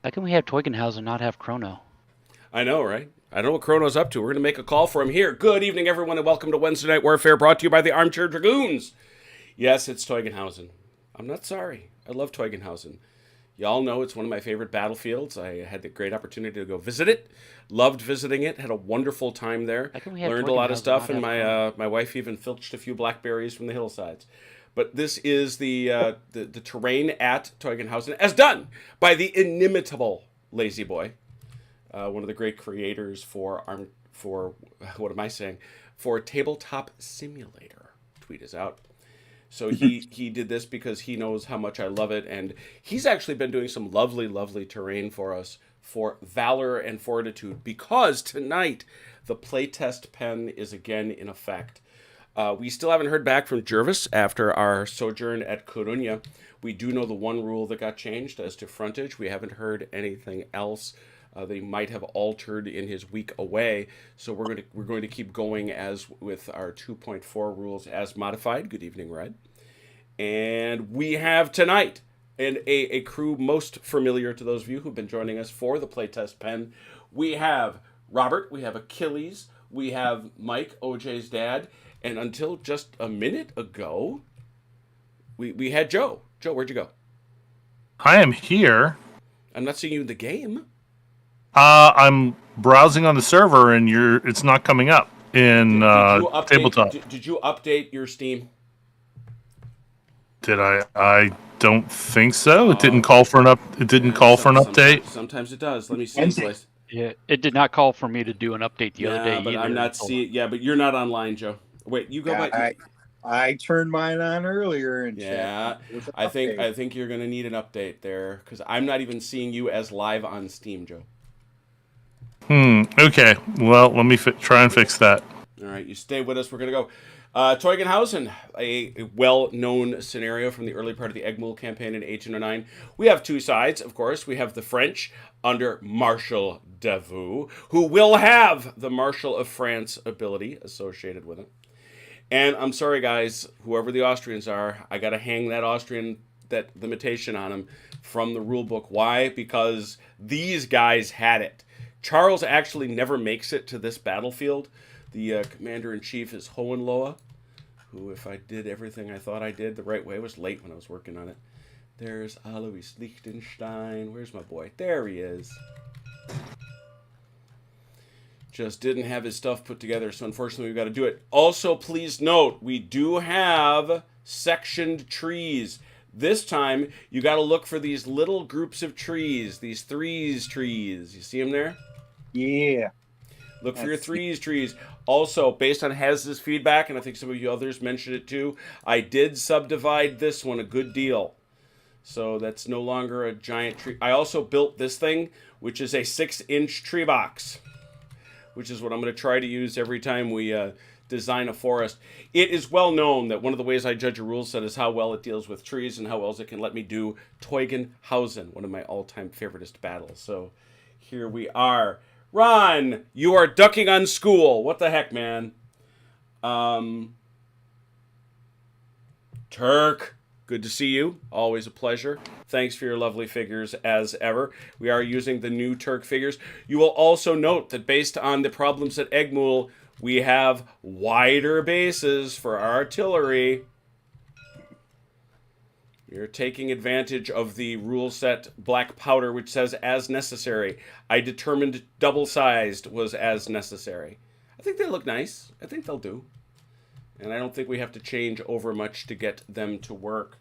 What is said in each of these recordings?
How can we have Teugn-Hausen not have Chrono? I know, right? I don't know what Chrono's up to. We're going to make a call for him here. Good evening, everyone, and welcome to Wednesday Night Warfare, brought to you by the Armchair Dragoons. Yes, it's Teugn-Hausen. I'm not sorry. I love Teugn-Hausen. Y'all know it's one of my favorite battlefields. I had the great opportunity to go visit it. Loved visiting it. Had a wonderful time there. How can we have Learned a lot of Teugn-Hausen stuff, not and have my Chrono? my wife even filched a few blackberries from the hillsides. But this is the terrain at Teugn-Hausen, as done by the inimitable Lazy Boy, one of the great creators for what am I saying, for Tabletop Simulator. Tweet is out. So he did this because he knows how much I love it, and he's actually been doing some lovely terrain for us for Valour and Fortitude, because tonight the playtest pen is again in effect. We still haven't heard back from Jervis after our sojourn at Coruña. We do know the one rule that got changed as to frontage. We haven't heard anything else. They might have altered in his week away, so we're going to keep going as with our 2.4 rules as modified. Good evening, Red. And we have tonight a crew most familiar to those of you who've been joining us for the playtest pen. We have Robert, we have Achilles, we have Mike, OJ's dad, and until just a minute ago, we had Joe. Joe, where'd you go? I am here. I'm not seeing you in the game. I'm browsing on the server, and it's not coming up in tabletop. Did you update your Steam? Did I? I don't think so. It didn't Oh, call for an up. It didn't call for an update. Sometimes it does. Let me see. Wednesday. Yeah, it did not call for me to do an update the other day Yeah, but either. I'm not seeing. Yeah, but you're not online, Joe. Wait, you go Yeah, by. I turned mine on earlier and Yeah, I think you're gonna need an update there, because I'm not even seeing you as live on Steam, Joe. Okay. Well, let me try and fix that. All right, you stay with us. We're gonna go. Teugn-Hausen, a well-known scenario from the early part of the Egmul campaign in 1809. We have two sides, of course. We have the French under Marshal Davout, who will have the Marshal of France ability associated with him. And I'm sorry, guys, whoever the Austrians are, I got to hang that limitation on them from the rule book. Why? Because these guys had it. Charles actually never makes it to this battlefield. The commander-in-chief is Hohenlohe, who, if I did everything I thought I did the right way, was late when I was working on it. There's Alois Liechtenstein. Where's my boy? There he is. Just didn't have his stuff put together, so unfortunately we've got to do it. Also, please note, we do have sectioned trees. This time, you got to look for these little groups of trees, these threes trees. You see them there? yeah. Look for your threes trees. Also, based on Haz's feedback, and I think some of you others mentioned it too, I did subdivide this one a good deal. So that's no longer a giant tree. I also built this thing, which is a 6-inch tree box, which is what I'm going to try to use every time we design a forest. It is well known that one of the ways I judge a rule set is how well it deals with trees and how well it can let me do Teugn-Hausen, one of my all-time favoritist battles. So here we are. Ron, you are ducking on school. What the heck, man? Turk, good to see you. Always a pleasure. Thanks for your lovely figures as ever. We are using the new Turk figures. You will also note that based on the problems at Egmul, we have wider bases for our artillery. You're taking advantage of the rule set black powder, which says as necessary. I determined double-sized was as necessary. I think they look nice. I think they'll do. And I don't think we have to change over much to get them to work.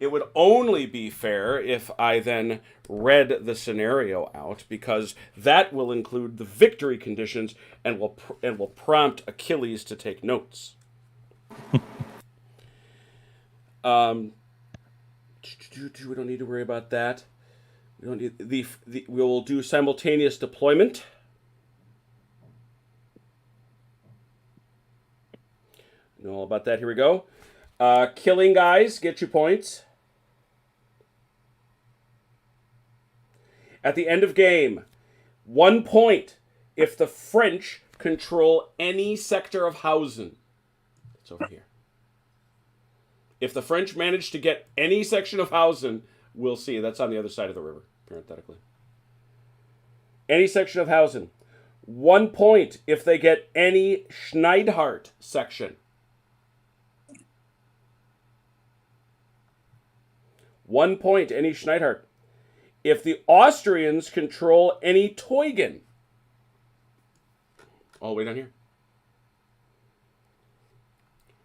It would only be fair if I then read the scenario out, because that will include the victory conditions and will prompt Achilles to take notes. We don't need to worry about that. We don't need we will do simultaneous deployment. Know all about that. Here we go. Killing guys, get you points. At the end of game, 1 point if the French control any sector of Hausen. It's over here. If the French manage to get any section of Hausen, we'll see. That's on the other side of the river, parenthetically. Any section of Hausen. 1 point if they get any Schneidhart section. 1 point, any Schneidhart. If the Austrians control any Teugn. All the way down here.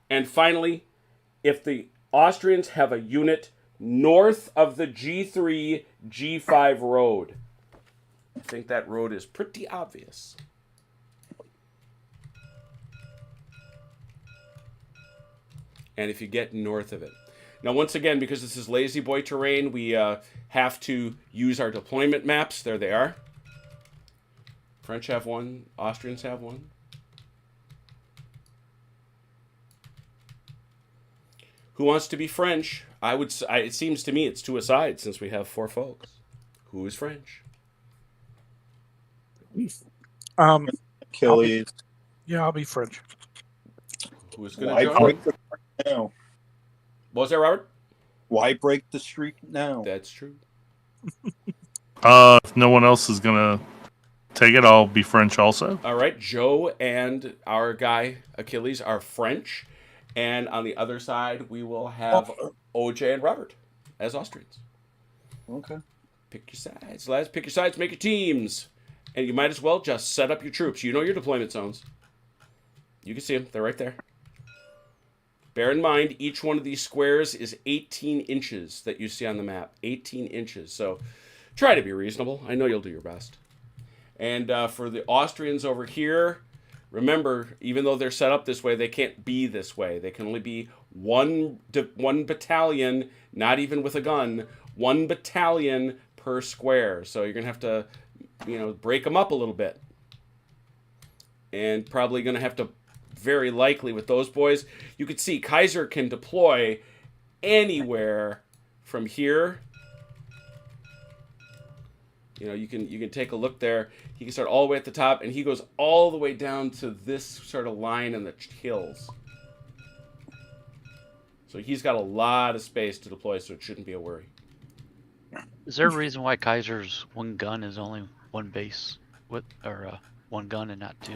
And finally, if the Austrians have a unit north of the G3, G5 road. I think that road is pretty obvious. And if you get north of it. Now, once again, because this is lazy boy terrain, we have to use our deployment maps. There they are. French have one. Austrians have one. Who wants to be French? It seems to me it's to a side since we have 4 folks. Who is French? Achilles. I'll be French. Who is going Why to join? break the streak now? What was that, Robert? Why break the streak now? That's true. If no one else is gonna take it, I'll be French also. All right, Joe and our guy Achilles are French, and on the other side we will have OJ and Robert as Austrians. Okay. Pick your sides, lads. Pick your sides. Make your teams, and you might as well just set up your troops. You know your deployment zones. You can see them; they're right there. Bear in mind, each one of these squares is 18 inches that you see on the map. 18 inches. So try to be reasonable. I know you'll do your best. And for the Austrians over here, remember, even though they're set up this way, they can't be this way. They can only be one battalion, not even with a gun, 1 battalion per square. So you're going to have to, break them up a little bit. And probably going to have to, very likely with those boys, you could see Kaiser can deploy anywhere from here. You can take a look there. He can start all the way at the top, and he goes all the way down to this sort of line in the hills. So he's got a lot of space to deploy, so it shouldn't be a worry. Is there a reason why Kaiser's 1 gun is only 1 base, or 1 gun and not 2?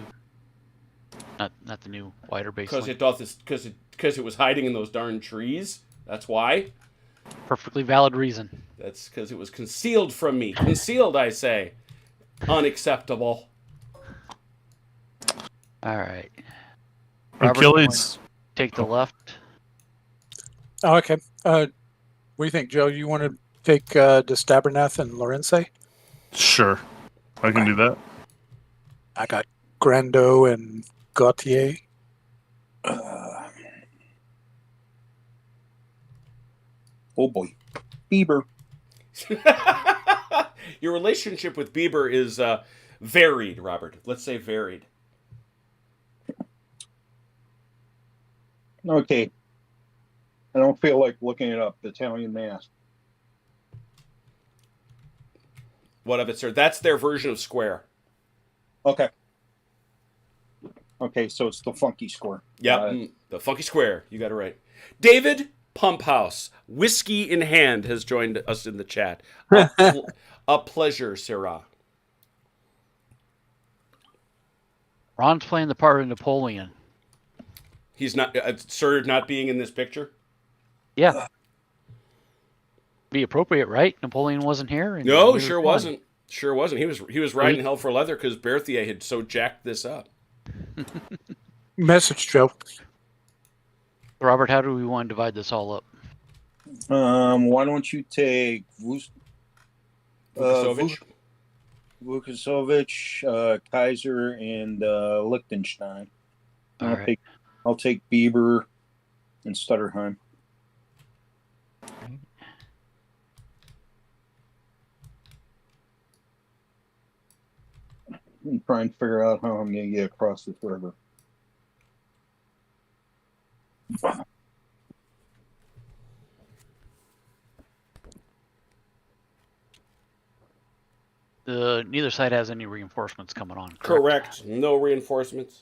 Not the new wider base. Because it was hiding in those darn trees. That's why. Perfectly valid reason. That's because it was concealed from me. Concealed, I say. Unacceptable. All right. Achilles. Take the left. Oh, okay. What do you think, Joe? You want to take De Stabernath and Lorenzay? Sure, I can do that. I got Grando and Gautier. Oh boy. Bieber. Your relationship with Bieber is varied, Robert. Let's say varied. Okay. I don't feel like looking it up. Italian mask. What of it, sir? That's their version of square. Okay. Okay, so it's the funky square. Yeah, the funky square. You got it right. David Pumphouse, whiskey in hand, has joined us in the chat. A pleasure, Sarah. Ron's playing the part of Napoleon. He's not, sir, not being in this picture? Yeah. Be appropriate, right? Napoleon wasn't here. And No, neither sure was wasn't. Sure wasn't. He was riding hell for leather because Berthier had so jacked this up. Message, Joe. Robert, how do we want to divide this all up? Why don't you take Vukasovich? Vukasovich, Kaiser, and Liechtenstein. All right. I'll take Bieber and Stutterheim. And try and figure out how I'm going to get across this river. Neither side has any reinforcements coming on. Correct. No reinforcements.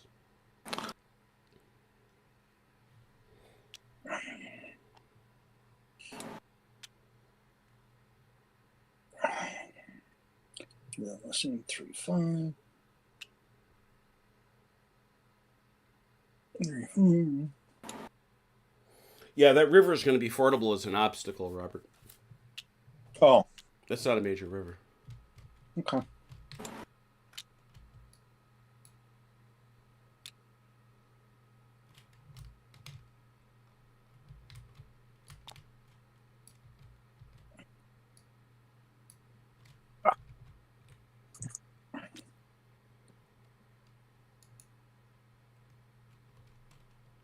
Listen, 3-5. Yeah, that river is going to be fordable as an obstacle, Robert. Oh, That's not a major river. okay.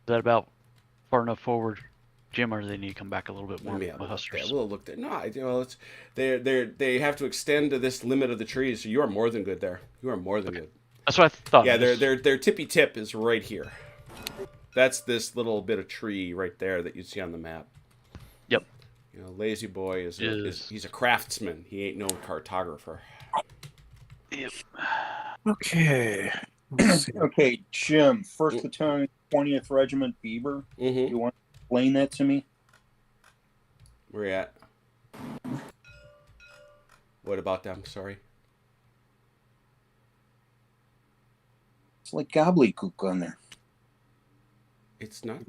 Is that about far enough forward, Jim, or do they need to come back a little bit more Let me with have my a look there. hustlers? We'll look there. No, it's they have to extend to this limit of the trees. So you are more than good there. You are more than good. That's what I thought. Yeah, their tippy tip is right here. That's this little bit of tree right there that you see on the map. Yep. You know, Lazy Boy is he's a craftsman. He ain't no cartographer. Yep. Okay. Okay, Jim, 1st Battalion, 20th Regiment, Beaver. Mm-hmm. You want to explain that to me? Where you at? What about them? Sorry. It's like gobbledygook on there. It's not.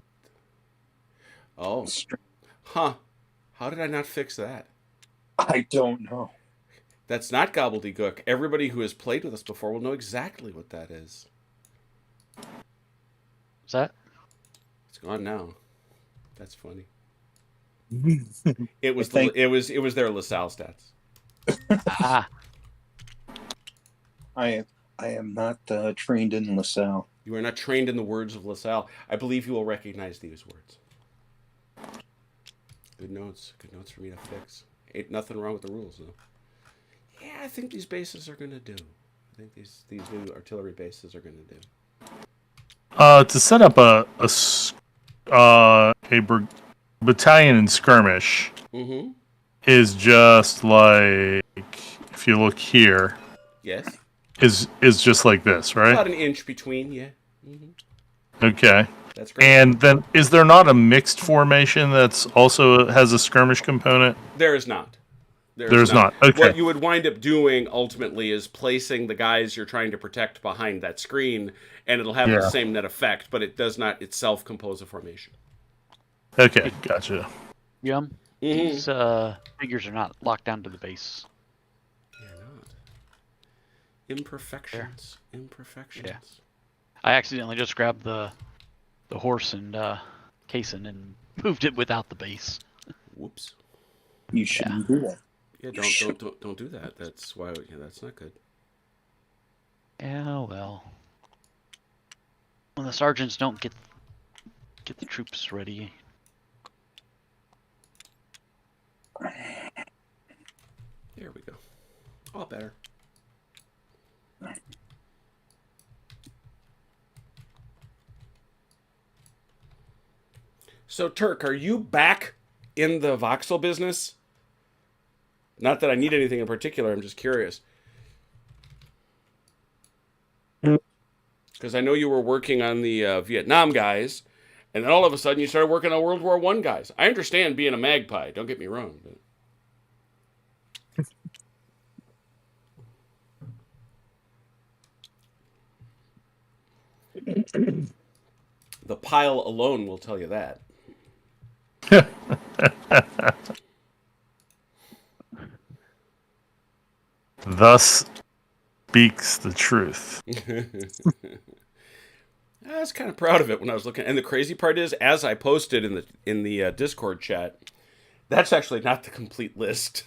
Oh. Huh. How did I not fix that? I don't know. That's not gobbledygook. Everybody who has played with us before will know exactly what that is. Is that? It's gone now. That's funny. Mm-hmm. It was their LaSalle stats. Ah. I am not trained in LaSalle. You are not trained in the words of LaSalle. I believe you will recognize these words. Good notes. Good notes for me to fix. Ain't nothing wrong with the rules, though. Yeah, I think these bases are going to do. I think these new artillery bases are going to do. To set up a battalion in skirmish Mm-hmm. is just like, if you look here, Yes. is just like this, right? About an inch between, yeah. Mm-hmm. Okay. That's great. And then, is there not a mixed formation that's also has a skirmish component? There is not. There's not. Okay. What you would wind up doing ultimately is placing the guys you're trying to protect behind that screen, and it'll have the same net effect, but it does not itself compose a formation. Okay, gotcha. Yum. Mm-hmm. These figures are not locked down to the base. They're not. Imperfections. There. Imperfections. Yeah. I accidentally just grabbed the horse and caisson and moved it without the base. Whoops. You shouldn't do that. Yeah, don't do that. That's why. Yeah, that's not good. Yeah, well. When the sergeants don't get the troops ready. There we go. All better. So, Turk, are you back in the voxel business? Not that I need anything in particular. I'm just curious. Because I know you were working on the Vietnam guys, and then all of a sudden you started working on World War I guys. I understand being a magpie. Don't get me wrong. But... the pile alone will tell you that. Thus speaks the truth. I was kind of proud of it when I was looking. And the crazy part is, as I posted in the Discord chat, that's actually not the complete list.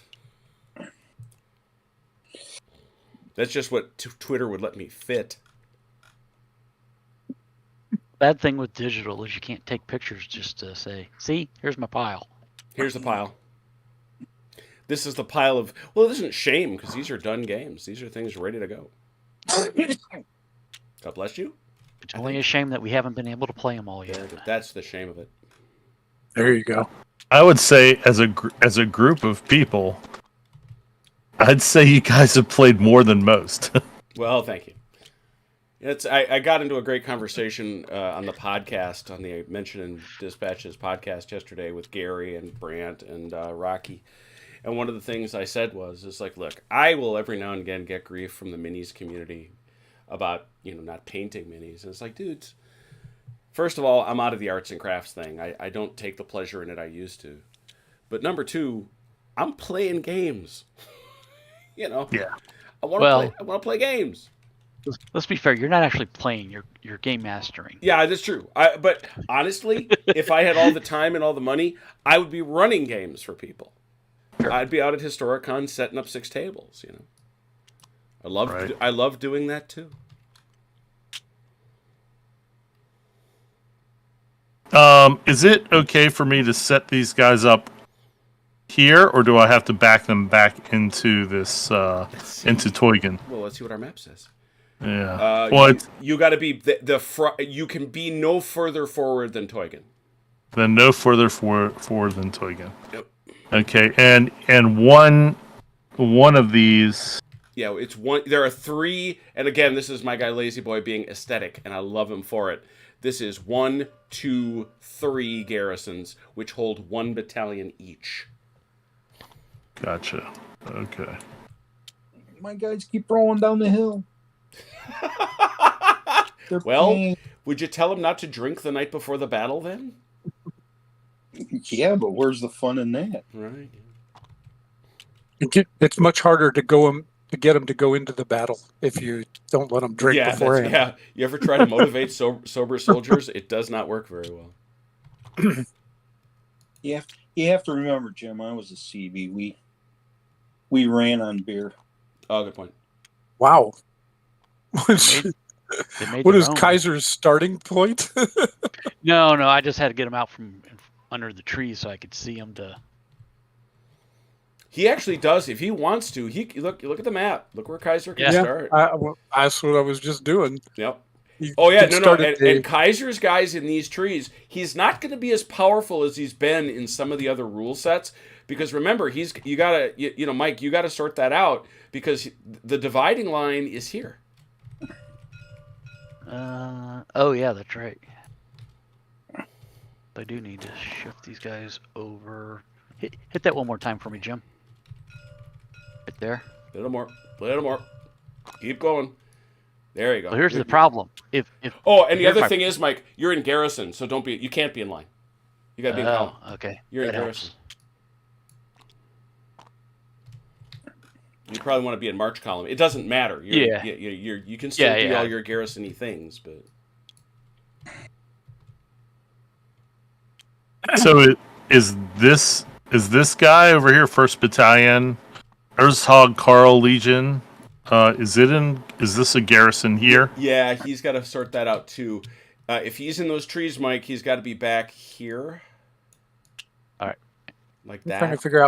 That's just what Twitter would let me fit. Bad thing with digital is you can't take pictures just to say, see, here's my pile. Here's the pile. This is the pile of... Well, it isn't shame, because these are done games. These are things ready to go. God bless you. It's only a shame that we haven't been able to play them all yet. That's the shame of it. There you go. I would say, as a group of people, I'd say you guys have played more than most. Well, thank you. I got into a great conversation on the podcast, on the Mention and Dispatches podcast yesterday with Gary and Brant and Rocky. And one of the things I said is like, look, I will every now and again get grief from the minis community about, not painting minis. And it's like, dudes, first of all, I'm out of the arts and crafts thing. I don't take the pleasure in it I used to. But number two, I'm playing games. Yeah. I want to play games. Let's be fair. You're not actually playing. You're game mastering. Yeah, that's true. But honestly, if I had all the time and all the money, I would be running games for people. Sure. I'd be out at Historicon setting up 6 tables. I love doing that too. Is it okay for me to set these guys up here, or do I have to back them back into this into Teugn? Well, let's see what our map says. Yeah. You got to be you can be no further forward than Teugn. Then no further forward than Teugn. Yep. Okay, and one of these. Yeah, it's one. There are 3, and again, this is my guy Lazy Boy being aesthetic, and I love him for it. This is 1, 2, 3 garrisons, which hold 1 battalion each. Gotcha. Okay. My guys keep rolling down the hill. Well, would you tell him not to drink the night before the battle then? Yeah, but where's the fun in that? Right. It's much harder to get them to go into the battle if you don't let them drink beforehand. Yeah. You ever try to motivate sober soldiers? It does not work very well. You have to remember, Jim, I was a CB. We ran on beer. Oh, good point. Wow. They What is own. Kaiser's starting point? No, I just had to get them out from under the trees so I could see them. He actually does, if he wants to. Look at the map. Look where Kaiser can start. That's what I was just doing. Yep. You Oh yeah, can no. start And Kaiser's guys in these trees, he's not going to be as powerful as he's been in some of the other rule sets. Because remember, Mike, you gotta sort that out because the dividing line is here. Oh yeah, that's right. I do need to shift these guys over. Hit that one more time for me, Jim. Right there. A little more. Keep going. There you go. Well, here's the problem. If and the other thing is, Mike, you're in garrison, so you can't be in line. You gotta be in column. Okay. You're in garrison. You probably want to be in march column. It doesn't matter. You can still do all your garrison-y things, but. So is this guy over here, 1st Battalion, Erzhog Karl Legion? Is this a garrison here? Yeah, he's got to sort that out too. If he's in those trees, Mike, he's got to be back here. All right. Like I'm that. trying to figure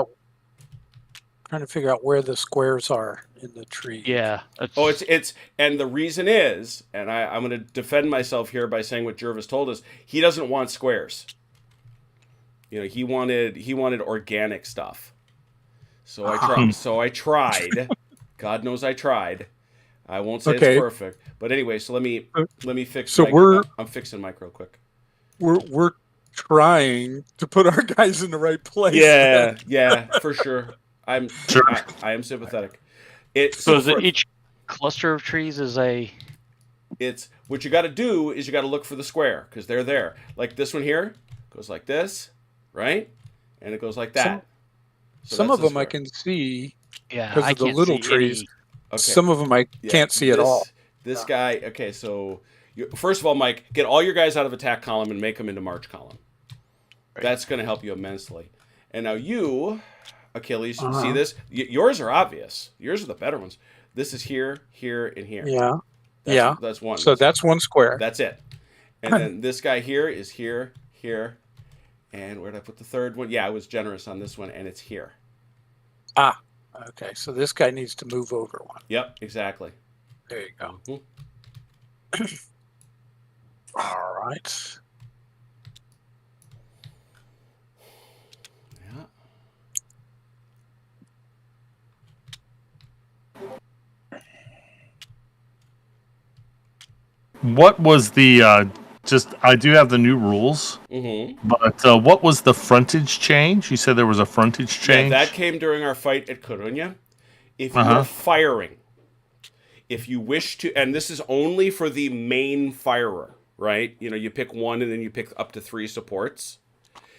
out where the squares are in the tree. Yeah. It's and the reason is, and I'm going to defend myself here by saying what Jervis told us. He doesn't want squares. He wanted organic stuff. So I tried. God knows I tried. I won't say it's perfect, but anyway. So let me fix. So I'm fixing Mike real quick. We're trying to put our guys in the right place. Yeah, for sure. I am sympathetic. Each cluster of trees is a. It's what you got to do is you got to look for the square because they're there. Like this one here goes like this, right? And it goes like that. Some of them I can see. Yeah, because of the little trees. Okay. Some of them I can't see at all. This guy. Okay, so first of all, Mike, get all your guys out of attack column and make them into march column. Right. That's going to help you immensely. And now you, Achilles, see this? Yours are obvious. Yours are the better ones. This is here, here, and here. Yeah. That's one. So that's one square. That's it. And then this guy here is here, here, and where did I put the third one? Yeah, I was generous on this one, and it's here. Okay, so this guy needs to move over one. Yep, exactly. There you go. Mm-hmm. All right. What was the I do have the new rules, but what was the frontage change? You said there was a frontage change. Yeah, that came during our fight at Coruña. If you Uh-huh. are firing, if you wish to, and this is only for the main firer, right? You know, you pick one and then you pick up to 3 supports.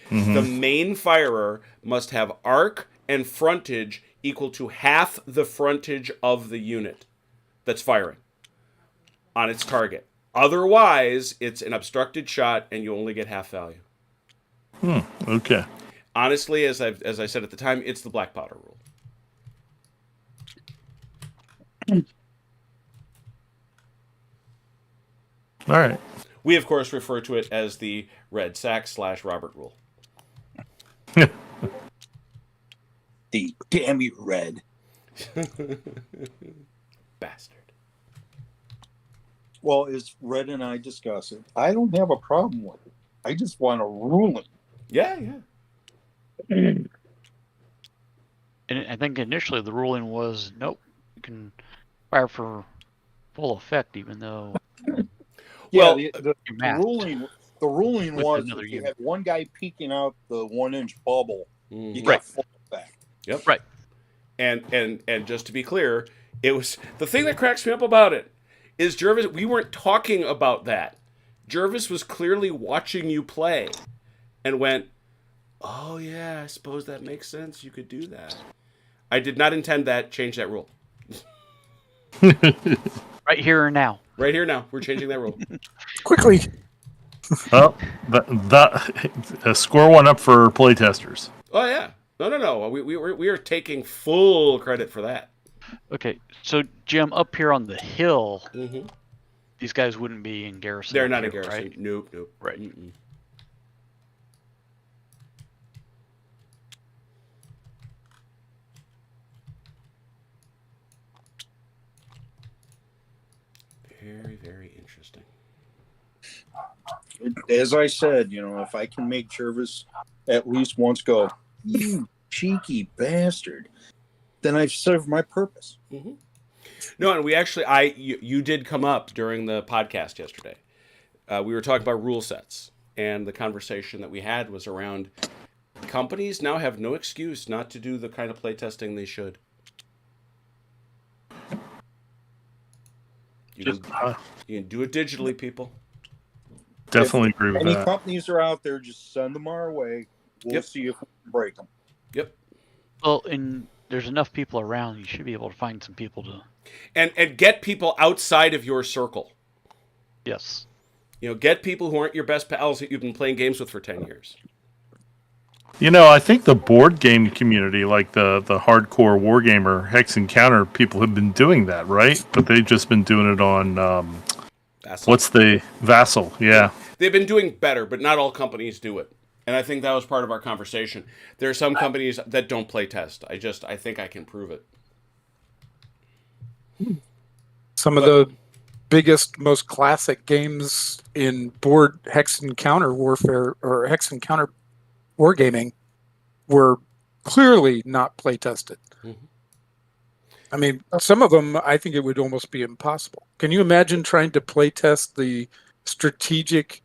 The main firer must have arc and frontage equal to half the frontage of the unit that's firing on its target. Otherwise, it's an obstructed shot and you only get half value. Okay. Honestly, as I said at the time, it's the black powder rule. All right. We, of course, refer to it as the Red Sack / Robert rule. The damn you red. Bastard. Well, as Red and I discuss it, I don't have a problem with it. I just want a ruling. Yeah. And I think initially the ruling was nope, you can fire for full effect even though Well, the masked ruling with was another if you unit. had one guy peeking out the 1-inch bubble, you got Right. full effect. Yep. Right. And just to be clear, it was the thing that cracks me up about it is Jervis. We weren't talking about that. Jervis was clearly watching you play, and went, "Oh yeah, I suppose that makes sense. You could do that." I did not intend that. Change that rule. Right here and now. Right here now, we're changing that rule. Quickly. Well, that score one up for playtesters. Oh yeah, no. We are taking full credit for that. Okay, so Jim, up here on the hill, Mm-hmm. these guys wouldn't be in garrison. They're up not in here, garrison. right? Nope. Right. Mm-mm. Very, very interesting. As I said, if I can make Jervis at least once go, "You cheeky bastard," then I've served my purpose. Mm-hmm. No, and we actually, you did come up during the podcast yesterday. We were talking about rule sets, and the conversation that we had was around companies now have no excuse not to do the kind of playtesting they should. You can do it digitally, people. Definitely agree with Any that. companies are out there, just send them our way. We'll Yep. see if we can break them. Yep. Well, and there's enough people around, you should be able to find some people to. And get people outside of your circle. Yes. Get people who aren't your best pals that you've been playing games with for 10 years. I think the board game community, like the hardcore wargamer Hex Encounter people, have been doing that, right? But they've just been doing it on Vassal. what's the Vassal? Yeah. They've been doing better, but not all companies do it. And I think that was part of our conversation. There are some companies that don't play test. I think I can prove it. Some of the biggest, most classic games in board Hex Encounter warfare or Hex Encounter wargaming were clearly not play tested. Mhm. I mean, some of them I think it would almost be impossible. Can you imagine trying to play test the strategic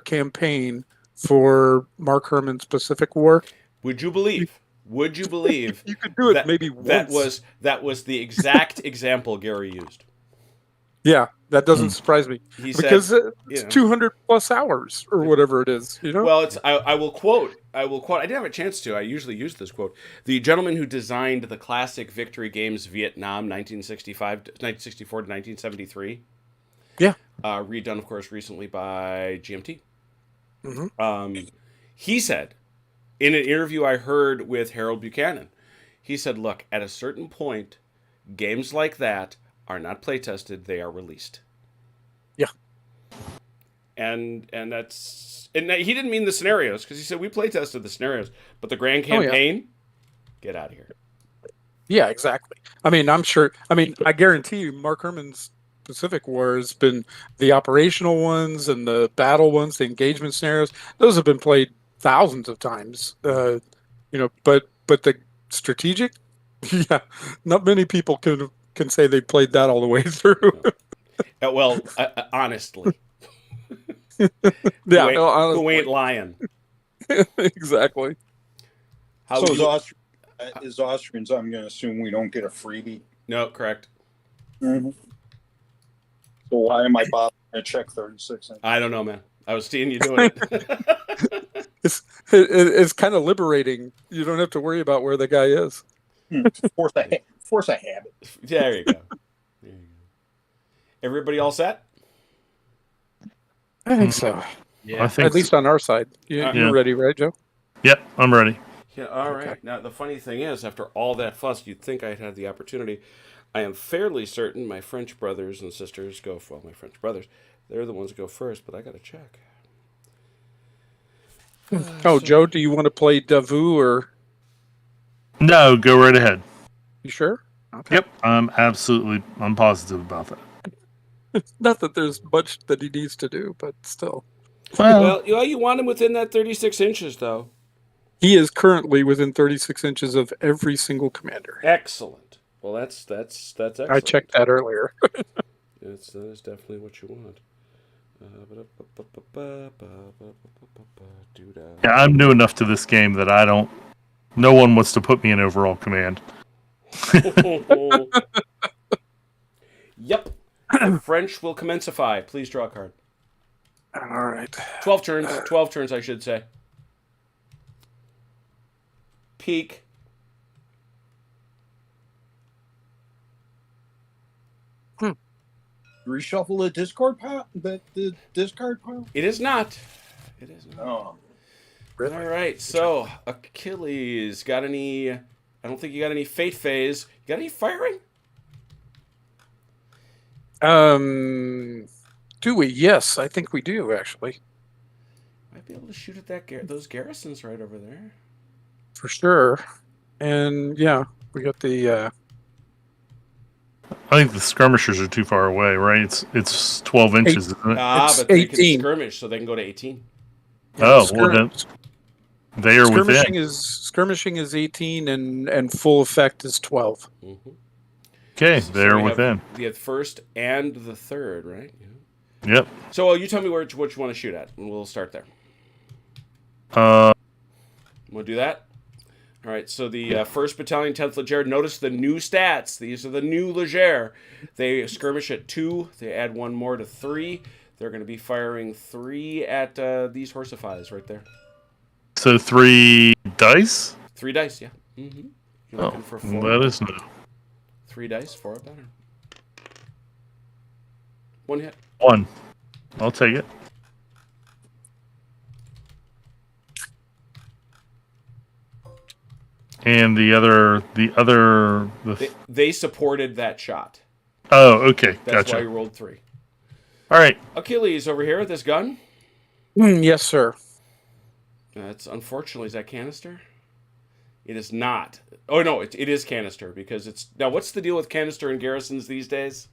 campaign for Mark Herman's Pacific War? Would you believe? Would you believe? You could do it maybe once. That was the exact example Gary used. Yeah, that doesn't surprise me He because said, it's 200 plus hours or whatever it is. Well, it's I will quote. I didn't have a chance to. I usually use this quote. The gentleman who designed the classic victory games Vietnam 1964 to 1973. Yeah. Redone, of course, recently by GMT. Mm-hmm. He said, in an interview I heard with Harold Buchanan, he said, "Look, at a certain point, games like that are not play tested; they are released." Yeah. And that's he didn't mean the scenarios, because he said we play tested the scenarios, but the grand campaign, get out of here. Yeah, exactly. I mean, I'm sure. I mean, I guarantee you, Mark Herman's Pacific War has been the operational ones and the battle ones, the engagement scenarios. Those have been played thousands of times. But the strategic, yeah, not many people can say they played that all the way through. Well, honestly, Yeah, who ain't, no, honestly. who ain't lying? Exactly. How So would you? as Austrians, I'm going to assume we don't get a freebie. No, correct. Mm-hmm. So why am I bothering to check 36 inches? I don't know, man. I was seeing you doing it. It's kind of liberating. You don't have to worry about where the guy is. Force a habit. There you go. There you go. Everybody all set? I think so. Yeah. I think At least on our side. You're Yeah. ready, right, Joe? Yep, I'm ready. Yeah, all right. Okay. Now, the funny thing is, after all that fuss, you'd think I'd had the opportunity. I am fairly certain my French brothers and sisters go, well, my French brothers, they're the ones that go first, but I got to check. Oh, Joe, do you want to play Davoo or No, go right ahead. you sure? Okay. Yep, I'm positive about that. Not that there's much that he needs to do, but still. Well, you want him within that 36 inches, though. He is currently within 36 inches of every single commander. Excellent. Well, that's excellent. I checked that earlier. That is definitely what you want. Yeah, I'm new enough to this game that no one wants to put me in overall command. Yep. The French will commenceify. Please draw a card. All right. 12 turns. 12 turns, I should say. Peak. Reshuffle the discard pile. The discard pile. It is not. It is not. Oh, Really? All right. So Achilles, got any? I don't think you got any fate phase. You got any firing? Do we? Yes, I think we do actually, Might be able to shoot at those garrisons right over there. for sure. And yeah, we got the. I think the skirmishers are too far away, right? It's 12 inches, isn't it? It's But they can 18. skirmish, so they can go to 18. Oh, well then they are within. Skirmishing is 18 and full effect is 12. Mm-hmm. Okay, So they're we have within. the first and the third, right? Yeah. Yep. So you tell me what you want to shoot at, and we'll start there. We'll do that. All right. So the 1st Battalion, 10th Leger. Notice the new stats. These are the new Leger. They skirmish at 2. They add 1 more to 3. They're going to be firing 3 at these horsifies right there. So 3 dice? 3 dice, yeah. Mm-hmm. You're looking for 4. That is no. 3 dice, 4 or better. 1 hit. 1. I'll take it. And They supported that shot. Oh, okay, That's why gotcha. you rolled 3. All right. Achilles over here with this gun. Yes, sir. That's unfortunately, is that canister? It is not. Oh no, it is canister because it's now. What's the deal with canister in garrisons these days?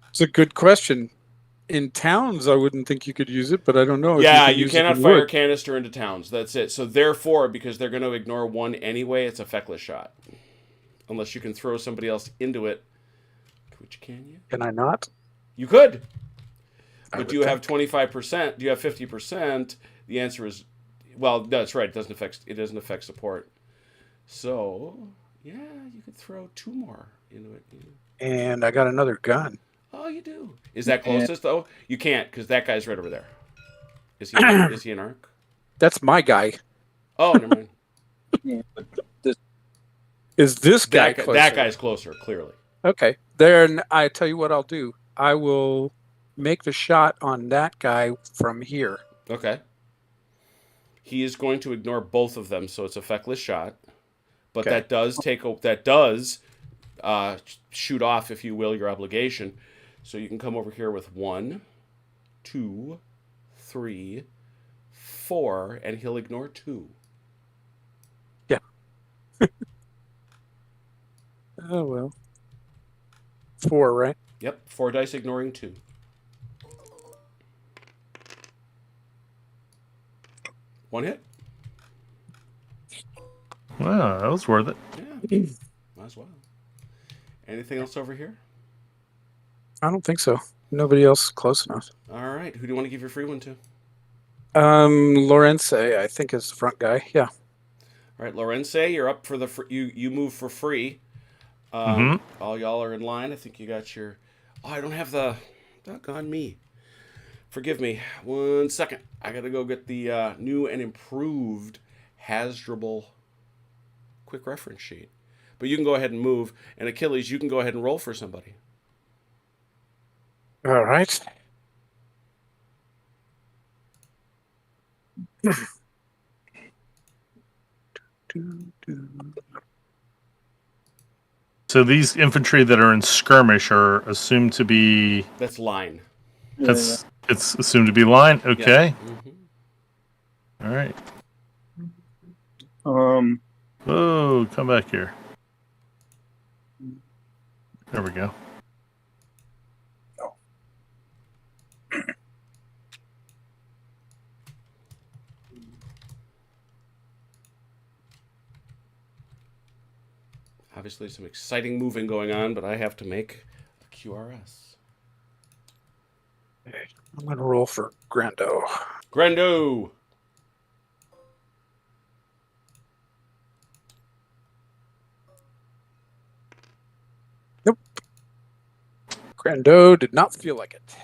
It's a good question. In towns, I wouldn't think you could use it, but I don't know. If Yeah, you, can you use cannot it in fire wood. canister into towns. That's it. So therefore, because they're going to ignore 1 anyway, it's a feckless shot. Unless you can throw somebody else into it, which can you? Can I not? You could. I But would do you have think. 25%? Do you have 50%? The answer is, well, that's right. It doesn't affect support. So yeah, you could throw 2 more into it. And I got another gun. Oh, you do. Is that closest though? You can't because that guy's right over there. Is he? Is he an arc? That's my guy. Oh, never mind. yeah, but this Is this guy closer? That guy's closer, clearly. Okay. Then I tell you what I'll do. I will make the shot on that guy from here. Okay. He is going to ignore both of them, so it's a feckless shot. But Okay. that does shoot off, if you will, your obligation. So you can come over here with 1, 2, 3, 4, and he'll ignore 2. Yeah. Oh well. 4, right? Yep, 4 dice ignoring 2. One hit. Well, that was worth it. Yeah, might as well. Anything else over here? I don't think so. Nobody else close enough. All right. Who do you want to give your free one to? Lorenze, I think, is the front guy. Yeah. All right, Lorenze, you're up for the you move for free. All y'all are in line. I think you got your. Oh, I don't have the. Doggone me. Forgive me. 1 second. I gotta go get the new and improved Hasdrubal quick reference sheet. But you can go ahead and move. And Achilles, you can go ahead and roll for somebody. All right. So these infantry that are in skirmish are assumed to be. That's line. It's assumed to be line. Okay. Mm-hmm. All right. Um, Come back here. There we go. Obviously, some exciting moving going on, but I have to make a QRS. I'm going to roll for Grando. Grando! Nope. Grando did not feel like it.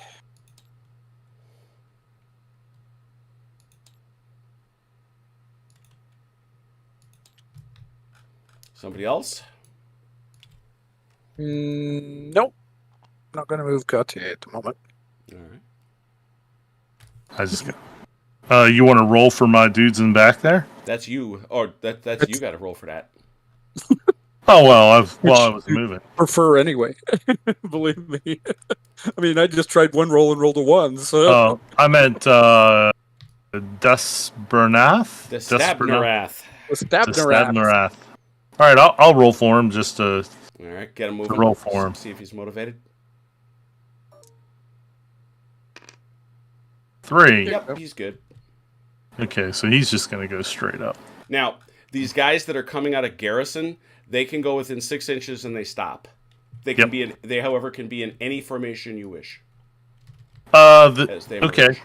Somebody else? Nope. Not going to move Gautier at the moment. All right. I just got. You want to roll for my dudes in back there? That's you. Or that's you got to roll for that. Oh well, I was moving. Prefer anyway. Believe me. I mean, I just tried one roll and rolled a 1. So Oh, I meant Desbernath. The Stabnerath. Stabnerath. All right, I'll roll for him just to. All right, get him moving. Roll for him. See if he's motivated. 3. Yep, he's good. Okay, so he's just gonna go straight up. Now, these guys that are coming out of garrison, they can go within 6 inches and they stop. They can be in. They, however, can be in any formation you wish. As they emerge. Okay,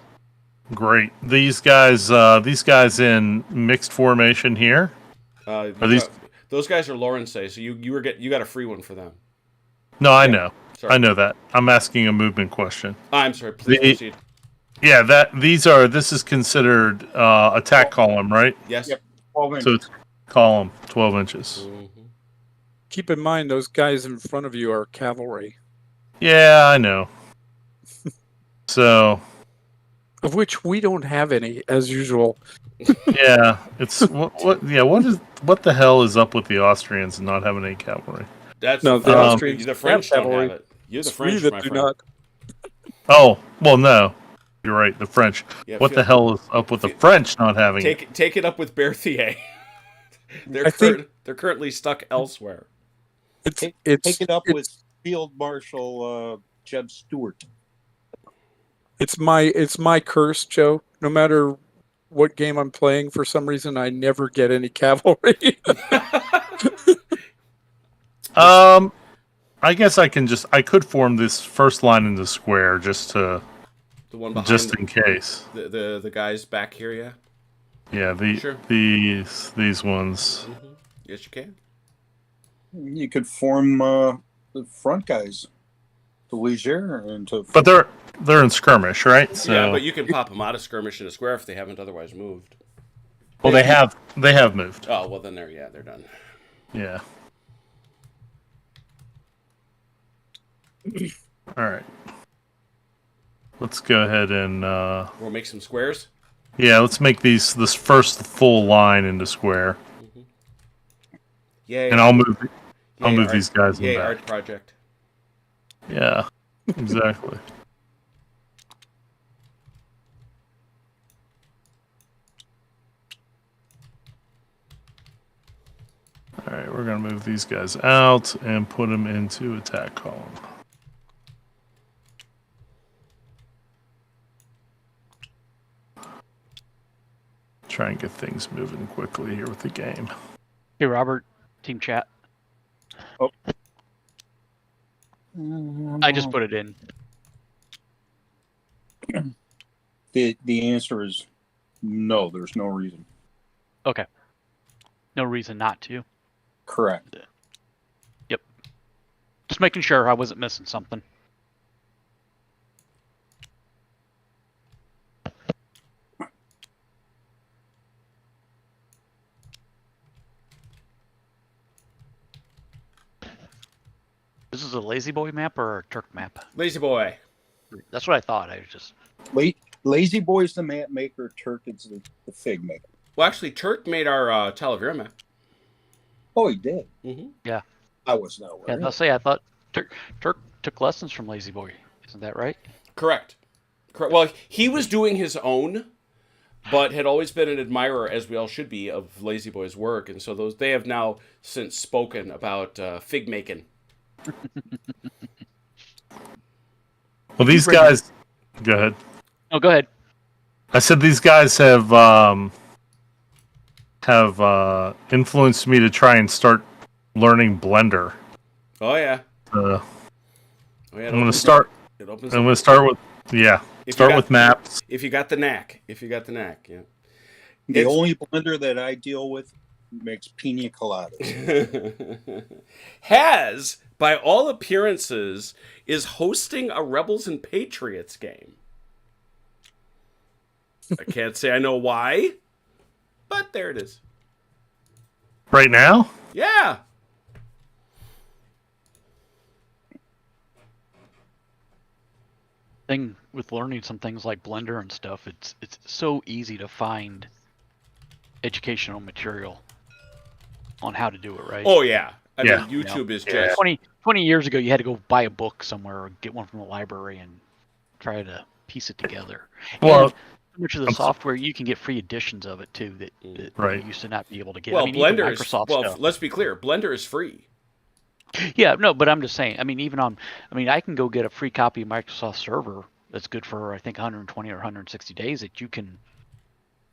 great. These guys in mixed formation here. Are these? Those guys are Lawrence, so you got a free one for them. No, I know. Sorry. I know that. I'm asking a movement question. I'm sorry. Please proceed. Yeah, this is considered attack column, right? Yes. Yep. 12 inches. So it's column 12 inches. Mm-hmm. Keep in mind, those guys in front of you are cavalry. Yeah, I know. So, of which we don't have any, as usual. Yeah, it's what the hell is up with the Austrians and not having any cavalry? That's no, the Austrians. The French don't have it. You're the French, that my do friend. not. Oh, well, no, you're right. The French. Yeah, what the hell is up with the French not having? Take it up with Berthier. They're currently stuck elsewhere. Take it up with Field Marshal Jeb Stuart. It's my curse, Joe. No matter what game I'm playing, for some reason I never get any cavalry. I guess I could form this first line into square just in case. The guys back here, yeah. Yeah, these ones. Mm-hmm. Yes, you can. You could form the front guys, the Leger, and to. But they're in skirmish, right? So, yeah, but you can pop them out of skirmish in a square if they haven't otherwise moved. Well, they have moved. Oh well, then they're done. Yeah. All right. Let's go ahead and. We'll make some squares. Yeah, let's make this first full line into square. Mm-hmm. Yay! And I'll move these guys in back. back. Art project. Yeah, exactly. All right, we're gonna move these guys out and put them into attack column. Try and get things moving quickly here with the game. Hey, Robert, team chat. Oh. I just put it in. The answer is no. There's no reason. Okay. No reason not to. Correct. Yep. Just making sure I wasn't missing something. This is a Lazy Boy map or a Turk map? Lazy Boy. That's what I thought. I was just... Lazy Boy's the map maker. Turk is the fig maker. Well, actually, Turk made our Talavera map. Oh, he did. Mm-hmm. Yeah. I was not aware. Yeah, I'll say I thought Turk took lessons from Lazy Boy. Isn't that right? Correct. Well, he was doing his own, but had always been an admirer, as we all should be, of Lazy Boy's work, and so they have now since spoken about fig making. Well, these guys. Go ahead. Oh, go ahead. I said these guys have influenced me to try and start learning Blender. Oh yeah. I'm It gonna start. It opens. I'm gonna start with start with maps. If you got the knack. Yeah. The only blender that I deal with makes pina coladas. Has, by all appearances, is hosting a Rebels and Patriots game. I can't say I know why, but there it is. Right now? Yeah. Thing with learning some things like Blender and stuff, it's so easy to find educational material on how to do it right. Oh yeah. I Yeah. mean, YouTube is Yeah. just 20 years ago, you had to go buy a book somewhere or get one from the library and try to piece it together. Well, and so much of the software, you can get free editions of it too that Right. you used to not be able to get. well. I mean, even Blender is Microsoft well. stuff. Let's be clear. Blender is free. Yeah, no, but I'm just saying. I mean, I can go get a free copy of Microsoft Server that's good for I think 120 or 160 days that you can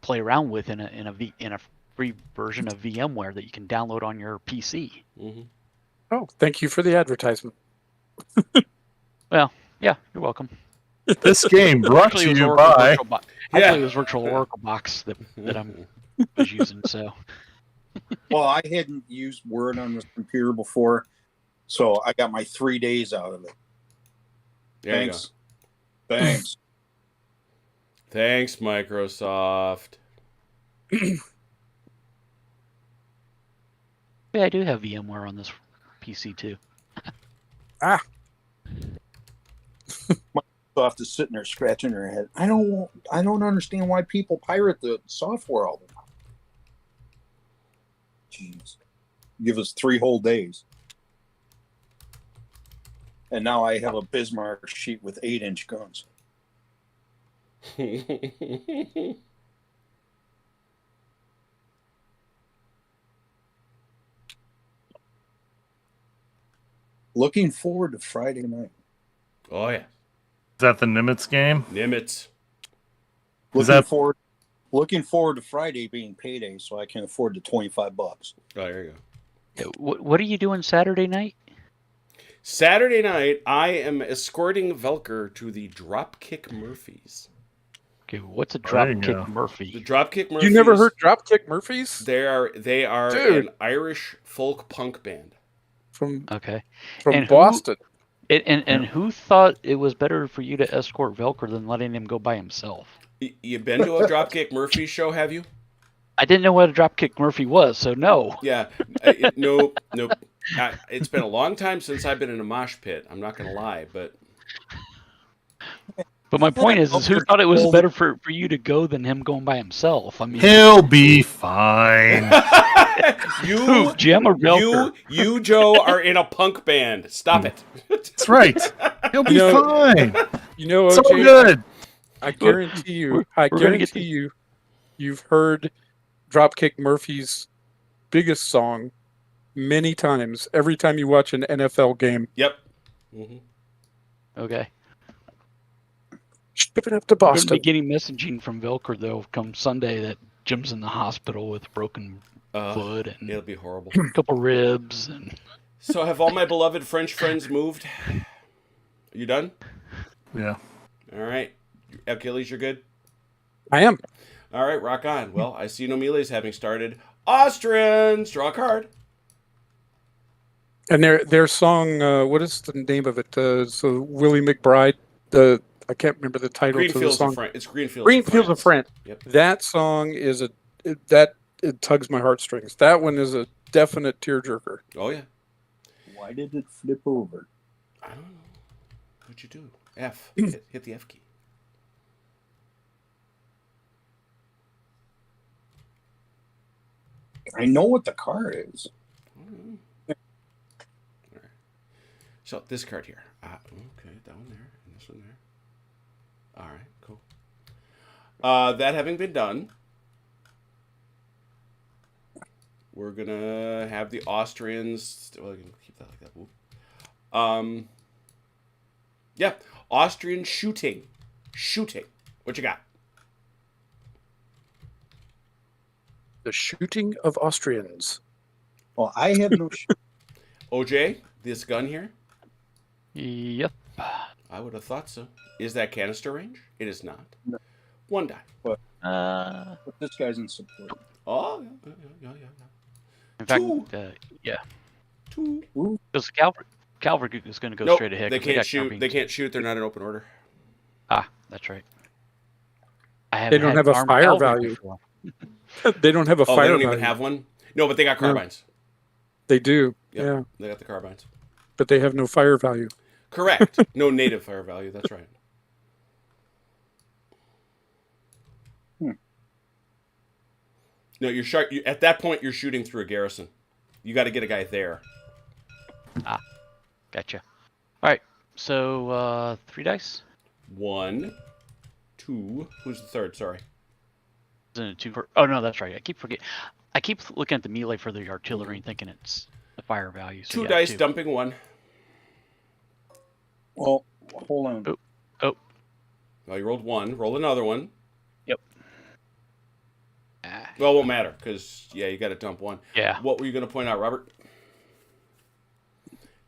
play around with in a free version of VMware that you can download on your PC. Mm-hmm. Oh, thank you for the advertisement. Well, yeah, you're welcome. This game brought Actually, to it was you Oracle by. Virtual Actually, it was Virtual Oracle Box that I was using. So Well, I hadn't used Word on this computer before, so I got my 3 days out of it. There Thanks. Thanks. Thanks, Microsoft. yeah, I do have VMware on this PC too. Microsoft is sitting there scratching their head. I don't understand why people pirate the software all the time. Jeez. Give us 3 whole days. And now I have a Bismarck sheet with 8-inch guns. Looking forward to Friday night. Oh yeah. Is that the Nimitz game? Nimitz. Looking forward to Friday being payday, so I can afford the $25. Oh, there you go. What are you doing Saturday night? Saturday night, I am escorting Velker to the Dropkick Murphys. Okay, what's a There you Dropkick go. The Murphy? Dropkick Murphys. You never heard Dropkick Murphys? They are Dude. an Irish folk punk band. From Okay, and Boston. And who thought it was better for you to escort Velker than letting him go by himself? You been to a Dropkick Murphys show, have you? I didn't know what a Dropkick Murphy was, so no. Yeah. Nope. It's been a long time since I've been in a mosh pit. I'm not going to lie, but... But my point is who thought it was better for you to go than him going by himself? I mean, He'll be fine. you, Jim or Velker? you, Joe, are in a punk band. Stop it. That's right. He'll be fine. You know, It's all OJ, good. I guarantee you, we're gonna get you've heard Dropkick Murphy's biggest song many times. Every time you watch an NFL game, Yep. Mm-hmm. Okay. shipping up to Boston. Getting messaging from Velker though come Sunday that Jim's in the hospital with a broken foot and It'll be horrible. a couple ribs and. So have all my beloved French friends moved? You done? Yeah. All right. Achilles, you're good? I am. All right, rock on. Well, I see no melees having started. Austrians, draw a card. And their song, what is the name of it? So Willie McBride. I can't remember the title to the Greenfields of song. France. It's Greenfields, Greenfields of France. Yep. That song is it tugs my heartstrings. That one is a definite tearjerker. Oh, yeah. Why did it flip over? I don't know. What'd you do? F. Hit the F key. I know what the car is. So this card here. Okay, that one there, and this one there. All right, cool. That having been done, we're gonna have the Austrians. Well, I can keep that like that. Whoop. Yeah, Austrian shooting. What you got? The Shooting of Austrians. Well, I have no. OJ, this gun here. Yep. I would have thought so. Is that canister range? It is not. No. One die. But Uh, this guy's in support. Oh, yeah. in fact, Two. yeah. Two. Because Calvary is going to go Nope, straight ahead. they 'cause can't got shoot. carbines. They can't shoot. They're not in open order. Ah, that's right. They don't have a armed fire cavalry value. before. They don't have a Oh, fire they don't value. even have one? No, but they got carbines. They do. Yep, Yeah, they got the carbines. but they have no fire value. Correct. No native fire value. That's right. No, at that point, you're shooting through a garrison. You got to get a guy there. Ah, gotcha. All right, so 3 dice. 1, 2. Who's the third? Sorry. Isn't it 2 for? Oh no, that's right. I keep looking at the melee for the artillery and thinking it's the fire value. So 2 yeah, dice, 2. dumping 1. Well, hold on. Oh. Well, you rolled 1. Roll another one. Yep. Ah, Well, it won't matter because you got to dump 1. yeah. What were you going to point out, Robert?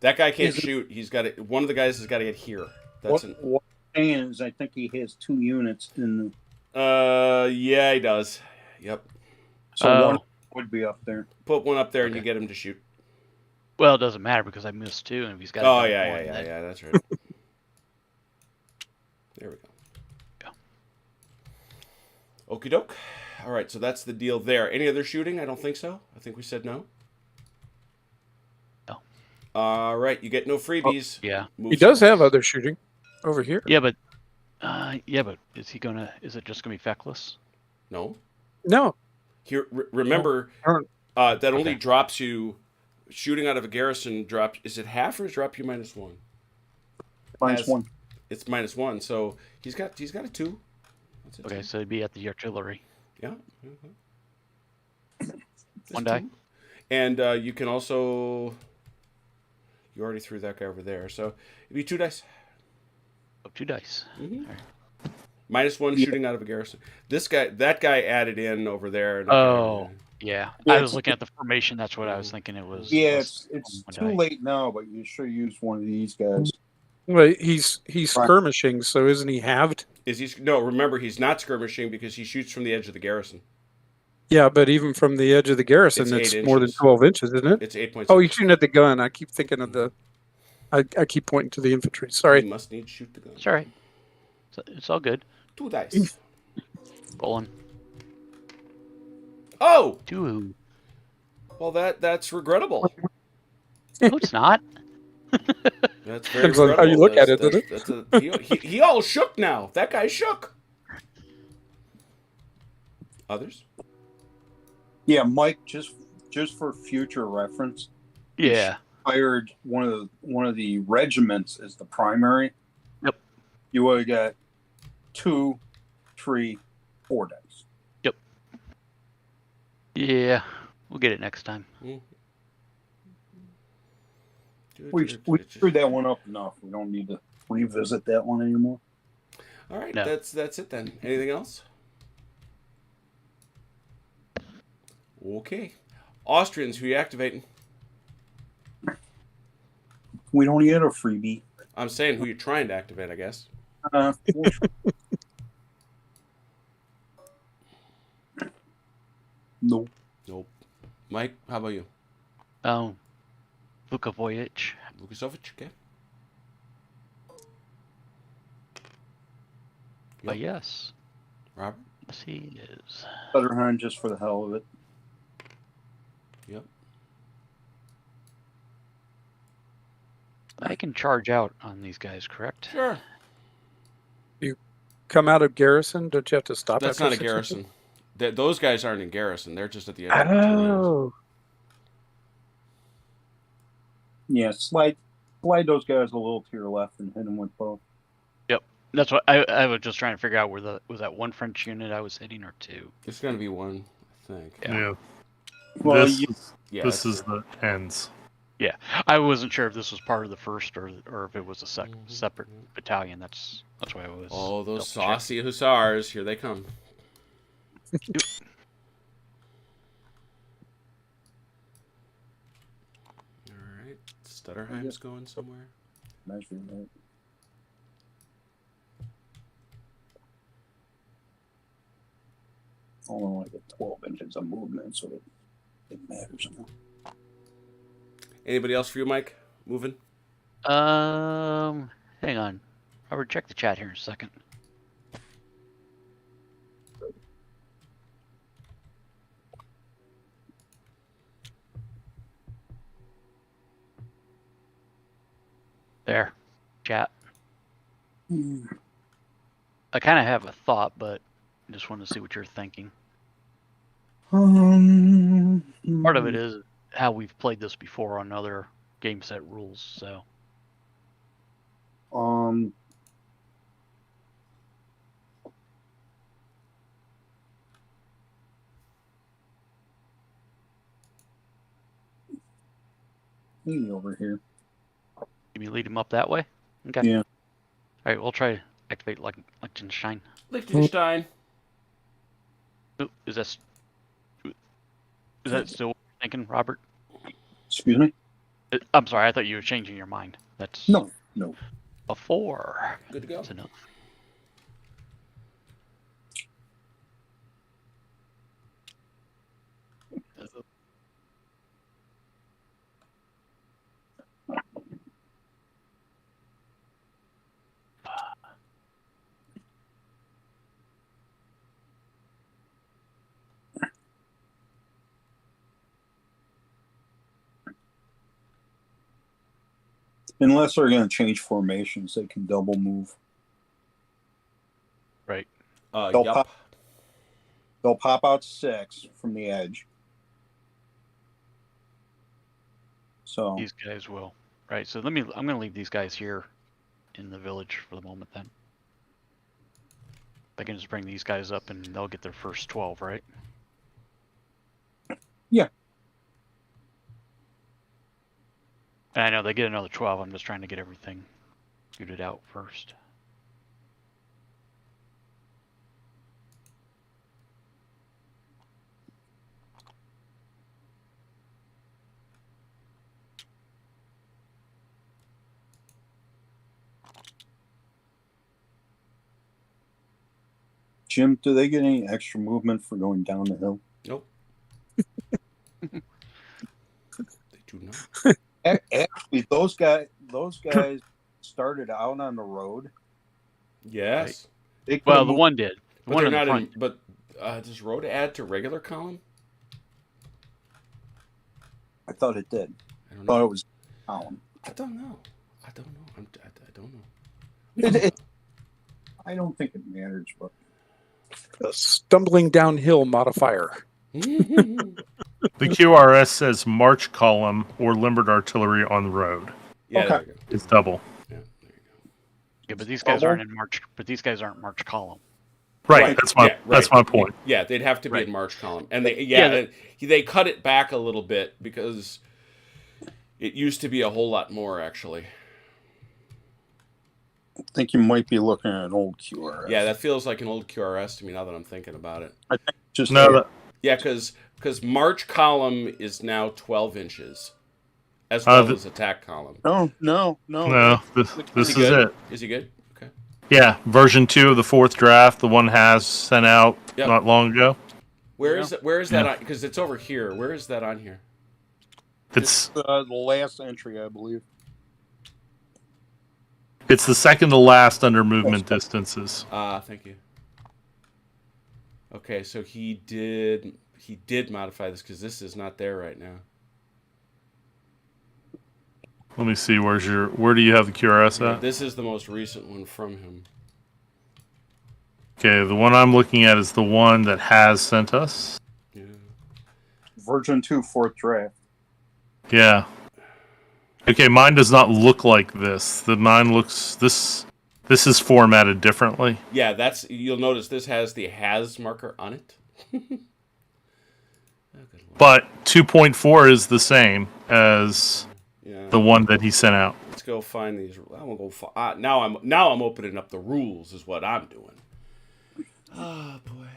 That guy can't shoot. He's got to. One of the guys has got to get here. That's What I'm saying is, I think he has 2 units in the. Yeah, he does. Yep. So one would be up there. Put one up there and you get him to shoot. Well, it doesn't matter because I missed 2, and if he's got. Oh a yeah. That's right. There we go. Okie doke. All right, so that's the deal there. Any other shooting? I don't think so. I think we said no. No. All right, you get no freebies. Yeah. Move He does south. have other shooting over here. Yeah, but is he gonna? Is it just gonna be feckless? No. No, Here, remember Aren't- that only Okay. drops you shooting out of a garrison. Drop is it half or drop you -1? Minus Has- 1. It's -1, so he's got a 2. That's a Okay, 2. so it'd be at the artillery. Yeah. 1 die. And you can also. You already threw that guy over there, so it'd be 2 dice. Oh, 2 dice. Mhm. All right. -1 shooting out of a garrison. That guy added in over there. And Oh, yeah. Yeah, I was looking at the formation. That's what I was thinking. It was. Yeah, was it's 1 too die. late now, but you should use one of these guys. well, he's skirmishing, so isn't he halved? Is he? No, remember he's not skirmishing because he shoots from the edge of the garrison. Yeah, but even from the edge of the garrison, It's it's 8 more than inches. 12 inches, isn't it? It's 8 Oh, he's shooting at the gun. I keep thinking of the. I keep pointing to the infantry. You Sorry. must need shoot the gun. It's all right. It's all good. 2 dice. Rolling. Oh, 2. well that's regrettable. No, it's not. That's very Depends on how you regrettable. look at it, doesn't He all shook now. That guy shook. Others? Yeah, Mike, just for future reference, Yeah. hired one of the regiments as the primary. Yep. You would have got 2, 3, 4 dice. Yeah. We'll get it next time. We screwed that one up enough. We don't need to revisit that one anymore. All right, No. that's it then. Anything else? Okay. Austrians, who you activating? We don't get a freebie. I'm saying who you're trying to activate, I guess. We'll Nope. Nope. Mike, how about you? Oh, Vukovic. Lukasovich, okay. But yes. Robert? Yes, he is. Sutterheim just for the hell of it. Yep. I can charge out on these guys, correct? Sure. Come out of garrison, don't you have to stop? That's after not a 6 garrison. Those guys aren't in garrison. They're just at the edge of the terrain. Oh, Yeah, slide those guys a little to your left and hit them with both. Yep. That's what I was just trying to figure out where was that one French unit I was hitting or two. It's going to be one, I think. Yeah. Well, This is the ends. Yeah, I wasn't sure if this was part of the first or if it was a separate battalion. That's why I was. Oh, those double-checking. saucy hussars! Here they come. All right, Stutterheim's going somewhere. measure that. Only like 12 inches of movement, so it matters. Anybody else for you, Mike? Moving? Hang on. I'll check the chat here in a second. There, chat. I kind of have a thought, but I just want to see what you're thinking. Part of it is how we've played this before on other game set rules, so. Maybe over here. You mean lead him up that way? Okay. Yeah. All right, we'll try to activate Liechtenstein. Liechtenstein. Ooh, is that still what you're thinking, Robert? Excuse me? I'm sorry, I thought you were changing your mind. That's No. a 4. Good to go. That's enough. Unless they're going to change formations, they can double move. Right. They'll Yup. They'll pop out 6 from the edge. So These guys will. Right, so I'm going to leave these guys here in the village for the moment then. I can just bring these guys up and they'll get their first 12, right? Yeah. And I know they get another 12. I'm just trying to get everything figured out first. Jim, do they get any extra movement for going down the hill? Nope. They do not. Actually, those guys started out on the road. Yes. They could Well, have the moved- one did. The But one they're in the not front. in. But does road add to regular column? I thought it did. I don't I thought know. it was down. I don't know. I don't know. I don't know. I don't think it matters, but a stumbling downhill modifier. The QRS says march column or limbered artillery on the road. Yeah, Okay. there you go. It's double. Yeah, there you go. Yeah, but these guys aren't in March. But these guys aren't March column. Right. Right, That's my yeah, that's right. my point. Yeah, they'd have to be Right. in March column, and they Yeah, they cut it back a little bit because it used to be a whole lot more actually. I think you might be looking at an old QRS. Yeah, that feels like an old QRS to me now that I'm thinking about it. I think just No, that, Yeah, because March column is now 12 inches, as well as attack column. no. no. This is he good? it. Is he good? Okay. Yeah, version 2 of the 4th draft. The one has sent out Yep. not long ago. Where Yeah. is it? Where is that on? Because it's over here. Where is that on here? It's the last entry, I believe. it's the second to last under movement distances. Thank you. Okay, so he did modify this because this is not there right now. Let me see. Where do you have the QRS Here, at? this is the most recent one from him. Okay, the one I'm looking at is the one that has sent us. Yeah. Version 2, 4th draft. Yeah. Okay, mine does not look like this. Mine looks this is formatted differently. Yeah, you'll notice this has the has marker on it. But 2.4 is the same as Yeah. the one that he sent out. Let's go find these. I'm gonna go. Now I'm opening up the rules. Is what I'm doing. Oh boy.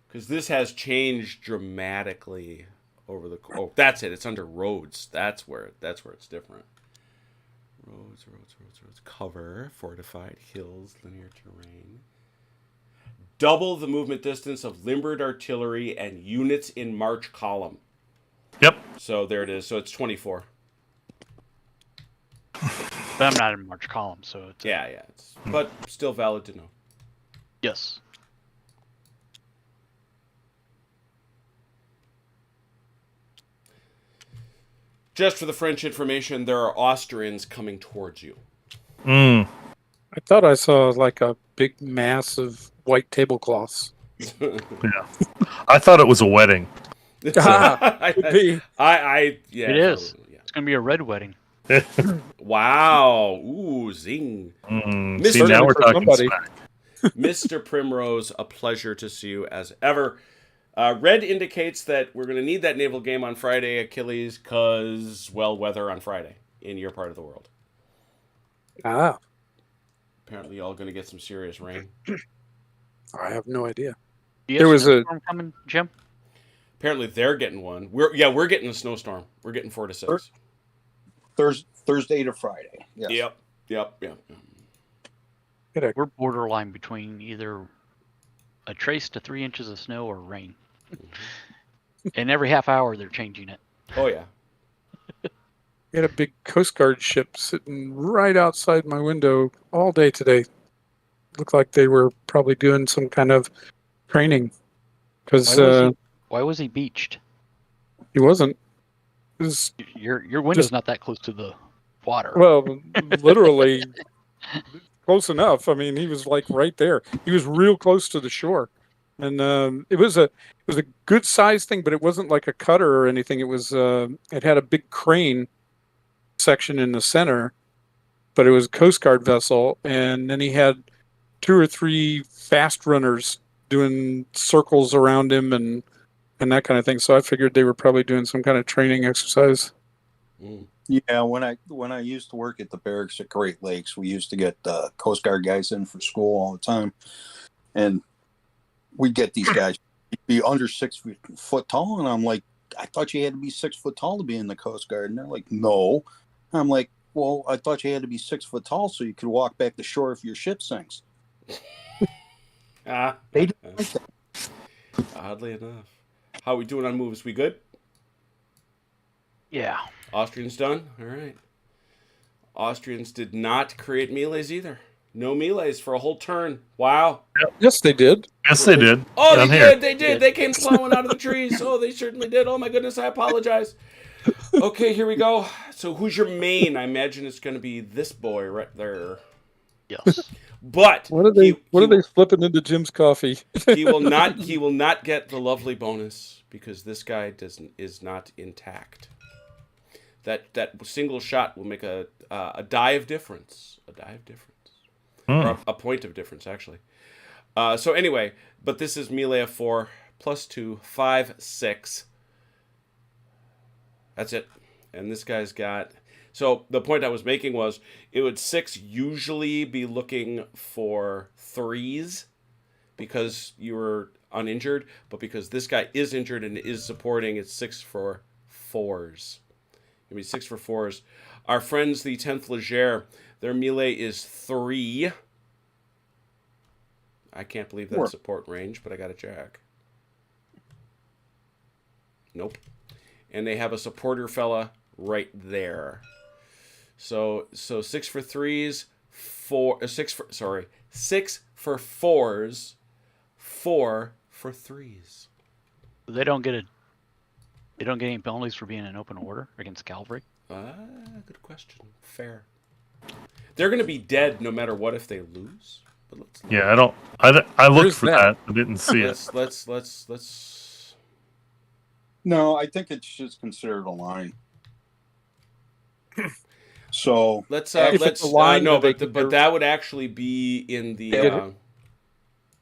Because this has changed dramatically over the. Oh, that's it. It's under roads. That's where it's different. Roads. Cover, fortified, hills, linear terrain. Double the movement distance of limbered artillery and units in march column. Yep. So there it is. So it's 24. But I'm not in March column, so it's Yeah. But still valid to know. yes. Just for the French information, there are Austrians coming towards you. Mm. I thought I saw like a big mass of white tablecloths. Yeah. I thought it was a wedding. Could be. Yeah. It is. Yeah. It's gonna be a red wedding. Wow. Ooh, zing. See, Certainly now we're for talking somebody. smack. Mr. Primrose, a pleasure to see you as ever. Red indicates that we're going to need that naval game on Friday, Achilles, because, well, weather on Friday in your part of the world. Ah, Apparently, y'all going to get some serious rain. I have no idea. Do you There have was a- snowstorm coming, Jim? Apparently, they're getting one. We're getting a snowstorm. We're getting 4 to 6. Thursday to Friday. Yes. Yep. We're borderline between either a trace to 3 inches of snow or rain. And every half hour they're changing it. Oh, yeah. We had a big Coast Guard ship sitting right outside my window all day today. Looked like they were probably doing some kind of training because Why was he beached? he wasn't. It was, Your window's not that close to the water. well, literally close enough. I mean, he was like right there. He was real close to the shore, and it was a good sized thing, but it wasn't like a cutter or anything. It was it had a big crane section in the center, but it was a Coast Guard vessel, and then he had 2 or 3 fast runners doing circles around him and that kind of thing. So I figured they were probably doing some kind of training exercise. Mm. Yeah, when I used to work at the barracks at Great Lakes, we used to get Coast Guard guys in for school all the time, and we'd get these guys be under 6 foot tall, and I'm like, I thought you had to be 6 foot tall to be in the Coast Guard, and they're like, no. I'm like, well, I thought you had to be 6 foot tall so you could walk back the shore if your ship sinks. They didn't like that. Oddly enough. How we doing on moves? We good? Yeah. Austrians done? All right. Austrians did not create melees either. No melees for a whole turn. Wow. Yes, they did. Yes, they did. Oh, Down they here. did. They did. They came plowing out of the trees. Oh, they certainly did. Oh, my goodness. I apologize. Okay, here we go. So who's your main? I imagine it's going to be this boy right there. Yes. But What are they flipping into Jim's coffee? he will not get the lovely bonus because this guy is not intact. That single shot will make a die of difference. A die of difference. Or a point of difference, actually. So anyway, but this is melee of 4, +2, 5, 6. That's it. And this guy's got... So the point I was making was, it would 6 usually be looking for 3s because you were uninjured, but because this guy is injured and is supporting, it's 6 for 4s. It'll be 6 for 4s. Our friends, the 10th Leger, their melee is 3. I can't believe Sure. that's support range, but I got to check. Nope. And they have a supporter fella right there. So 6 for 3s, 6 for 4s, 4 for 3s. They don't get any penalties for being in open order against cavalry. Good question. Fair. They're going to be dead no matter what if they lose. But let's look. Yeah, I looked Where's for that? that. I didn't see it. Let's. No, I think it's just considered a line. So Let's If it's a line, no, then but that would actually be in the. Get it?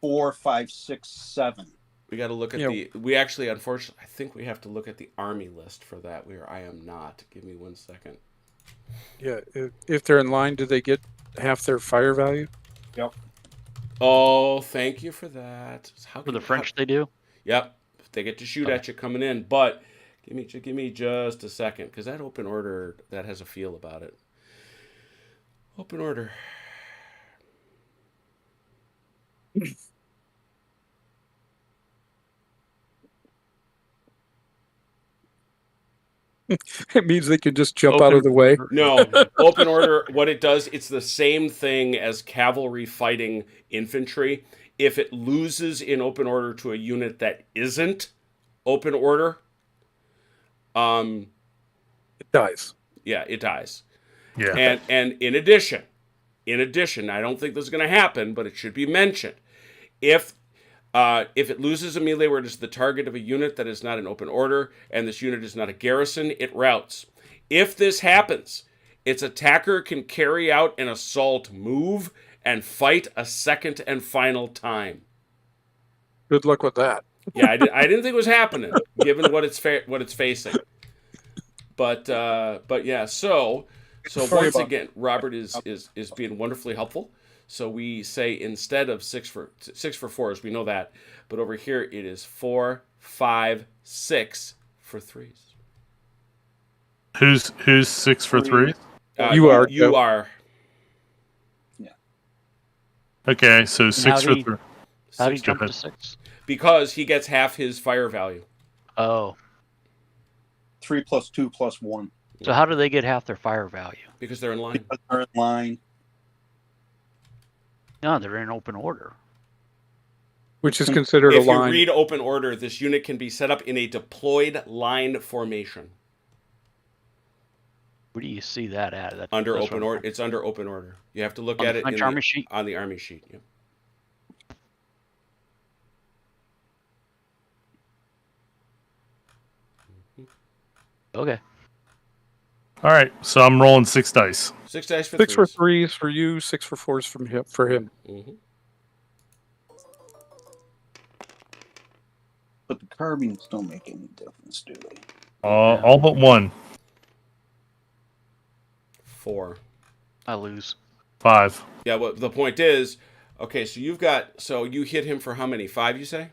4, 5, 6, 7. We got to look at Yeah. We actually, unfortunately, I think we have to look at the army list for that. Where I am not. Give me 1 second. Yeah, if they're in line, do they get half their fire value? Yep. Oh, thank you for that. For the French, they do. Yep, they get to shoot at you coming in, but give me just a second, because that open order, that has a feel about it. Open order. It means they can just jump out of the way. No, open order, what it does, it's the same thing as cavalry fighting infantry. If it loses in open order to a unit that isn't open order, It dies. yeah, it dies. Yeah. And in addition, I don't think this is going to happen, but it should be mentioned. If it loses a melee where it is the target of a unit that is not in open order, and this unit is not a garrison, it routs. If this happens, its attacker can carry out an assault move and fight a second and final time. Good luck with that. Yeah, I didn't think it was happening, given what it's facing. But yeah, so once again, Robert is being wonderfully helpful. So we say instead of 6 for 4s, we know that, but over here it is 4, 5, 6 for 3s. Who's 6 for 3? You are. You are. Yeah. Okay, so 6 for 3. How do you Six jump ahead. to 6? because he gets half his fire value. Oh, 3 plus 2 plus 1. so how do they get half their fire value? Because they're in line. Because they're in line. No, they're in open order. Which is considered If a you line. read open order, this unit can be set up in a deployed line formation. Where do you see that at? Under That's open what- order, it's under open order. You have to look On at the it French in army sheet? on the army sheet. Yeah. Okay. All right, so I'm rolling 6 dice. 6 dice for 6 for threes. 3s for you, 6 for 4s from him for him. Mhm. But the carbines don't make any difference, do they? All but 1. 4. I lose. 5. Yeah. Well, the point is, okay. So you hit him for how many? 5, you say?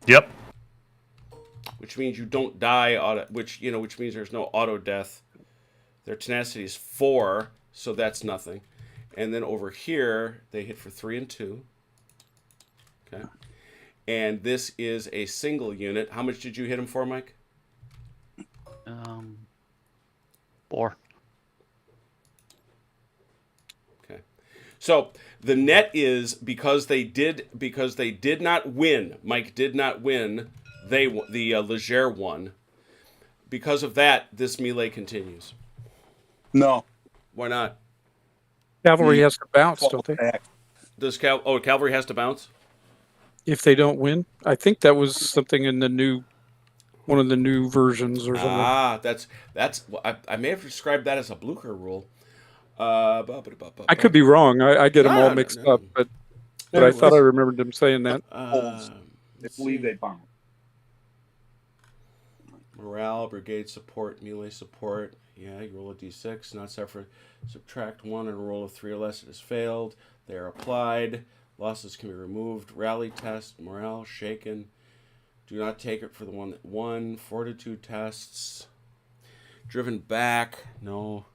Yep. Which means you don't die auto. Which means there's no auto death. Their tenacity is 4, so that's nothing. And then over here, they hit for 3 and 2. Okay. And this is a single unit. How much did you hit him for, Mike? 4. Okay. So the net is because they did not win. Mike did not win. The Leger won. Because of that, this melee continues. No. Why not? Cavalry has to bounce, don't they? Attack. Does cavalry has to bounce? If they don't win. I think that was something in one of the new versions or something. Ah, that's. I may have described that as a Blucher rule. I could be wrong. I get them all No, mixed no. up, but I thought I remembered them saying that. I believe they bomb. Morale, brigade support, melee support. Yeah, you roll a d6, not suffer. Subtract 1 and roll a 3 or less. It has failed. They are applied. Losses can be removed. Rally test, morale shaken. Do not take it for the one that won. Fortitude tests. Driven back. No.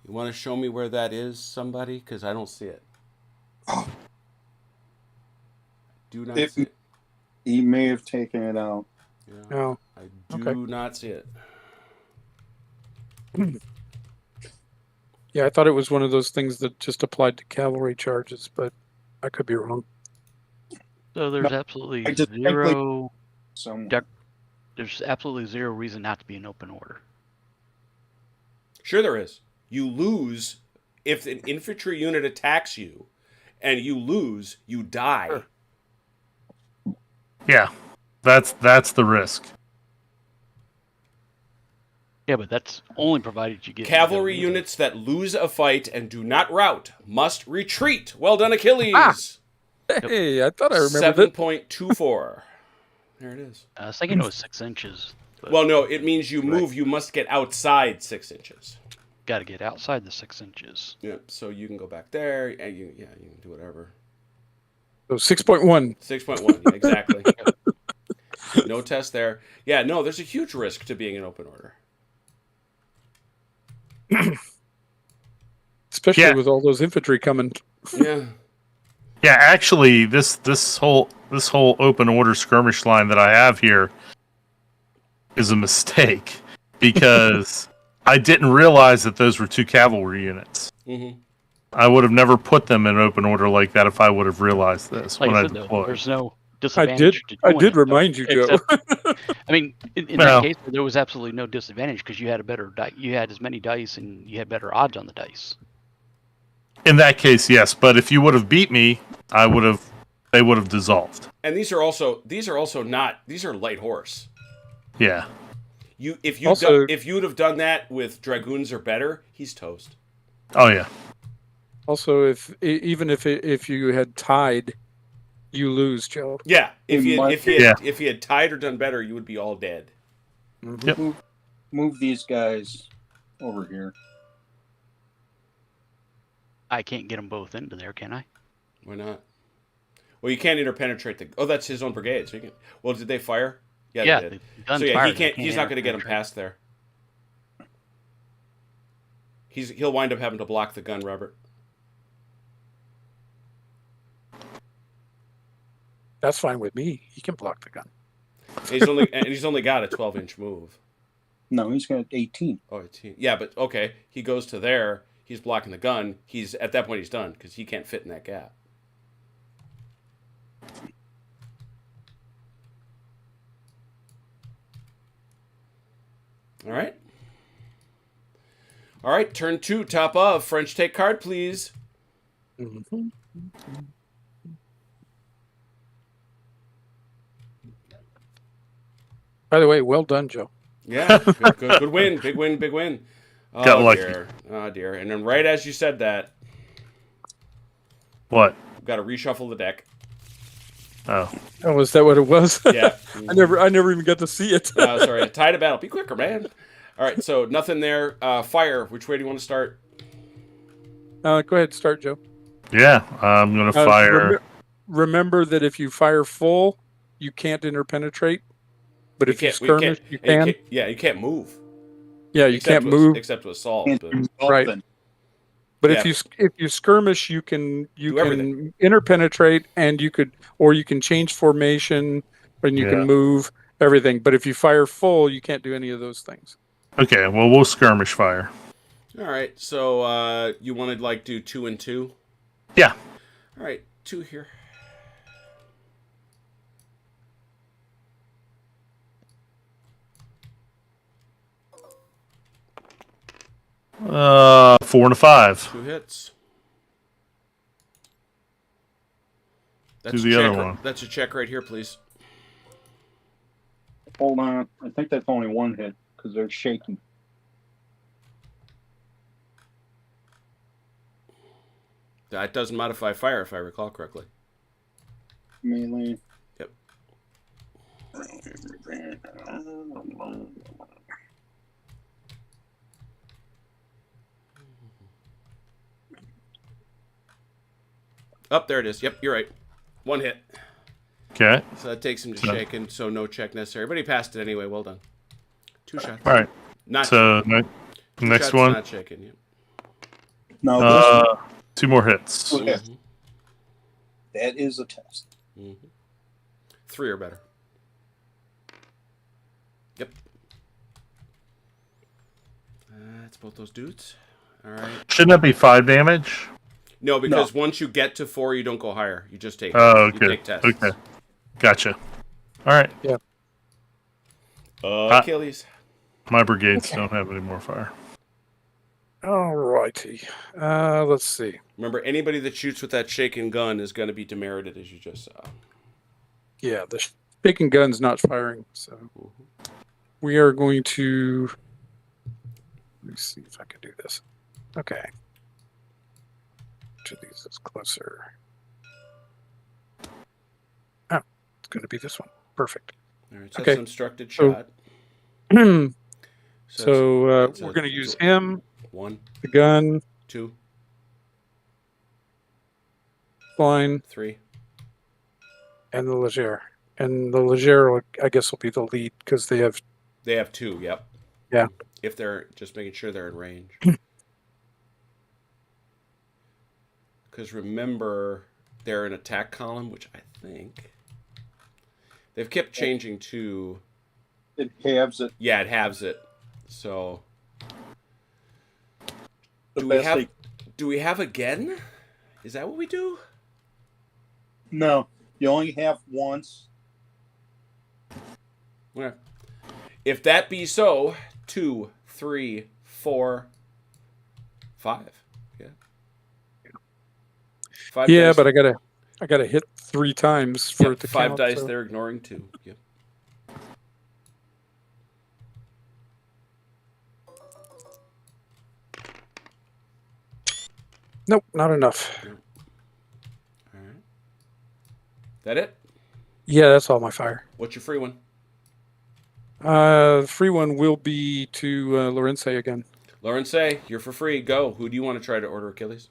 You want to show me where that is, somebody? Because I don't see it. Oh, Do not see it. he may have taken it out. Yeah, Oh, I do okay. not see it. Yeah, I thought it was one of those things that just applied to cavalry charges, but I could be wrong. So there's I absolutely distinctly zero. somewhere. There's absolutely zero reason not to be an open order. Sure, there is. You lose if an infantry unit attacks you, and you lose, you die. Sure. Yeah, that's the risk. Yeah, but that's only provided you get Cavalry you gotta- units that lose a fight and do not rout must retreat. Well done, Achilles. Hey, I thought I remembered it. 7.24. There it is. I was thinking it was 6 inches. But Well, no, it means you move. You must get outside 6 inches. got to get outside the 6 inches. Yep. So you can go back there, and you can do whatever. So 6.1. 6.1. Yeah, exactly. No test there. Yeah. No, there's a huge risk to being in open order. Especially with all those infantry coming. Yeah. Yeah, actually, this whole open order skirmish line that I have here is a mistake because I didn't realize that those were 2 cavalry units. Mm-hmm. I would have never put them in open order like that if I would have realized this Like when I I said, though, deployed. there's no I disadvantage. did. to I doing did it, though. remind you, Joe. I mean, in Well- that case, there was absolutely no disadvantage because you had a better you had as many dice and you had better odds on the dice. In that case, yes, but if you would have beat me, they would have dissolved. And these are also not. These are light horse. Yeah. If you would have done that with dragoons or better, he's toast. Oh yeah. Also, if you had tied, you lose, Joe. Yeah. If Yeah. you had tied or done better, you would be all dead. Yep. Move these guys over here. I can't get them both into there, can I? Why not? Well, you can't interpenetrate the. Oh, that's his own brigade. So you can. Well, did they fire? Yeah, they did. the guns So yeah, fired, he I can't. He's not going to get him interpenetrate. past there. He'll wind up having to block the gun, Robert. That's fine with me. He can block the gun. He's only got a 12-inch move. No, he's got 18. Oh, 18. Yeah, but okay. He goes to there. He's blocking the gun. He's at that point he's done because he can't fit in that gap. All right. All right. Turn 2, top of. French take card, please. Mm-hmm. By the way, well done, Joe. Yeah, good win. Big win, big win. Oh, Got lucky. dear. Oh, dear. And then right as you said that, What? we've got to reshuffle the deck. Oh. Oh, is that what it was? Yeah. I never even got to see it. Sorry. Tide of battle. Be quicker, man. All right, so nothing there. Fire. Which way do you want to start? Go ahead, start, Joe. Yeah, I'm gonna fire. Remember that if you fire full, you can't interpenetrate. But if you skirmish, you can. You can't move. Yeah, you can't move. Except to assault. Can't But, do Right. nothing. But Yeah. if you skirmish, you can Do everything. interpenetrate, and you can change formation, and you Yeah. can move everything. But if you fire full, you can't do any of those things. Okay, well we'll skirmish fire. all right, so you want to do 2 and 2? Yeah. All right, 2 here. Uh, 4 and a 5. 2 hits. Do That's the a other check. one. That's a check right here, please. Hold on. I think that's only one hit because they're shaking. That doesn't modify fire, if I recall correctly. Melee. Yep. Up there it is. Yep, you're right. 1 hit. Okay. So that takes him to So- shaken, so no check necessary. But he passed it anyway. Well done. 2 shots. All right. Not So two next shots, one. Not shaken. Yep. No, this 2 more hits. Okay. Mhm. that is a test. 3 or better. Yep. That's both those dudes. All right. Shouldn't that be 5 damage? No, because once you get to 4, you don't go higher. You just take. Oh, You okay. take tests. Okay. Gotcha. All right. Yeah. Achilles. My brigades don't have any more fire. All righty. Let's see. Remember, anybody that shoots with that shaken gun is going to be demerited, as you just saw. Yeah, the shaking gun's not firing, so we are going to. Let me see if I can do this. Okay. Which of these is closer? Oh, it's going to be this one. Perfect. All right, so Okay. that's an instructed shot. So it's we're a- going to use him, 1, the gun, 2, fine, 3. and the Leger. And the Leger, I guess, will be the lead because they have. They have 2. Yep. Yeah. If they're just making sure they're in range. Because remember, they're an attack column, which I think they've kept changing to. It halves it. Yeah, it halves it. So The do we best have? they- Do we have again? Is that what we do? No, you only have once. Okay. If that be so, 2, 3, 4, 5. Yeah. 5 Yeah, dice. but I gotta hit 3 times for Yep, it to 5 count. dice. So. They're ignoring 2. Yep. Nope, not enough. All right. That it? Yeah, that's all my fire. What's your free one? Free one will be to Lorenze again. Lawrence, you're for free. Go. Who do you want to try to order Achilles?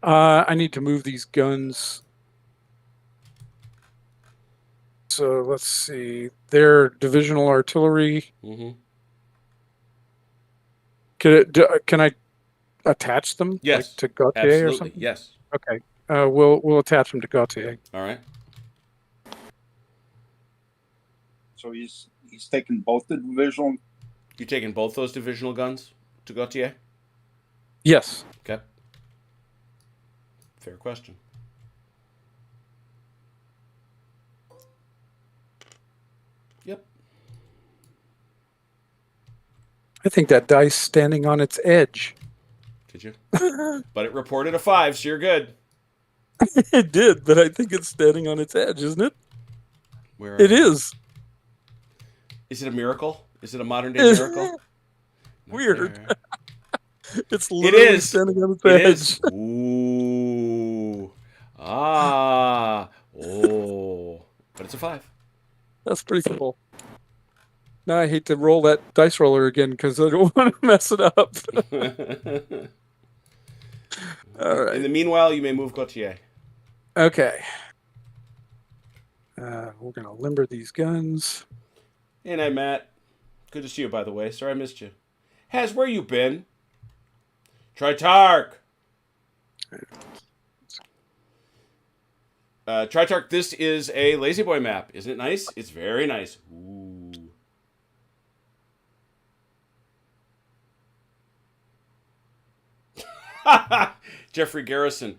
I need to move these guns. So let's see. They're divisional artillery. Mm-hmm. Can I attach them? Yes. Like to Gautier Absolutely. or something? Yes. Okay. We'll attach them to Gautier. All right. So he's taking both the divisional. You taking both those divisional guns to Gautier? Yes. Okay. Fair question. Yep. I think that dice standing on its edge. Did you? But it reported a 5, so you're good. It did, but I think it's standing on its edge, isn't it? Where It is. Is it a miracle? Is it a modern day miracle? Not Weird. there. It's literally is. standing on its It edge. is. Ooh. Ah. Oh. But it's a 5. That's pretty cool. Now I hate to roll that dice roller again because I don't want to mess it up. All right. In the meanwhile, you may move Gautier. Okay. We're going to limber these guns. Hey, night, Matt. Good to see you, by the way. Sorry I missed you. Has, where you been? Tritarch. Tritarch, this is a Lazy Boy map. Isn't it nice? It's very nice. Ooh. Jeffrey Garrison.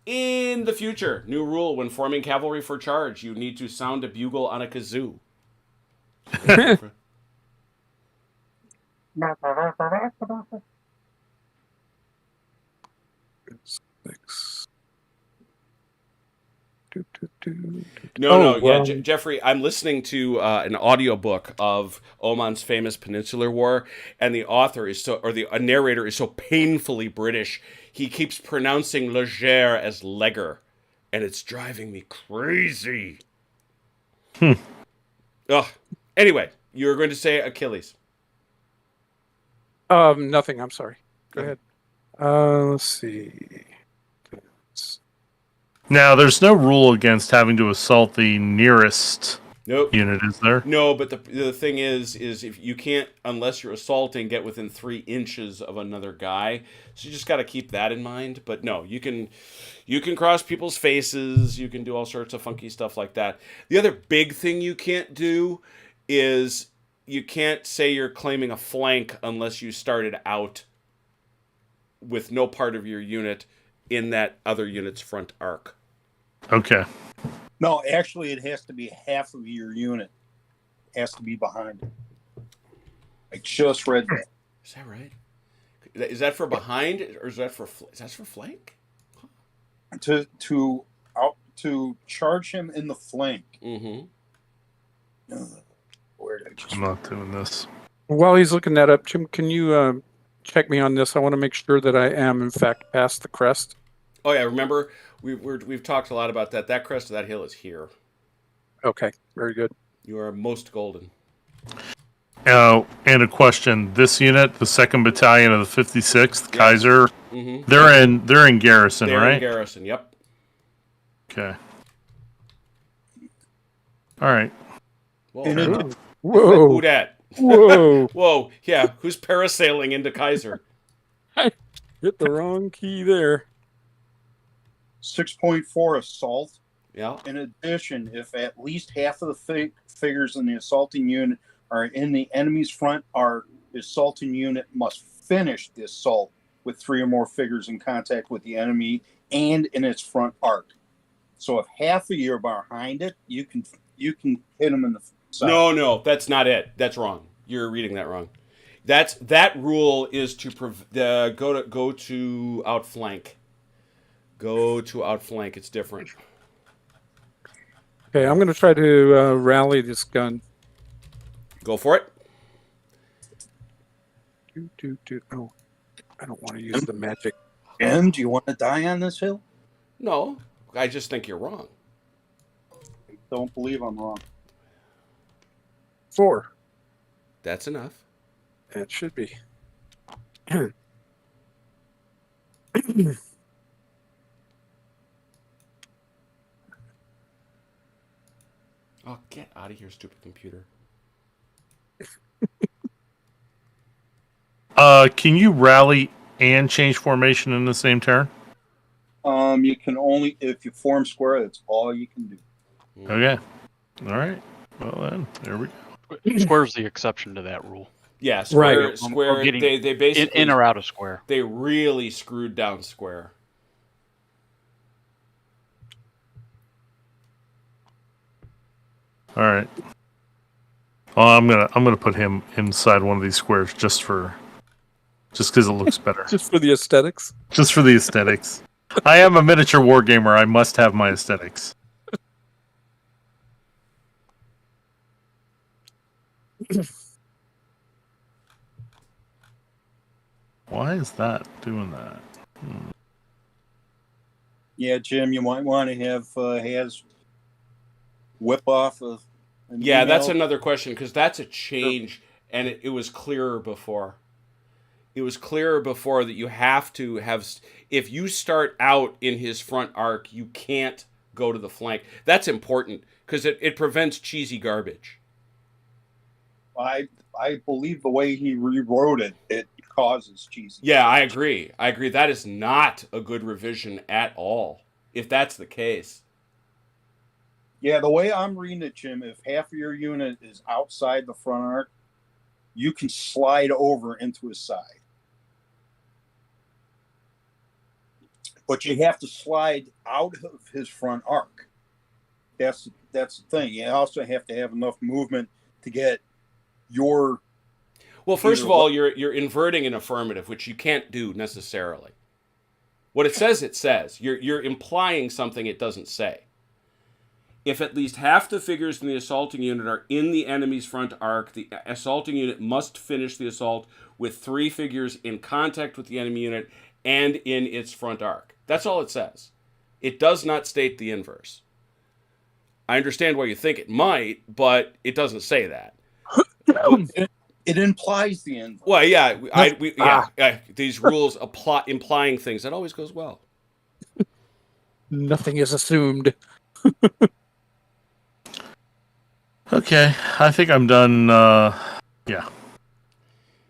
In the future, new rule: when forming cavalry for charge, you need to sound a bugle on a kazoo. Six. No. well. Jeffrey, I'm listening to an audiobook of Oman's famous Peninsular War, and the author is a narrator is so painfully British. He keeps pronouncing Leger as Legger, and it's driving me crazy. Ugh. Anyway, you were going to say Achilles. Nothing. I'm sorry. Go ahead. Let's see. Now, there's no rule against having to assault the nearest Nope. unit, is there? No, but the thing is if you can't, unless you're assaulting, get within 3 inches of another guy. So you just got to keep that in mind. But no, you can cross people's faces. You can do all sorts of funky stuff like that. The other big thing you can't do is you can't say you're claiming a flank unless you started out with no part of your unit in that other unit's front arc. Okay. No, actually, it has to be half of your unit. It has to be behind it. I just read that. Is that right? Is that for behind, or is that for flank? To charge him in the flank. Mm-hmm. Where did I just? I'm not doing this. While he's looking that up, Jim, can you check me on this? I want to make sure that I am, in fact, past the crest. Oh yeah, remember we've talked a lot about that. That crest of that hill is here. Okay, very good. You are most golden. And a question: this unit, the 2nd Battalion of the 56th Kaiser, Mm-hmm. they're in garrison, They're right? in garrison. Yep. Okay. All right. Whoa. Whoa. Who dat? Whoa. Whoa. Yeah. Who's parasailing into Kaiser? I hit the wrong key there. 6.4 assault. Yeah. In addition, if at least half of the figures in the assaulting unit are in the enemy's front arc, the assaulting unit must finish the assault with 3 or more figures in contact with the enemy and in its front arc. So if half of you are behind it, you can hit them in the side. No, that's not it. That's wrong. You're reading that wrong. That rule is to go to outflank. Go to outflank. It's different. Okay, I'm going to try to rally this gun. Go for it. Oh, I don't want to use the magic. Jim, do you want to die on this hill? No, I just think you're wrong. Don't believe I'm wrong. 4. That's enough. It should be. Oh, get out of here, stupid computer. Can you rally and change formation in the same turn? You can only, if you form square, that's all you can do. Okay. All right. Well then, there we go. Square's the exception to that rule. Yeah, square. Right. Square. Or getting They basically in or out of square. They really screwed down square. All right. Well, I'm gonna put him inside one of these squares just because it looks better. Just for the aesthetics. Just for the aesthetics. I am a miniature wargamer. I must have my aesthetics. Why is that doing that? Yeah, Jim, you might want to have Has whip off of. Yeah, that's another question, because that's a change, and it was clearer before. It was clearer before that you have to have, if you start out in his front arc, you can't go to the flank. That's important, because it prevents cheesy garbage. I believe the way he rewrote it, it causes cheesy. Yeah, I agree. That is not a good revision at all, if that's the case. Yeah, the way I'm reading it, Jim, if half of your unit is outside the front arc, you can slide over into his side. But you have to slide out of his front arc. That's the thing. You also have to have enough movement to get your... Well, first of all, you're inverting an affirmative, which you can't do necessarily. What it says. You're implying something it doesn't say. If at least half the figures in the assaulting unit are in the enemy's front arc, the assaulting unit must finish the assault with 3 figures in contact with the enemy unit and in its front arc. That's all it says. It does not state the inverse. I understand why you think it might, but it doesn't say that. It implies the inverse. Well, yeah, these rules implying things. That always goes well. Nothing is assumed. Okay, I think I'm done. Yeah.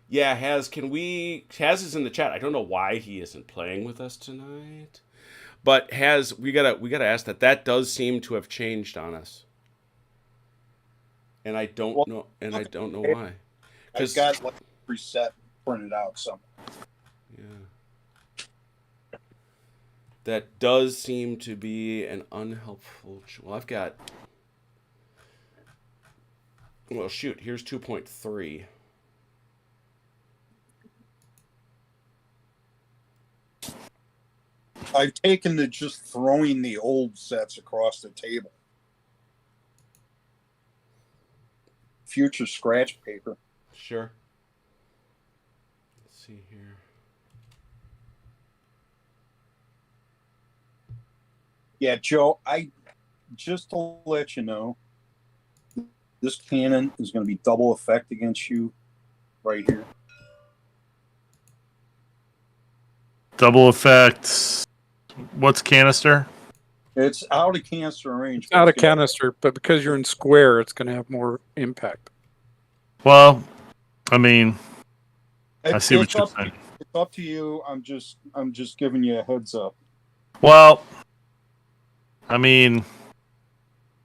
Yeah, Has is in the chat. I don't know why he isn't playing with us tonight. But we gotta ask that does seem to have changed on us. And I don't Well, know look, why. I've got like preset printed out somewhere. Yeah. That does seem to be an unhelpful. Well, I've got. Well, shoot. Here's 2.3. I've taken to just throwing the old sets across the table. Future scratch paper. Sure. Let's see here. Yeah, Joe, I just to let you know, this cannon is going to be double effect against you right here. Double effect. What's canister? It's out of canister range. It's out of canister, but because you're in square, it's going to have more impact. Well, I mean, I see what you're saying. It's up to you. I'm just giving you a heads up. Well, I mean,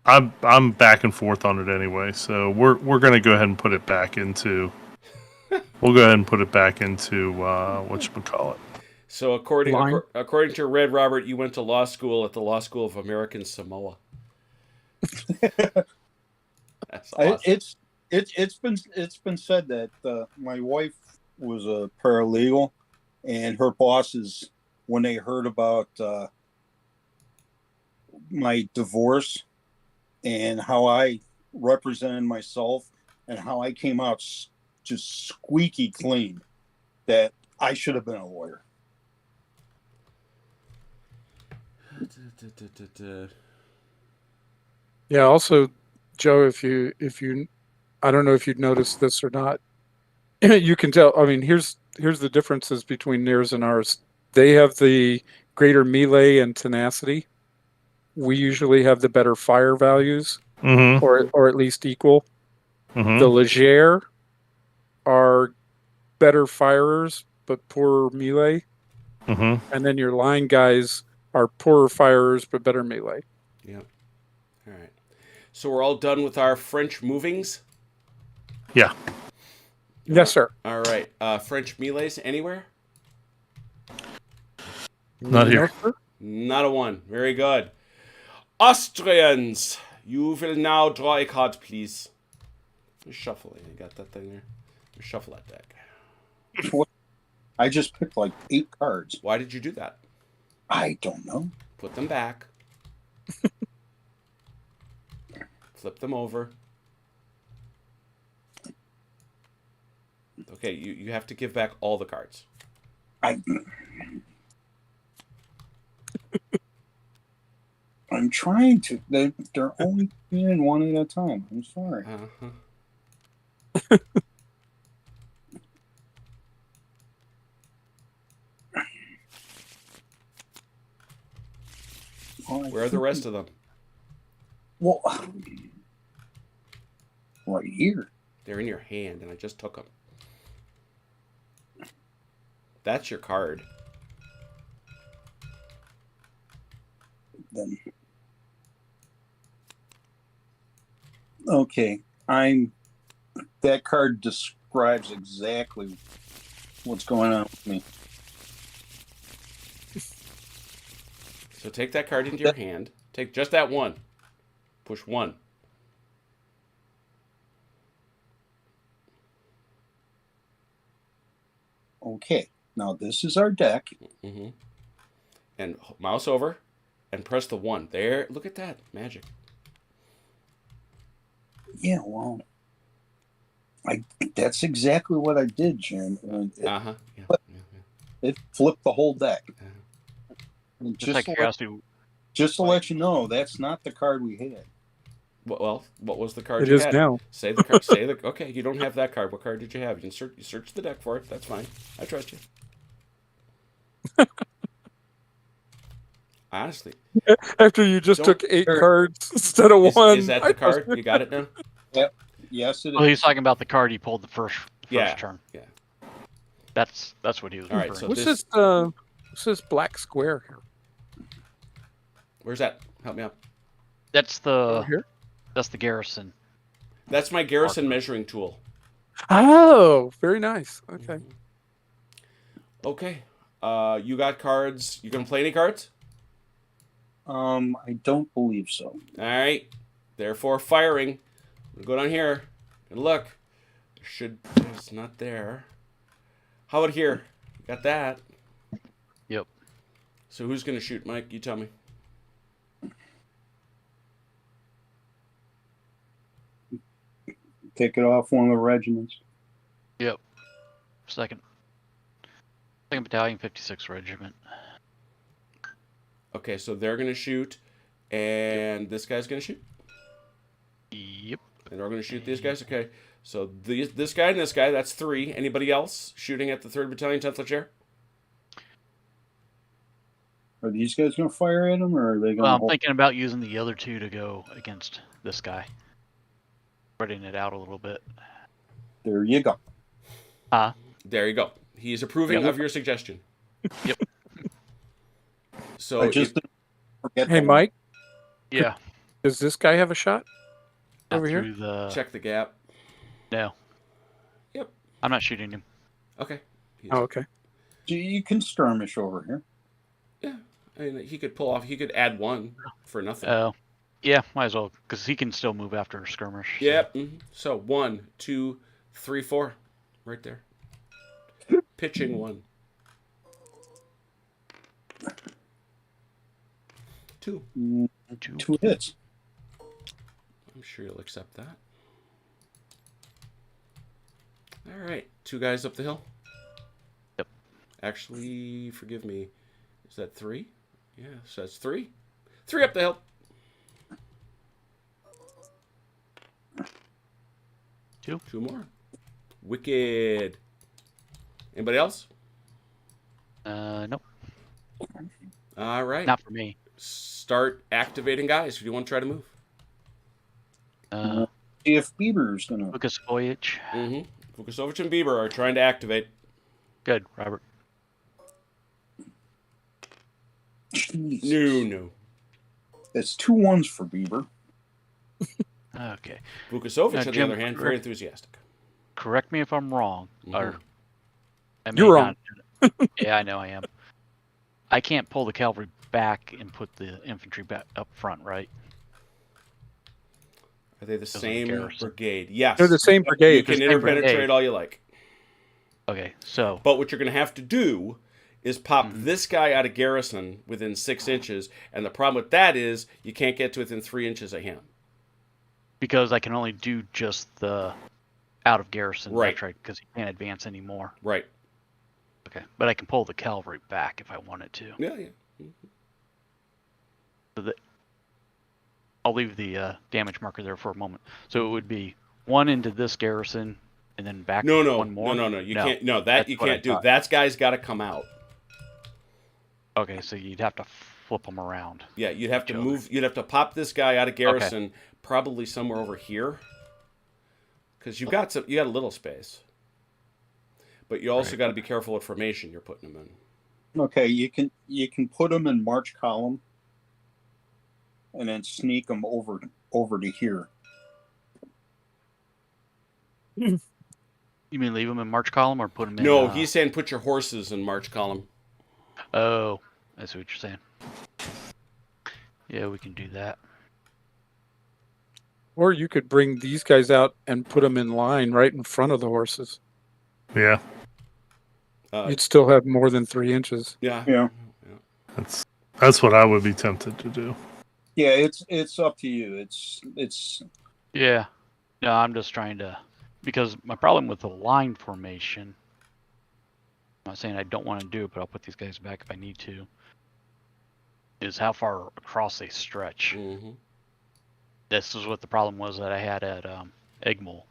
I'm back and forth on it anyway, so we're gonna go ahead and put it back into. We'll go ahead and put it back into whatchamacallit. So according to Red Robert, you went to law school at the Law School of American Samoa. That's awesome. It's been said that my wife was a paralegal, and her bosses, when they heard about my divorce and how I represented myself and how I came out just squeaky clean, that I should have been a lawyer. Yeah. Also, Joe, if you, I don't know if you'd noticed this or not. You can tell. I mean, here's the differences between theirs and ours. They have the greater melee and tenacity. We usually have the better fire values, or at least equal. Mm-hmm. The Leger are better firers but poorer melee, and then your line guys are poorer firers but better melee. Yeah. All right. So we're all done with our French movings? Yeah. Yes, sir. All right. French melees anywhere? Not here. No, not a one. Very good. Austrians, you will now draw a card, please. Shuffle it. You got that thing there? Shuffle that deck. I just picked like 8 cards. Why did you do that? I don't know. Put them back. Flip them over. Okay, you have to give back all the cards. I'm trying to. They're only in one at a time. I'm sorry. Where are the rest of them? Well, right here. They're in your hand, and I just took them. That's your card. Then. Okay, that card describes exactly what's going on with me. So take that card into your hand. Take just that one. Push 1. Okay, now this is our deck. Mm-hmm. And mouse over and press the 1. There, look at that. Magic. Yeah, well, that's exactly what I did, Jim. Yeah. It flipped the whole deck. And Just to let you know, that's not the card we had. Well, what was the card it you is had? now. Say the card. Okay, you don't have that card. What card did you have? You search the deck for it. That's fine. I trust you. Honestly. After you just took 8 cards instead of 1. Is that the card? You got it now? Yep. Yes, it Well, he's is. talking about the card he pulled the first Yeah. turn. Yeah. That's what he was All right, referring so to. What's this black square here? Where's that? Help me out. That's Over the here? garrison. That's my garrison Marker. measuring tool. Oh, very nice. Okay. Okay. You got cards. You gonna play any cards? I don't believe so. All right. Therefore, firing. We'll go down here and look. It's not there. How about here? Got that. Yep. So who's gonna shoot, Mike? You tell me. Take it off one of the regiments. Yep. Second Battalion, 56th Regiment. Okay, so they're gonna shoot, and this guy's gonna shoot, Yep. and they're gonna shoot these guys. Okay, so this guy and this guy. That's 3. Anybody else shooting at the 3rd Battalion, 10th Legere? Are these guys going to fire at them, or are they going Well, to I'm thinking about using the other 2 to go against this guy. Spreading it out a little bit. There you go. There you go. He's approving Yep. of your suggestion. Yep. So I just didn't forget Hey, the- Mike, Yeah. does this guy have a shot? Not Over here? through the. check the gap. No. Yep. I'm not shooting him. Okay. Oh, okay. You can skirmish over here. Yeah. I mean, he could pull off. He could add 1 for nothing. Oh. Yeah, might as well, because he can still move after a skirmish. so- Yep. So 1, 2, 3, 4, right there. Pitching 1. 2. Two hits. I'm sure you'll accept that. All right, 2 guys up the hill. Yep. Actually, forgive me. Is that 3? Yeah, so that's 3. 3 up the hill. 2. 2 more. Wicked. Anybody else? Nope. All right. Not for me. Start activating guys. Do you want to try to move? See if Bieber's going to. Lucas Voyage. Mm-hmm. Vukovic and Bieber are trying to activate. Good, Robert. No. It's 2 1s for Bieber. Okay. Vukovic, Now, on the Jim, other hand, very enthusiastic. Correct me if I'm wrong. Or I may You're wrong. not- Yeah, I know I am. I can't pull the cavalry back and put the infantry back up front, right? Are they the of the same garrison. brigade? Yes. They're the same You brigade. can same interpenetrate brigade. all you like. Okay, so But what you're going to have to do is pop this guy out of garrison within 6 inches. And the problem with that is you can't get to within 3 inches of him. because I can only do just the out of garrison, Right. that's right, because he can't advance anymore. Right. Okay, but I can pull the cavalry back if I wanted to. Yeah. So I'll leave the damage marker there for a moment. So it would be 1 into this garrison, and then back No. one more. No. You can't. No, that That's you what I can't do. thought. That guy's got to come out. Okay, so you'd have to flip them around. Yeah, you'd have to Joke. move. You'd have to pop this guy out of garrison, probably somewhere over here, because you got a little space. But you also got to be careful what formation you're putting them in. Okay, you can put them in march column, and then sneak them over to here. You mean leave them in march column or put them in? No, he's saying put your horses in march column. Oh, I see what you're saying. Yeah, we can do that. Or you could bring these guys out and put them in line right in front of the horses. Yeah, You'd still have more than 3 inches. Yeah. Yeah. that's what I would be tempted to do. Yeah, it's up to you. It's Yeah. No, I'm just trying to, because my problem with the line formation, I'm not saying I don't want to do it, but I'll put these guys back if I need to, is how far across they stretch. Mm-hmm. This is what the problem was that I had at Egmont.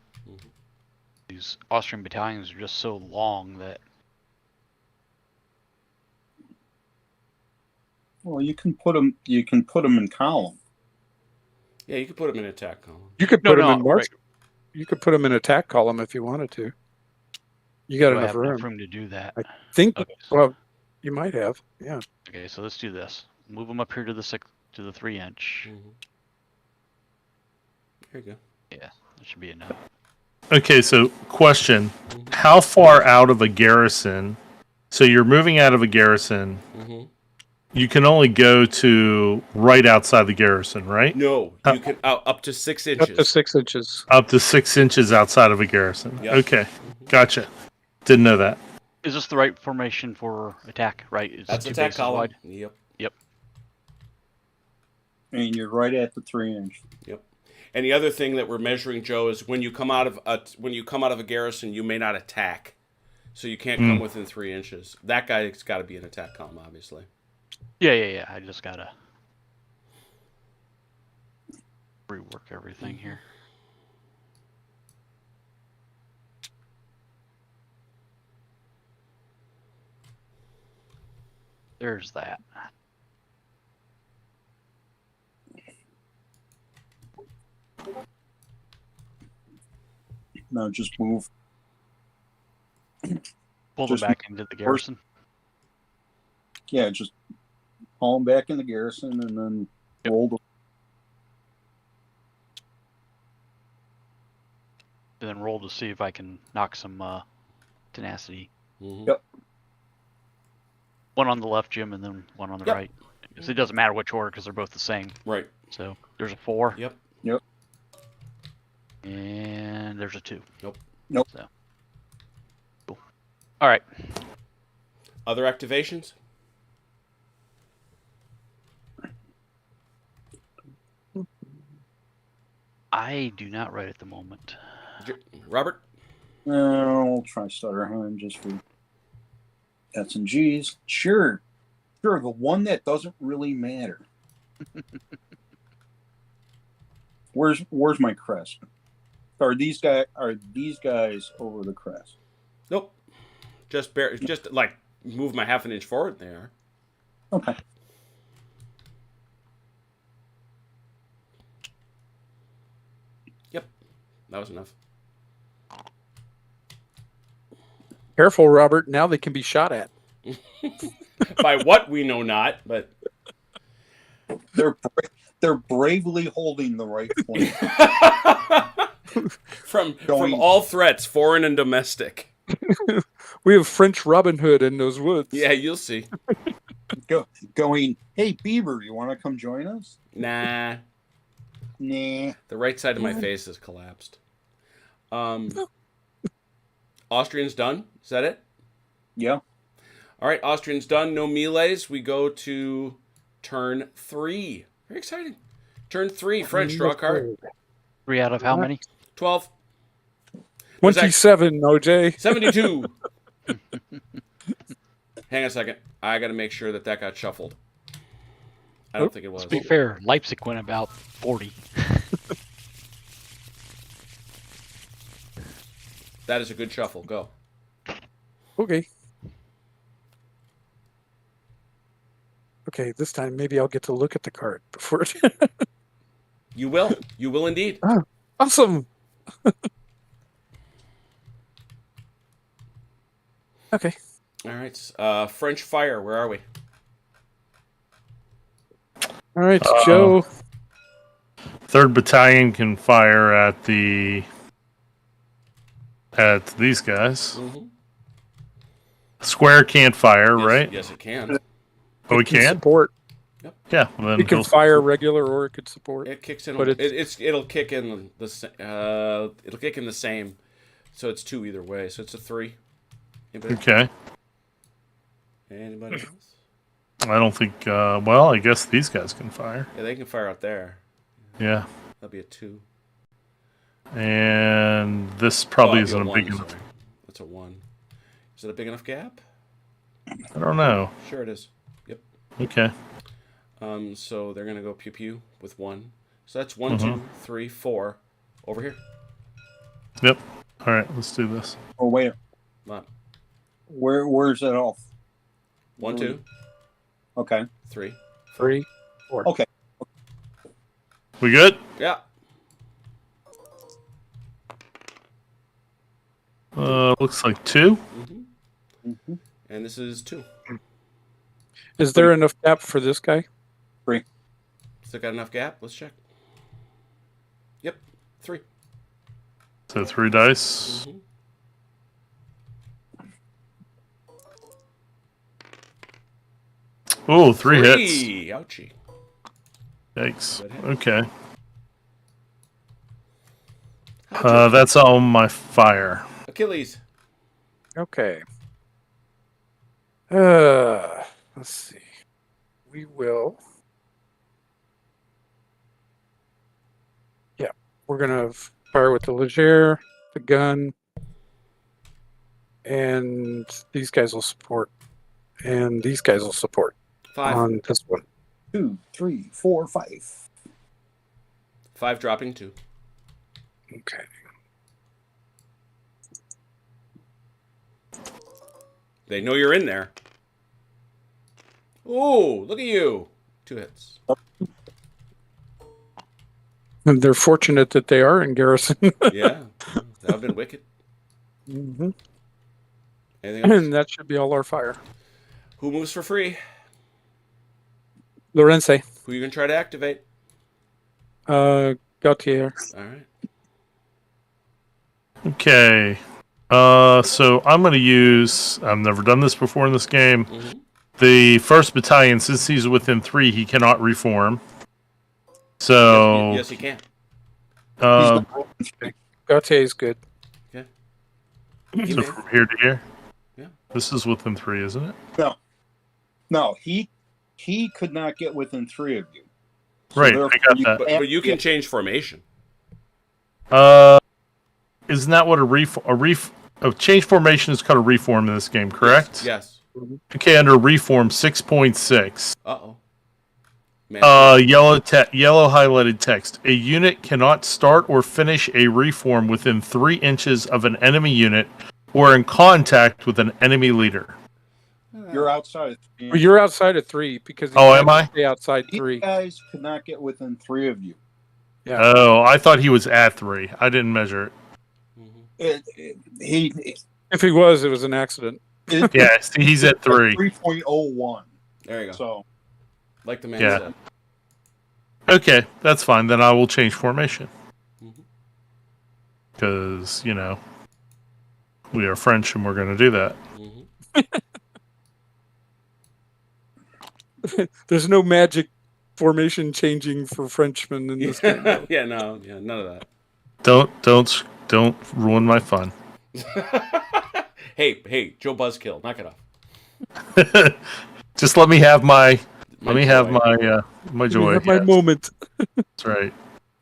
These Austrian battalions are just so long that well, you can put them in column. Yeah, you could put them in attack column. You could put them in march. You could put them in attack column if you wanted to. You got Do I enough have room. enough room to do that? I think. Okay. Well, you might have. Yeah. Okay, so let's do this. Move them up here to the 3-inch. There you go. Yeah, that should be enough. Okay, so question: how far out of a garrison? So you're moving out of a garrison. Mm-hmm. You can only go to right outside the garrison, right? No, you can up to 6 inches. Up to 6 inches. Up to 6 inches outside of a garrison. Yep. Okay, gotcha. Didn't know that. Is this the right formation for attack? Right? Is That's it 2 attack bases column. wide? Yep. And you're right at the 3-inch. Yep. And the other thing that we're measuring, Joe, is when you come out of a garrison, you may not attack, so you can't come within 3 inches. That guy's got to be an attack column, obviously. Yeah. I just gotta rework everything here. There's that. Now just move. Pull them Just back into the garrison. Yeah, just haul them back in the garrison and then roll the. And then roll to see if I can knock some tenacity. Mm-hmm. Yep. One on the left, Jim, and then one on the right. So it doesn't matter which order because they're both the same. Right. So there's a 4. Yep. And there's a 2. Nope. So cool. All right. Other activations? I do not right at the moment. Robert? I'll try Stutterheim just for F's and G's. Sure, the one that doesn't really matter. Where's my crest? Are these guys over the crest? Nope. Just like move my half an inch forward there. Okay. Yep. That was enough. Careful, Robert. Now they can be shot at. By what we know not, but They're bravely holding the right point. from all threats, foreign and domestic. We have French Robin Hood in those woods. Yeah, you'll see. Going, hey Beaver, you want to come join us? Nah. Nah. The right side of my face has collapsed. Austrians done? Is that it? Yeah. All right, Austrians done. No melees. We go to turn 3. Very exciting. Turn 3, French, draw a card. 3 out of how many? 12. 27, OJ. 72. Hang on a second. I got to make sure that got shuffled. I don't think it was. To be fair, Leipzig went about 40. That is a good shuffle. Go. Okay. Okay, this time maybe I'll get to look at the card before it. You will. You will indeed. Oh, awesome. Okay. All right. French fire. Where are we? All right, Joe. 3rd Battalion can fire at these guys. Mm-hmm. Square can't fire, Yes, right? Yes, it can. Oh, we can? Support. Yeah. Well, then It can he'll- fire regular or it could support. It kicks in. But It'll kick in it'll kick in the same. So it's 2 either way. So it's a 3. Okay. Anybody else? I don't think. Well, I guess these guys can fire. Yeah, they can fire out there. Yeah. That'll be a 2. And this probably that'd be isn't a big one, enough. sorry. That's a 1. Is it a big enough gap? I don't know. Sure it is. Yep. Okay. So they're gonna go pew pew with 1. So that's 1, 2, 3, 4. Over here. Yep. All right. Let's do this. Oh wait, Come on. where's that off? 1, 2, Okay. 3. 3, 4. We good? Yeah. Looks like 2. Mm-hmm. And this is 2. Is there enough gap for this guy? 3. Still got enough gap? Let's check. Yep, 3. So 3 dice. Mm-hmm. Oh, 3 hits. Ouchie. Yikes. Good hit. Okay. That's all my fire. Achilles. Okay. Let's see. We will. Yeah, we're gonna fire with the Leger, the gun, and these guys will support, and these guys will support 5. on this one. 2, 3, 4, 5. 5 dropping 2. Okay. They know you're in there. Oh, look at you. 2 hits. And they're fortunate that they are in garrison. Yeah. That would have been wicked. Mm-hmm. Anything else? And that should be all our fire. Who moves for free? Lorenze, Who you going to try to activate? Gautier. All right. Okay. So I'm going to use. I've never done this before in this game. Mm-hmm. The 1st battalion, since he's within 3, he cannot reform. So. Yes, he can. Gautier is good. Okay. So from here to here. Yeah. This is within 3, isn't it? No, he could not get within 3 of you. Right, therefore I got you that. But you can change formation. Isn't that what a change formation is called a reform in this game, correct? Yes. Okay, under reform 6.6. Uh-oh. Man. Yellow highlighted text. A unit cannot start or finish a reform within 3 inches of an enemy unit or in contact with an enemy leader. You're outside. Well, you're outside of 3 because Oh, am I? Stay outside These 3. guys could not get within 3 of you. Yeah. Oh, I thought he was at 3. I didn't measure it. If he was, it was an accident. Yeah, see, he's at 3. 3.01. There you go. So Like the man Yeah. said. Okay, that's fine. Then I will change formation. Mhm. Because, we are French and we're going to do that. Mm-hmm. There's no magic formation changing for Frenchmen in this game. though. Yeah, no, yeah, none of that. Don't ruin my fun. Hey, Joe Buzzkill, knock it off. Just let me have my My my Let me joy. have my Yes, moment. that's right.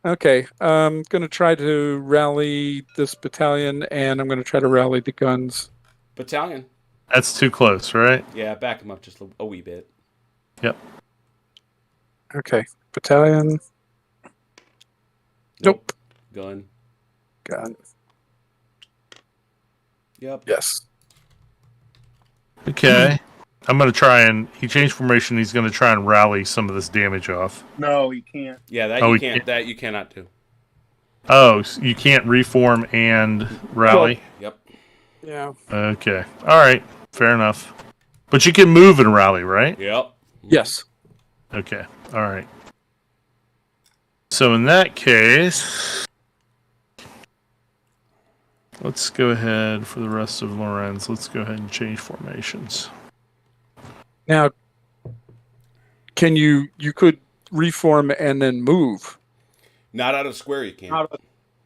Okay, I'm going to try to rally this battalion, and I'm going to try to rally the guns. Battalion. That's too close, right? Yeah, back him up just a wee bit. Yep. Okay, battalion. Nope. Gun. Gun. Yep. Yes. Okay. I'm going to try and he changed formation. He's going to try and rally some of this damage off. no, he can't. Yeah, that Oh, you we can't. can't. That you cannot do. Oh, so you can't reform and rally. Yep. Yeah. Okay. All right. Fair enough. But you can move and rally, right? Yep. Yes. Okay. All right. So in that case, let's go ahead for the rest of Lorenz. Let's go ahead and change formations. Now, can you could reform and then move? Not out of square. You can't.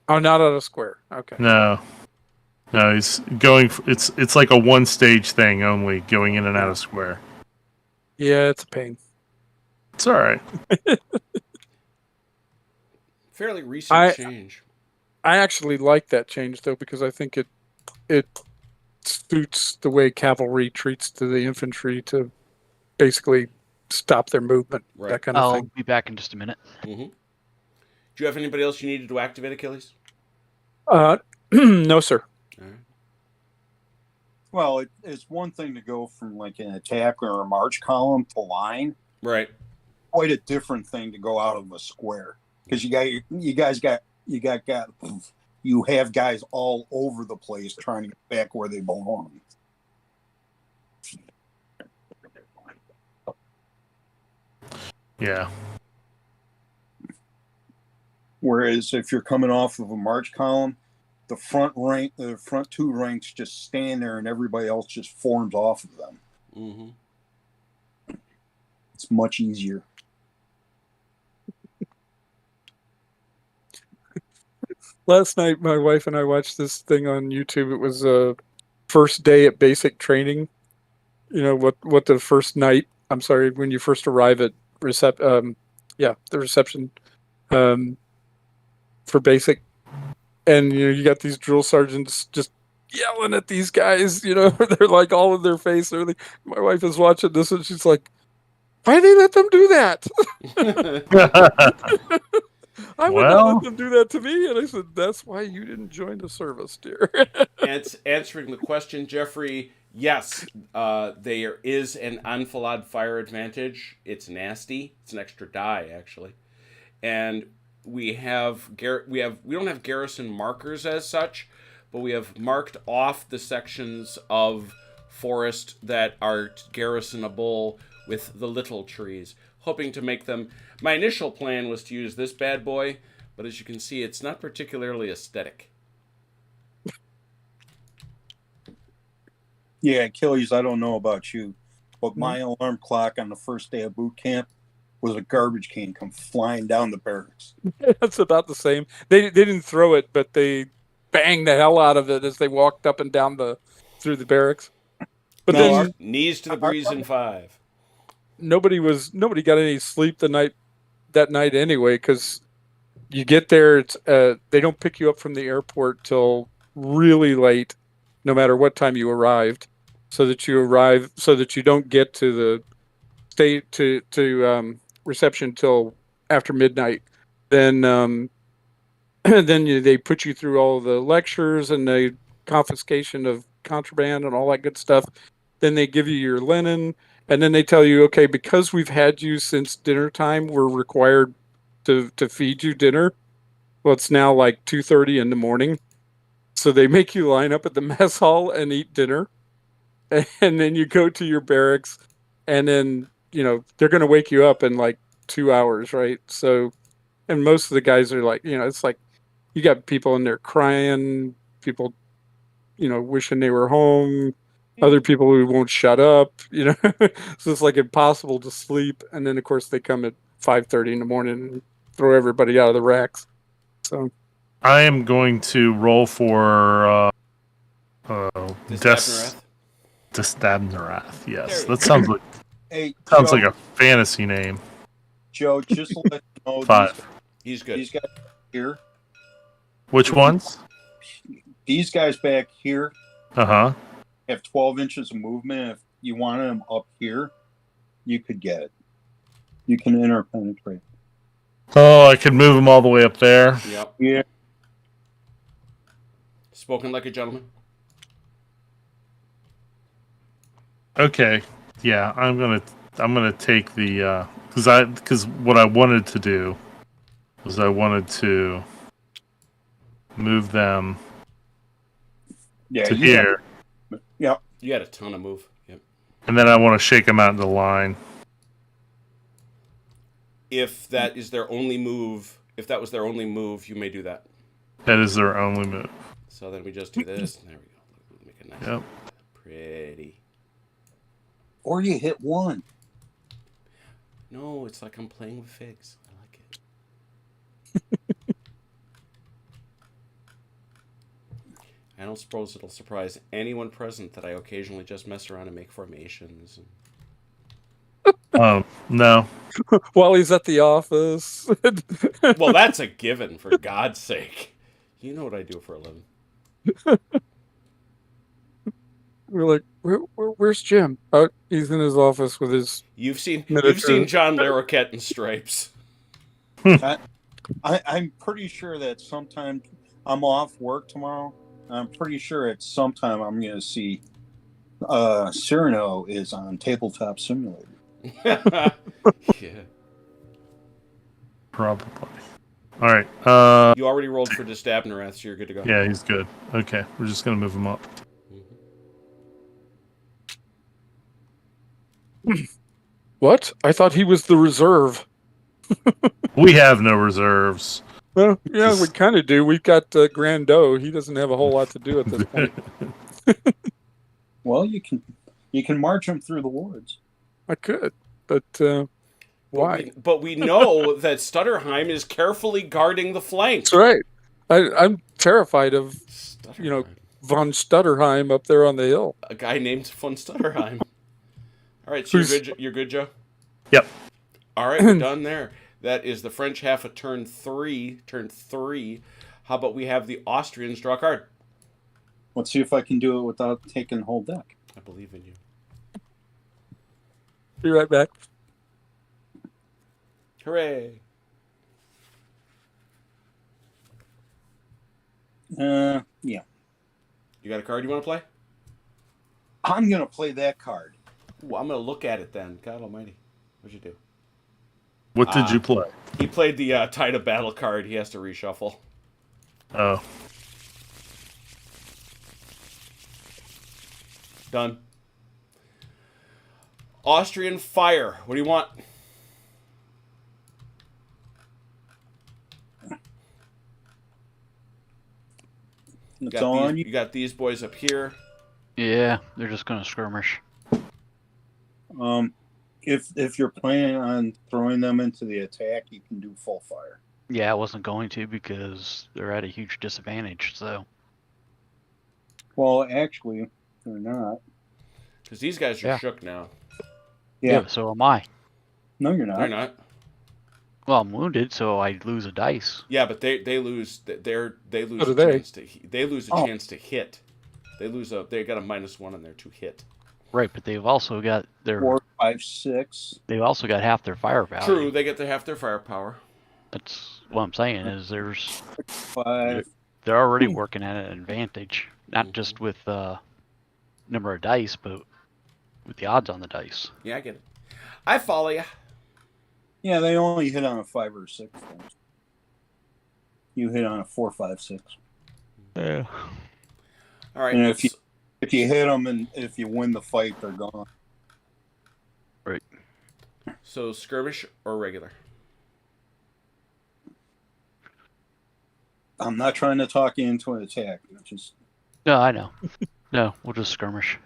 Oh, not out of square. Okay. No, he's going. It's like a one stage thing only, going in and out of square. Yeah, it's a pain. It's all right. Fairly recent change. I actually like that change though because I think it suits the way cavalry treats to the infantry to basically stop their movement, Right. that kind of I'll thing. be back in just a minute. Mm-hmm. Do you have anybody else you needed to activate, Achilles? No, sir. All right. Well, it's one thing to go from like an attack or a march column to line. Right. Quite a different thing to go out of a square because you guys got you have guys all over the place trying to get back where they belong. Yeah. Whereas if you're coming off of a march column, the front two ranks just stand there and everybody else just forms off of them. Mm-hmm. It's much easier. Last night, my wife and I watched this thing on YouTube. It was a first day at basic training. You know what the first night. I'm sorry, when you first arrive at the reception for basic, and you got these drill sergeants just yelling at these guys. They're like all in their face. My wife is watching this, and she's like, "Why they let them do that?" I would not let them do that to me. And I said, "That's why you didn't join the service, dear." Answering the question, Jeffrey, yes, there is an enfilade fire advantage. It's nasty. It's an extra die, actually. And we don't have garrison markers as such, but we have marked off the sections of forest that are garrisonable with the little trees, hoping to make them. My initial plan was to use this bad boy, but as you can see, it's not particularly aesthetic. Yeah, Achilles, I don't know about you, but my alarm clock on the first day of boot camp was a garbage can come flying down the barracks. That's about the same. They didn't throw it, but they banged the hell out of it as they walked up and down through the barracks. But then knees to the breeze in 5. Nobody got any sleep that night anyway, because you get there. It's they don't pick you up from the airport till really late, no matter what time you arrived, so that you don't get to the state to reception till after midnight. Then they put you through all the lectures and the confiscation of contraband and all that good stuff. Then they give you your linen, and then they tell you, okay, because we've had you since dinner time, we're required to feed you dinner. Well, it's now like 2:30 in the morning, so they make you line up at the mess hall and eat dinner, and then you go to your barracks, and then they're going to wake you up in like 2 hours, right? So, and most of the guys are like, it's like you got people in there crying, people, wishing they were home, other people who won't shut up, so it's like impossible to sleep. And then of course they come at 5:30 in the morning and throw everybody out of the racks. So I am going to roll for Destabnerath. Yes, that sounds like like a fantasy name. Joe, just to let you know, 5. He's good. These guys here. Which ones? These guys back here have 12 inches of movement. If you wanted them up here, you could get it. You can interpenetrate. Oh, I could move them all the way up there. Yep. Yeah. Spoken like a gentleman. Okay. Yeah, I'm gonna take the because what I wanted to do was I wanted to move them to here. Yeah. You got a ton of move. Yep. And then I want to shake them out into line. If that is their only move, if that was their only move, you may do that. That is their only move. So then we just do this. And there we go. Make it nice. Yep. Pretty. Or you hit one. No, it's like I'm playing with figs. I like it. I don't suppose it'll surprise anyone present that I occasionally just mess around and make formations. No. While he's at the office. Well, that's a given, for God's sake. You know what I do for a living. We're like, where's Jim? Oh, he's in his office with his. You've seen miniature. John Larroquette in stripes. I'm pretty sure that sometime I'm off work tomorrow. I'm pretty sure at some time I'm going to see Cyrano is on Tabletop Simulator. Yeah. Probably. All right. You already rolled for Disdabnerath, so you're good to go. Yeah, he's good. Okay, we're just gonna move him up. What? I thought he was the reserve. We have no reserves. Well, yeah, we kind of do. We've got Grando. He doesn't have a whole lot to do at this point. Well, you can march them through the woods. I could, but why? But we know that Stutterheim is carefully guarding the flank. That's right. I'm terrified of Stutterheim. von Stutterheim up there on the hill. A guy named von Stutterheim. All right, so you're good, Joe? Yep. All right, we're done there. That is the French half of turn 3. Turn 3. How about we have the Austrians draw a card? Let's see if I can do it without taking the whole deck. I believe in you. Be right back. Hooray. Yeah. You got a card you want to play? I'm gonna play that card. Ooh, I'm going to look at it then. God almighty. What'd you do? What did you play? He played the Tide of Battle card. He has to reshuffle. Oh, Done. Austrian Fire. What do you want? That's all on you. You got these boys up here. Yeah, they're just gonna skirmish. If you're planning on throwing them into the attack, you can do full fire. Yeah, I wasn't going to because they're at a huge disadvantage. So Well, actually, they're not. Because these guys are shook now. Yeah. so am I. No, you're not. They're not. Well, I'm wounded, so I lose a dice. Yeah, but they lose. They lose So do a they. chance to. They lose a chance to hit. They got a -1 on there to hit. Right, but they've also got their 4, 5, 6. they've also got half their fire value. True, they get to half their firepower. That's what I'm saying. Is 5. they're already working at an advantage, not just with number of dice, but with the odds on the dice. Yeah, I get it. I follow you. Yeah, they only hit on a 5 or 6. Things. You hit on a 4, 5, 6. Yeah. All right. And if you hit them and if you win the fight, they're gone. Right. So skirmish or regular? I'm not trying to talk you into an attack. Just No, I know. No, we'll just skirmish.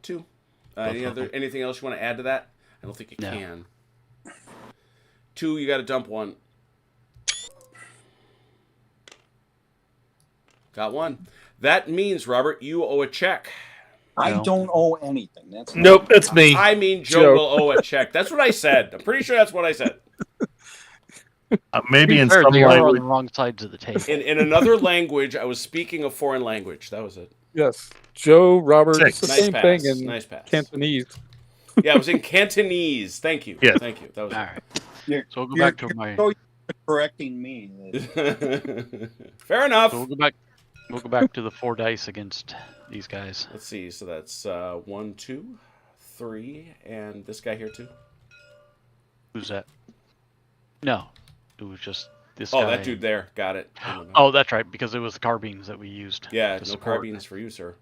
2. Anything else you want to add to that? I don't think you can. 2, you got to dump 1. Got 1. That means, Robert, you owe a check. I don't owe anything. That's nope, it's me. I mean, Joe will owe a check. That's what I said. I'm pretty sure that's what I said. Maybe in Fair, some they are on language. the wrong sides of the table. In another language, I was speaking a foreign language. That was it. Yes, Joe, Robert, it's the Nice same pass. thing in Nice pass. Cantonese. Yeah, it was in Cantonese. Thank you. Yes. Thank you. That was All right. You're, So we'll go back to my. so correcting me. Fair enough. So we'll go back. We'll go back to the 4 dice against these guys. Let's see. So that's 1, 2, 3, and this guy here too. Who's that? No, it was just this Oh, guy. that dude there. Got it. Oh, that's right, because it was the carbines that we used. Yeah, to no support. carbines for you, sir.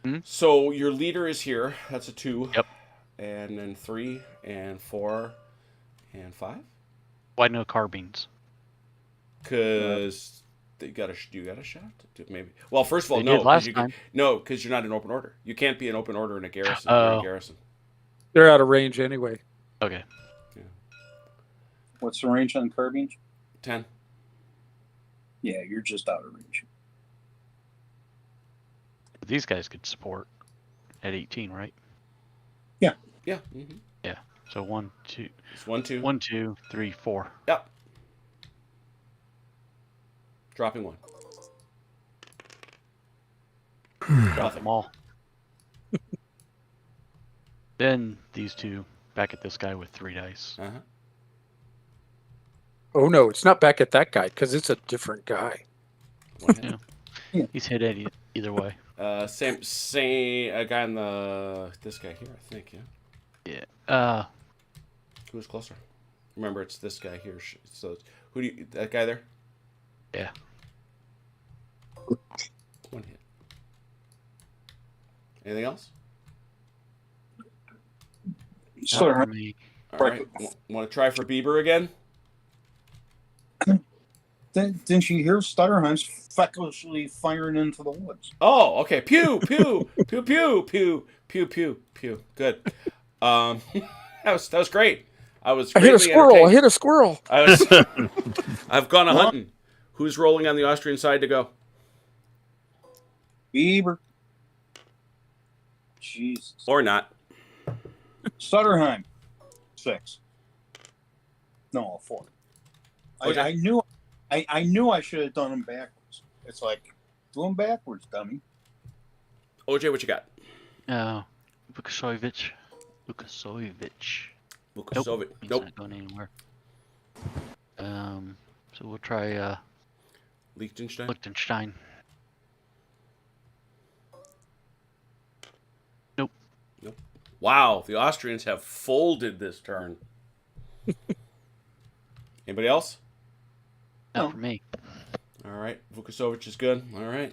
Hmm? So your leader is here. That's a 2. Yep. And then 3 and 4 and 5. Why no carbines? Because you got a shot. Maybe. Well, first of all, They no. did last 'cause you time. No, because you're not in open order. You can't be in open order in a garrison. Oh. You're in garrison. They're out of range anyway. Okay. What's the range on carbines? 10. Yeah, you're just out of range. These guys could support at 18, right? Yeah. Mm-hmm. Yeah. So 1, 2, It's 1, 2. 1, 2, 3, 4. Yep. Dropping 1. Drop them all. Then these 2 back at this guy with 3 dice. Uh-huh. Oh no, it's not back at that guy because it's a different guy. One hit. Yeah. He's hit either way. Same a guy in this guy here, I think, yeah. Yeah. Who's closer? Remember, it's this guy here. So Who do you? That guy there? Yeah. One hit. Anything else? Not So, for me. All right. Want to try for Bieber again? didn't you hear Stutterheim's fecklessly firing into the woods? Oh, okay. Pew, pew, pew, pew, pew, pew, pew, pew. Good. Um, that was great. I was I hit a greatly squirrel. I entertained. hit a squirrel. I was. I've gone a What? hunting. Who's rolling on the Austrian side to go? Bieber. Jesus. Or not? Stutterheim. 6. No, 4. Okay. I knew I should have done them backwards. It's like, do them backwards, dummy. OJ, what you got? Vukasovic. Vukasovic. He's Nope. not going anywhere. So we'll try Liechtenstein. Liechtenstein. Nope. Wow, the Austrians have folded this turn. Anybody else? Not No. for me. All right, Vukasovic is good. All right.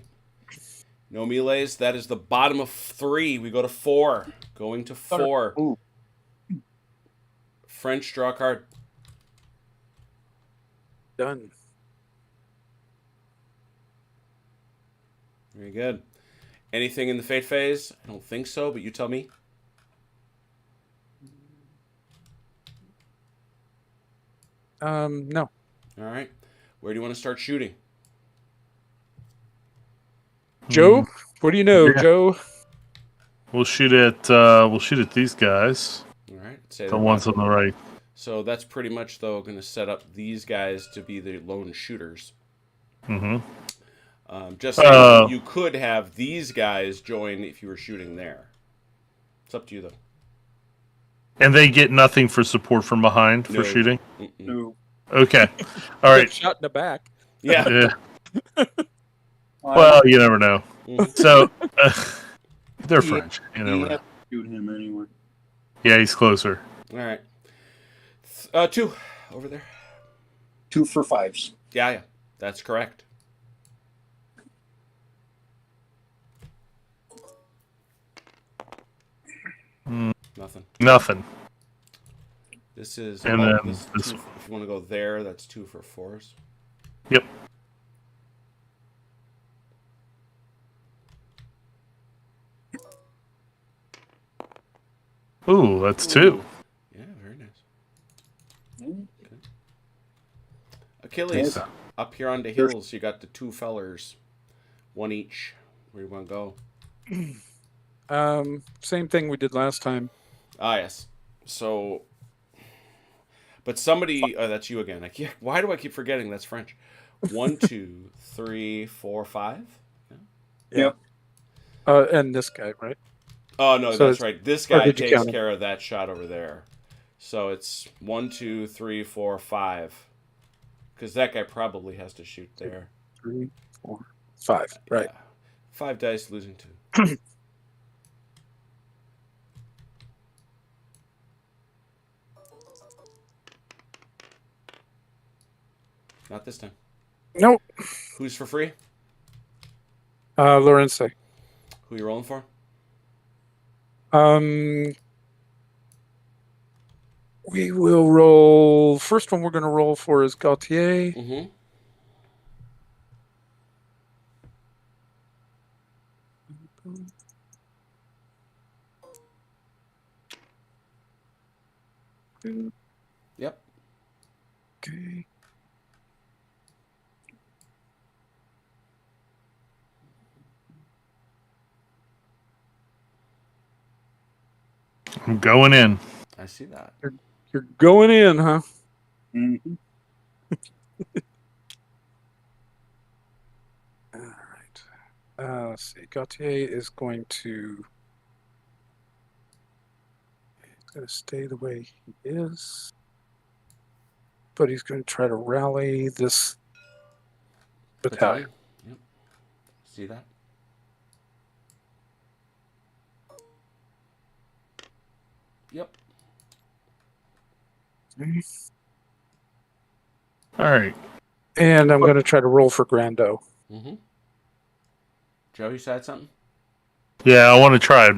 No melees. That is the bottom of 3. We go to 4. Going to 4. Ooh. French, draw a card. Done. Very good. Anything in the fate phase? I don't think so, but you tell me. No. All right. Where do you want to start shooting? Joe, what do you know, Yeah. Joe? We'll shoot at these guys. All right. Say The they're ones not- on the right. So that's pretty much, though, going to set up these guys to be the lone shooters. Mm-hmm. Just saying, you could have these guys join if you were shooting there. It's up to you, though. And they get nothing for support from behind No. for shooting. Mm-mm. No. Okay. All right. Shot in the back. Yeah. Yeah. Well, you never know. Mhm. So they're Yeah. French. You You never have know. to shoot him anyway. Yeah, he's closer. All right. 2 over there. 2 for 5s. Yeah. That's correct. Nothing. Nothing. This is. And then this this- two, if you want to go there, that's 2 for 4s. Yep. Ooh, that's 2. Yeah, very nice. Mm. Achilles, Yeah. up here on the hills, you got the 2 fellers, 1 each. Where you want to go? Same thing we did last time. Ah, yes. So, but somebody. Oh, that's you again. Why do I keep forgetting that's French? 1, 2, 3, 4, 5. Yep. And this guy, right? Oh no, So that's it's- right. This or guy did you takes count him? care of that shot over there. So it's 1, 2, 3, 4, 5. Because that guy probably has to shoot there. 3, 4, 5. Right. Yeah. 5 dice, losing 2. Not this time. Nope. Who's for free? Lorenze. Who you rolling for? We will roll. First one we're going to roll for is Gautier. Mm-hmm. Yep. Okay. I'm going in. I see that. You're going in, huh? Mm-hmm. All right. Let's see. Gautier is going to. He's going to stay the way he is. But he's going to try to rally this battalion. Yep. See that? Yep. All right. And I'm going to try to roll for Grando. Mm-hmm. Joe, you said something? Yeah, I want to try.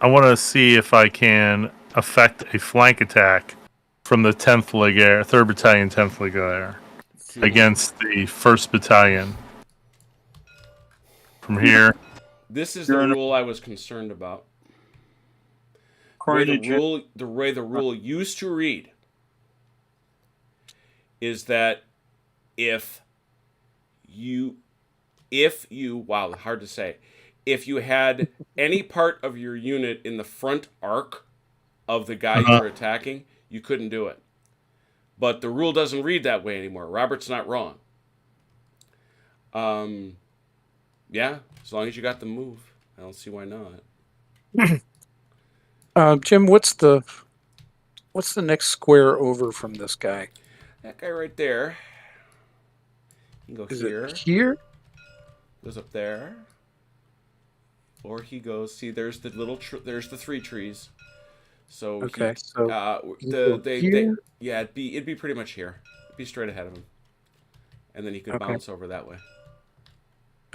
I want to see if I can affect a flank attack from the 10th Legaire, 3rd Battalion, 10th Legaire, against the 1st Battalion. From here. This is the rule I was concerned about. The way the rule used to read is that if you wow, hard to say, if you had any part of your unit in the front arc of the guy you're attacking, you couldn't do it. But the rule doesn't read that way anymore. Robert's not wrong. Yeah, as long as you got the move, I don't see why not. Jim, what's the next square over from this guy? That guy right there. You can go Is here. it here? Goes up there. Or he goes. See, there's the there's the 3 trees. So okay, it'd be pretty much here. It'd be straight ahead of him, and then he could bounce over that way.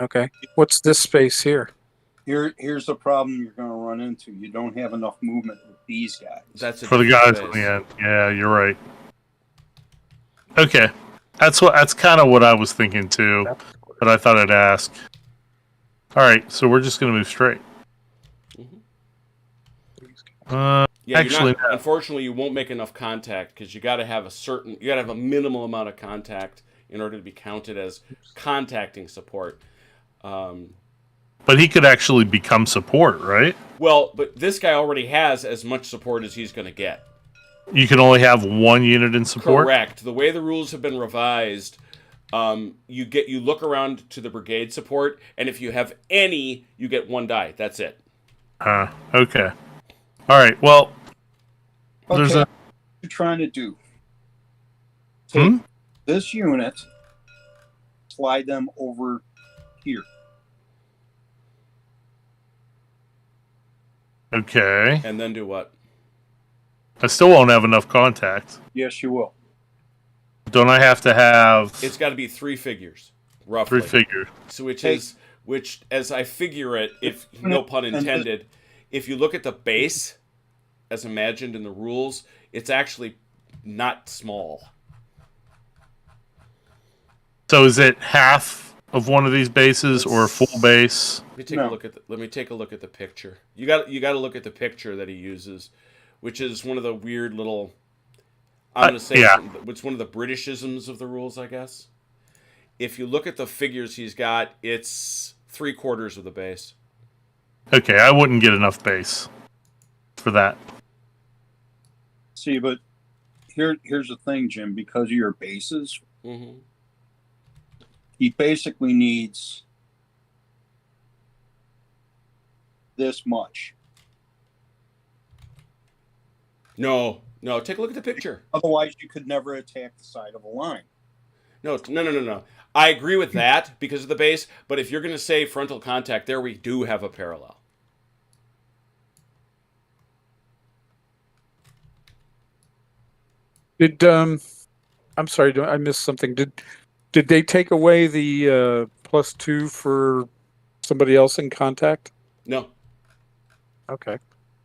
Okay. What's this space here? Here's the problem you're going to run into. You don't have enough movement with these guys. That's for the guys on the end. Yeah, you're right. Okay, that's kind of what I was thinking too, but I thought I'd ask. All right, so we're just going to move straight. Actually, unfortunately, you won't make enough contact because you got to have a minimal amount of contact in order to be counted as contacting support. But he could actually become support, right? Well, but this guy already has as much support as he's going to get. You can only have 1 unit in support? Correct. The way the rules have been revised, you look around to the brigade support, and if you have any, you get 1 die. That's it. Okay. All right, well, there's what you're trying to do. Take this unit, slide them over here. Okay. And then do what? I still won't have enough contact. Yes, you will. Don't I have to have... It's got to be 3 figures, roughly. 3 figures. So which, as I figure it, if no pun intended, if you look at the base, as imagined in the rules, it's actually not small. So is it half of one of these bases or a full base? Let me take a look at the picture. You got to look at the picture that he uses, which is one of the weird little. I'm going to say it's one of the Britishisms of the rules, I guess. If you look at the figures he's got, it's 3/4 of the base. Okay, I wouldn't get enough base for that. See, but here's the thing, Jim. Because of your bases, he basically needs this much. No. Take a look at the picture. Otherwise, you could never attack the side of a line. No. I agree with that because of the base, but if you're going to say frontal contact, there we do have a parallel. I'm sorry, I missed something. Did they take away the +2 for somebody else in contact? No. Okay.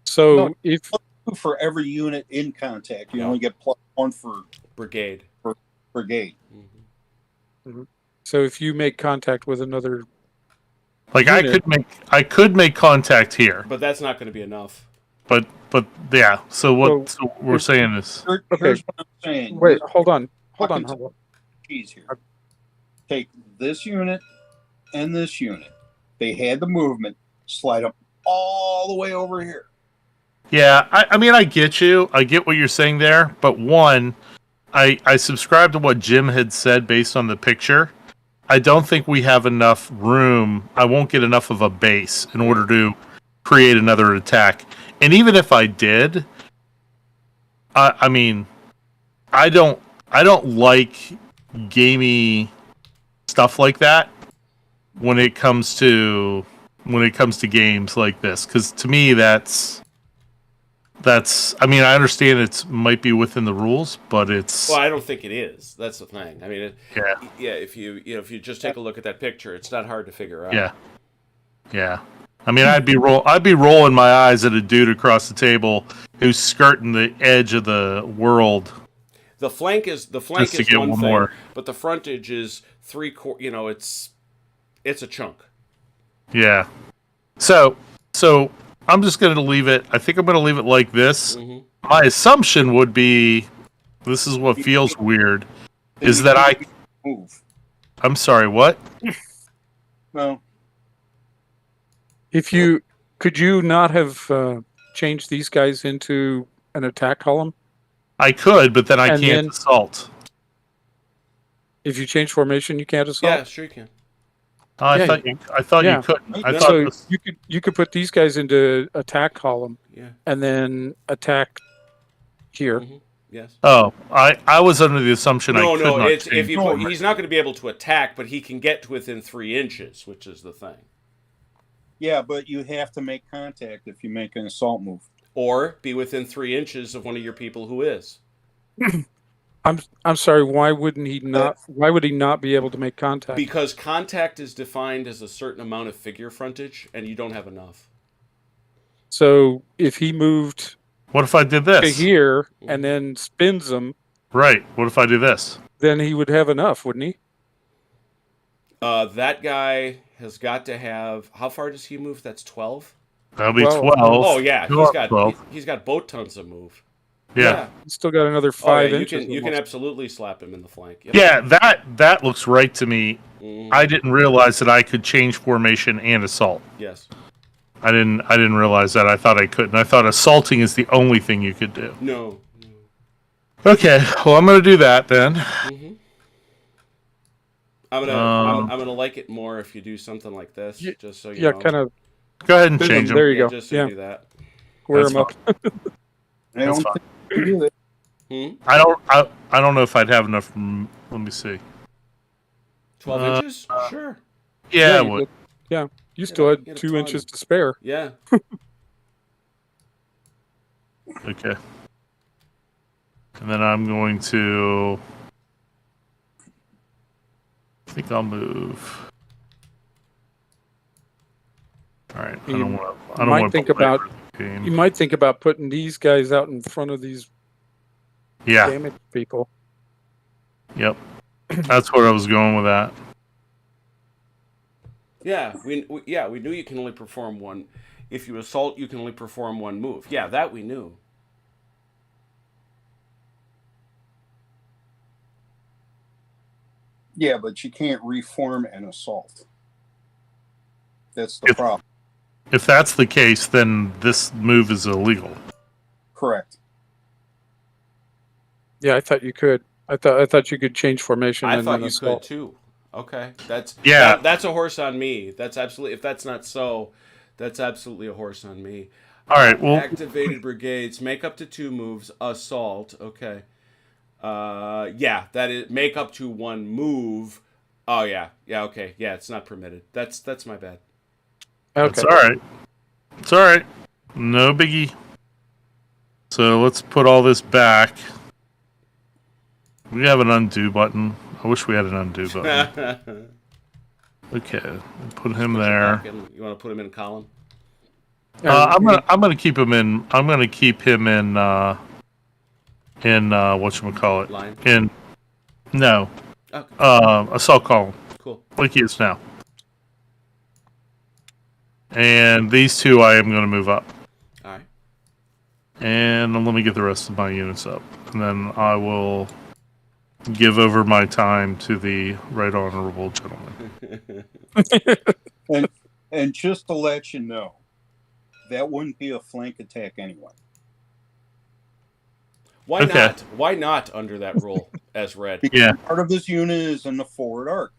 So if for every unit in contact, you only get +1 for brigade. Brigade. So if you make contact with another, unit, I could make contact here, but that's not going to be enough. But yeah. So what we're saying is here's what I'm saying. Wait, hold on. Cheese here. Take this unit and this unit. They had the movement. Slide them all the way over here. Yeah, I mean, I get you. I get what you're saying there. But one, I subscribe to what Jim had said based on the picture. I don't think we have enough room. I won't get enough of a base in order to create another attack. And even if I did, I mean, I don't like gamey stuff like that when it comes to games like this, because to me that's that's. I mean, I understand it might be within the rules, but it's Well, I don't think it is. That's the thing. I mean, yeah, yeah. If you just take a look at that picture, it's not hard to figure out. yeah, yeah. I mean, I'd be rolling my eyes at a dude across the table who's skirting the edge of the world The flank is just to get one one thing, more. but the frontage is 3/4. You know, it's a chunk. Yeah. So I'm just going to leave it. I think I'm going to leave it like this. Mm-hmm. My assumption would be, this is what feels weird, is that move. I'm sorry, what? No, If you could you not have changed these guys into an attack column? I could, but then I And can't then- assault. If you change formation, you can't assault. Yeah, sure you can. I Yeah, thought yeah. you couldn't. I Yeah. thought So this- you could put these guys into attack column Yeah. and then attack here. Mm-hmm. Yes. Oh, I was under the assumption I No, could no. not It's if change you formation. he's not going to be able to attack, but he can get to within 3 inches, which is the thing. yeah, but you have to make contact if you make an assault move. Or be within 3 inches of one of your people who is. I'm sorry. Why wouldn't he not? Why would he not be able to make contact? Because contact is defined as a certain amount of figure frontage, and you don't have enough. So if he moved What if I did to this? here and then spins them, Right. What if I do this? then he would have enough, wouldn't he? That guy has got to have. How far does he move? That's 12. That'll be 12. 12. Oh yeah, Go up 12. he's got boat tons of move. Yeah. He's still got another Oh, yeah, 5 you inches. can almost. absolutely slap him in the flank. Yep. Yeah, that looks right to me. Mhm. I didn't realize that I could change formation and assault. Yes. I didn't realize that. I thought I couldn't. I thought assaulting is the only thing you could do. No. Okay, well I'm gonna do that then. Mm-hmm. I'm gonna like it more if you do something like this, Yeah, just so you Yeah, know. kind of Go ahead and Boom, change them. there you Yeah, go. just so Yeah. you do that. square That's them up. I That's don't fine. think you can do that. Hmm? I don't know if I'd have enough room. Let me see. 12 Uh, inches? Sure. Yeah, I you would. did. Yeah, you still had get a 2 ton. inches to spare. Yeah. Okay. And then I'm going to. I think I'll move. All right. I You don't want. I might don't want to think about- Game. You might think about putting these guys out in front of these Yeah. damaged people. Yep. That's where I was going with that. Yeah, we knew you can only perform one. If you assault, you can only perform one move. Yeah, that we knew. Yeah, but you can't reform an assault. That's the If- problem. If that's the case, then this move is illegal. Correct. Yeah, I thought you could. I thought you could change formation. I and thought then you assault. could too. Okay, that's Yeah. that's a horse on me. That's absolutely. If that's not so, that's absolutely a horse on me. All right. Well, Activated brigades make up to 2 moves. Assault. Okay. Yeah, that is make up to 1 move. Oh yeah, yeah. Okay, yeah. It's not permitted. That's my bad. it's Okay. all right. It's all right. No biggie. So let's put all this back. We have an undo button. I wish we had an undo button. Okay, put him there. You want to put him in a column? I'm gonna keep him in. I'm gonna keep him in. Whatchamacallit. Line. In. No. Okay. Assault column, Cool. like he is now. And these two I am gonna move up. All right. And let me get the rest of my units up, and then I will give over my time to the right honorable gentleman. And just to let you know, that wouldn't be a flank attack anyway. Why Okay. not? Why not under that rule as read? Yeah. Part of this unit is in the forward arc.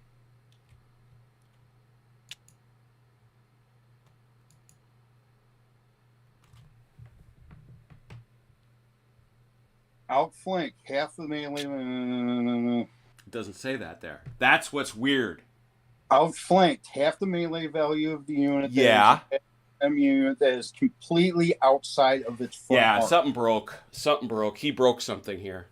Outflank half the melee. It doesn't say that there. That's what's weird. Outflanked half the melee value of the unit. that Yeah. is enemy unit that is completely outside of its front Yeah, arc. something broke. Something broke. He broke something here.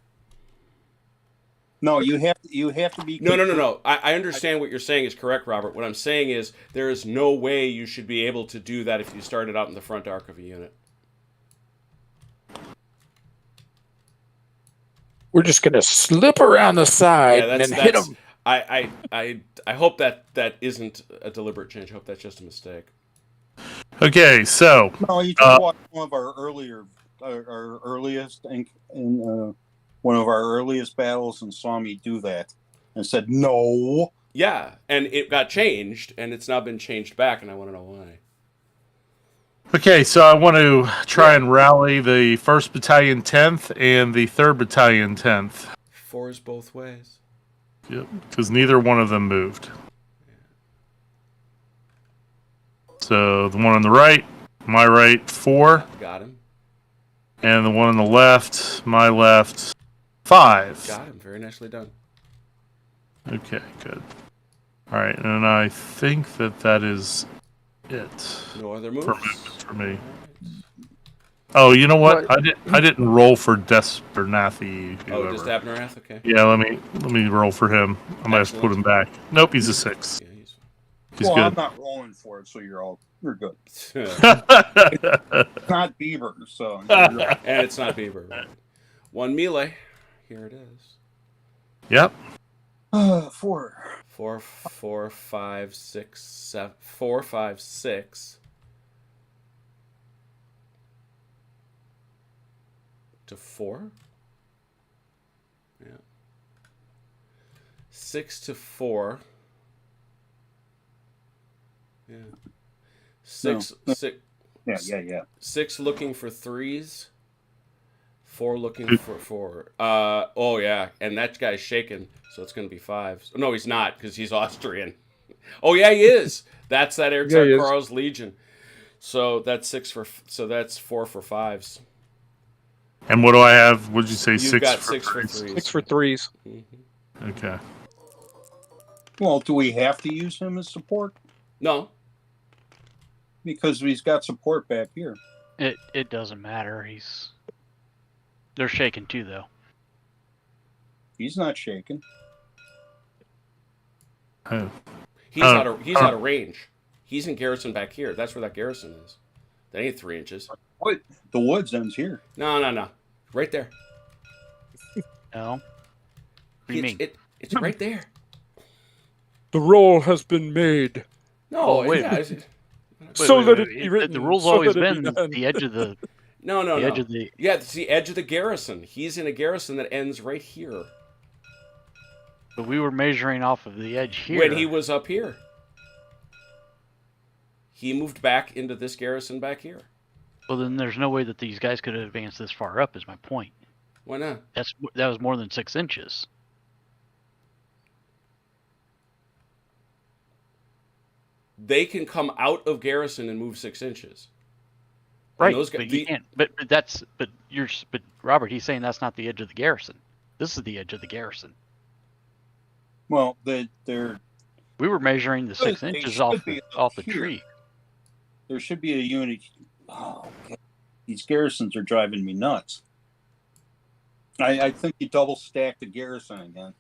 No, you have to be. No. I understand what you're saying is correct, Robert. What I'm saying is there is no way you should be able to do that if you started out in the front arc of a unit. We're just gonna slip around the side Yeah, and then hit them. I hope that isn't a deliberate change. I hope that's just a mistake. Okay, so No, you just watched one of our earliest in one of our earliest battles and saw me do that and said no. Yeah, and it got changed, and it's now been changed back, and I want to know why. I want to try and rally the 1st Battalion 10th and the 3rd Battalion 10th. Fours both ways. Yep, because neither one of them moved. So the one on the right, my right, 4. Got him. And the one on the left, my left, 5. Got him. Very nicely done. Okay, good. All right, and I think that is it. No other For moves movement for me. Oh, you know what? I didn't roll for Despernathi. Oh, just Abnerath. Okay. Yeah, let me roll for him. I might have to put him back. Nope, he's a 6. Yeah, he's He's I'm good. not rolling for it, so you're good. and It's not Bieber, so you're good. it's not Beaver. Right? 1 melee. Here it is. Yep. 4. 4, 4, 5, 6, 7. 4, 5, 6. To 4. Yeah. 6 to 4. Yeah. 6, No. 6. Yeah. 6 looking for 3s. 4 looking for 4. Oh yeah, and that guy's shaking, so it's gonna be 5s. No, he's not, because he's Austrian. Oh yeah, he is. That's that Erzar Karl's Legion. So that's 4 for 5s. And what do I have? What did you say? You've 6 got for 6 for 3s? 3s. 6 for 3s. Mm-hmm. Okay. Well, do we have to use him as support? No. Because he's got support back here. It doesn't matter. They're shaking too, though. He's not shaking. Oh. He's out of range. He's in garrison back here. That's where that garrison is. That ain't 3 inches. What? The woods ends here. No. Right there. No. What do you mean? It's right there. The roll has been made. No, Oh, wait. yeah. The rule's so always that it been be done. the edge of the. No. The edge of the. Yeah, it's the edge of the garrison. He's in a garrison that ends right here. But we were measuring off of the edge here. When he was up here. He moved back into this garrison back here. Well, then there's no way that these guys could have advanced this far up. Is my point. Why not? That was more than 6 inches. They can come out of garrison and move 6 inches. And Right, those but you can't. But Robert, he's saying that's not the edge of the garrison. This is the edge of the garrison. Well, they're We were measuring the 6 They inches should off be the here. tree. there should be a unit. Oh, God. These garrisons are driving me nuts. I think you double stack the garrison again.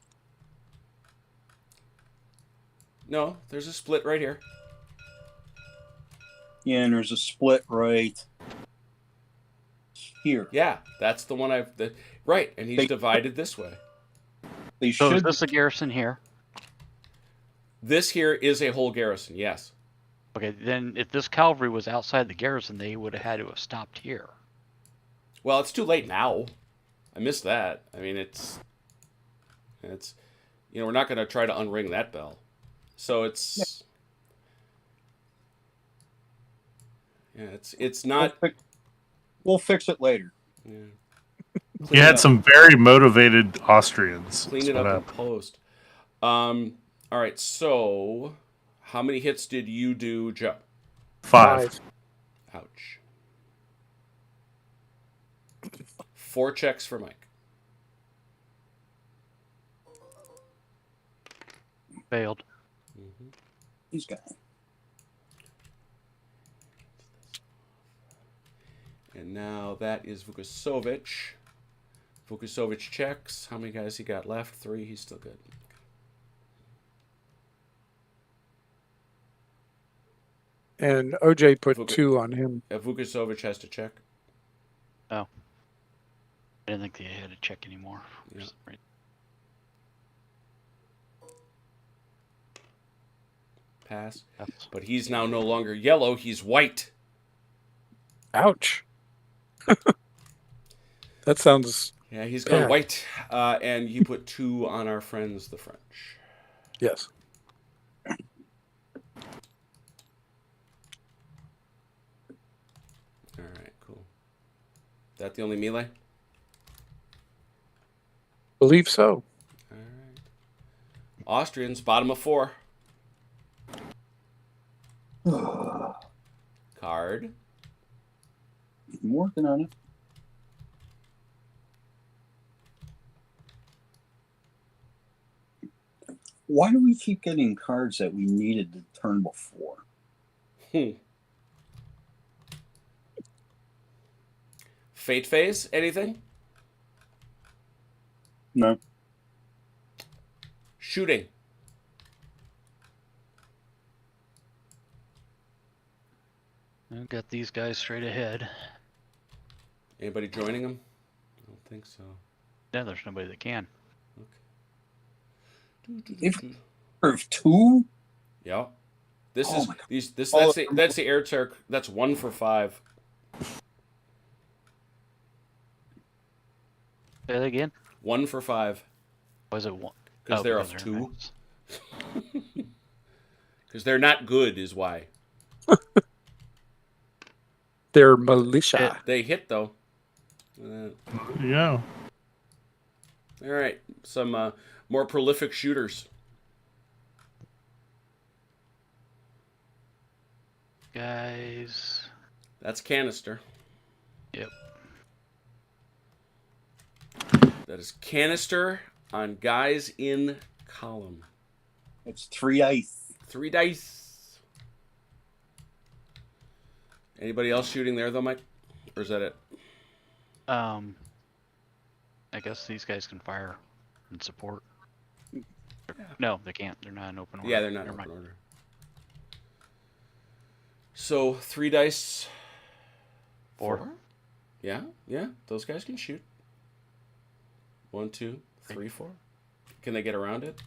No, there's a split right here. Yeah, and there's a split right here. Yeah, that's the one right, and he's divided this way. They So should. is this a garrison here? This here is a whole garrison, yes. Okay, then if this cavalry was outside the garrison, they would have had to have stopped here. Well, it's too late now. I missed that. I mean, it's we're not going to try to unring that bell. So it's it's not. We'll fix it later. Yeah. You had some very motivated Austrians. Clean That's it what up in happened. post. All right, so how many hits did you do, Joe? 5. Ouch. 4 checks for Mike. Failed. He's got. And now that is Vukasovic. Vukasovic checks. How many guys he got left? 3. He's still good. And OJ put 2 on him. Vukasovic has to check. Oh. I didn't think they had to check anymore. Yeah. Pass. But he's now no longer yellow. He's white. Ouch. That sounds... Yeah, he's gone white. And he put 2 on our friends, the French. Yes. All right, cool. That the only melee? Believe so. All right. Austrians, bottom of 4. Card. I'm working on it. Why do we keep getting cards that we needed the turn before? Fate phase, anything? No. Shooting. I've got these guys straight ahead. Anybody joining them? I don't think so. Yeah, there's nobody that can. If 2? Yeah. This Oh is my God. that's the air Turk. That's 1 for 5. Say that again? 1 for 5. Was it 1? Because they're of 2. Because they're not good is why. They're militia. They hit though. Yeah. All right, some more prolific shooters. Guys. That's canister. Yep. That is canister on guys in column. It's 3 ice. 3 dice. Anybody else shooting there though, Mike? Or is that it? I guess these guys can fire and support. No, they can't. They're not in open order. Yeah, they're not in Never open mind. order. So 3 dice. 4. Yeah, those guys can shoot. 1, 2, 3, 4. Can they get around it?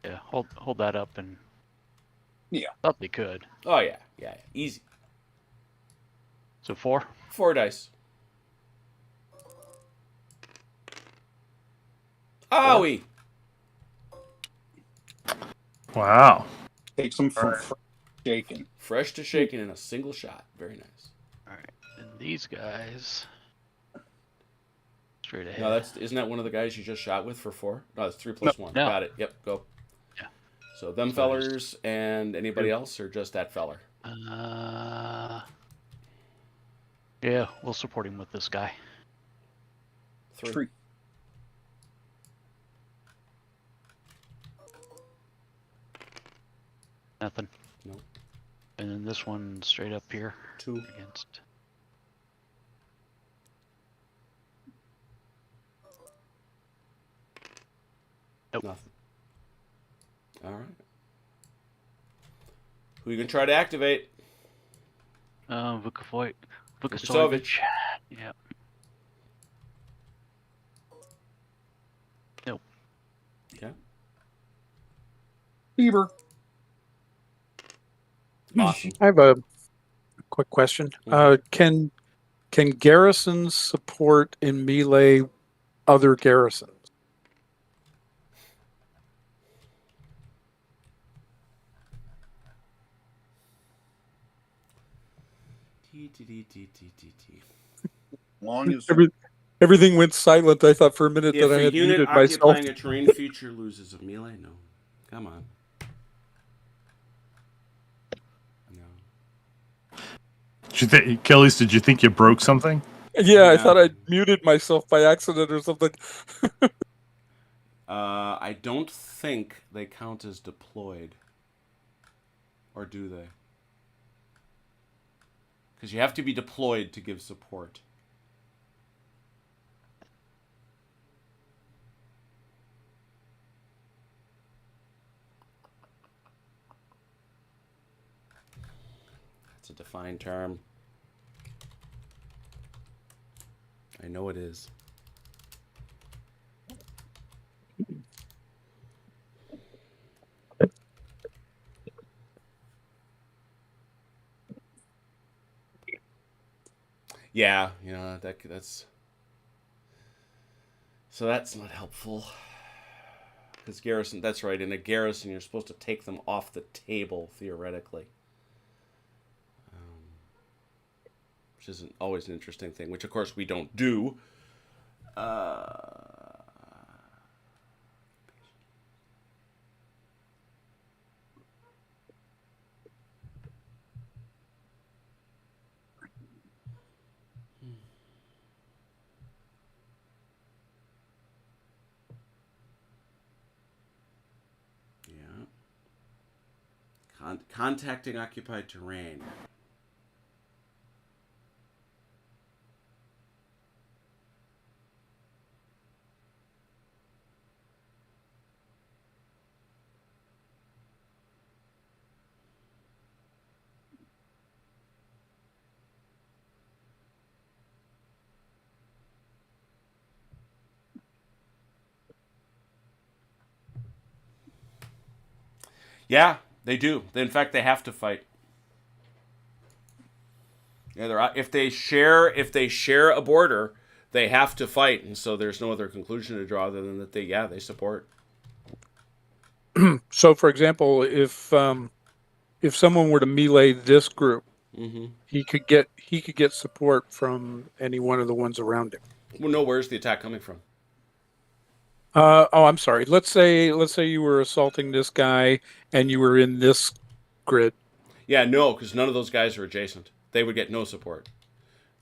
Yeah, hold that up and. Yeah. Thought they could. Oh yeah, easy. So 4. 4 dice. Owie! Wow. Take some from shaking. Fresh to shaken in a single shot. Very nice. All right, and these guys. Straight ahead. No, isn't that one of the guys you just shot with for 4? No, that's 3 plus 1. No. Got it. Yep, go. Yeah. So them fellers and anybody else, or just that feller? Yeah, we'll support him with this guy. 3. Nothing. Nope. And then this one straight up here. 2. Against. Nope. Nothing. All right. Who you gonna try to activate? Vukasovic. Yeah. Nope. Okay. Bieber. Awesome. I have a quick question. Can garrisons support in melee other garrisons? Long as Everything went silent. I thought for a minute If that I a had unit muted myself. occupying a terrain feature loses a melee, no. Come on. No. Kellys, did you think you broke something? Yeah, I Yeah. thought I muted myself by accident or something. I don't think they count as deployed. Or do they? Because you have to be deployed to give support. That's a defined term. I know it is. Yeah, that's so that's not helpful. Because garrison, that's right. In a garrison, you're supposed to take them off the table theoretically, which isn't always an interesting thing. Which of course we don't do. Yeah. Contacting occupied terrain. Yeah, they do. In fact, they have to fight. Yeah, if they share a border, they have to fight, and so there's no other conclusion to draw other than that they support. So, for example, if someone were to melee this group, Mm-hmm. he could get support from any one of the ones around him. Well, no, where's the attack coming from? Oh, I'm sorry. Let's say you were assaulting this guy and you were in this grid. Yeah, no, because none of those guys are adjacent. They would get no support.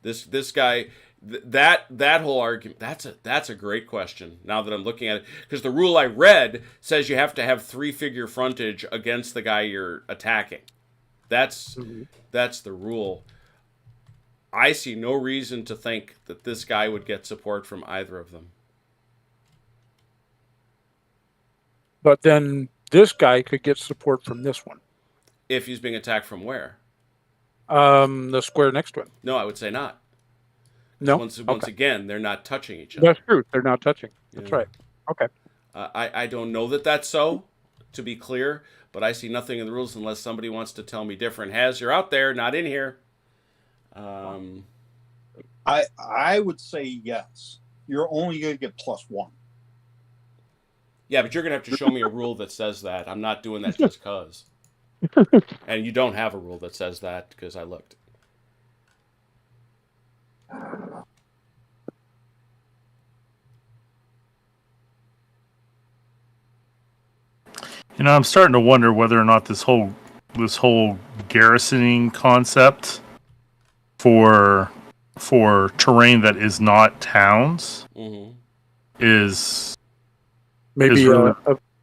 This guy, that whole argument. That's a great question. Now that I'm looking at it, because the rule I read says you have to have 3-figure frontage against the guy you're attacking. That's the rule. I see no reason to think that this guy would get support from either of them. But then this guy could get support from this one. If he's being attacked from where? The square next to him. No, I would say not. No. Once again, they're not touching each other. That's true. They're not touching. That's right. Okay. I don't know that that's so, to be clear, but I see nothing in the rules unless somebody wants to tell me different. You're out there, not in here. I would say yes. You're only going to get +1. Yeah, but you're going to have to show me a rule that says that. I'm not doing that just because. And you don't have a rule that says that because I looked. I'm starting to wonder whether or not this whole garrisoning concept for terrain that is not towns is maybe really,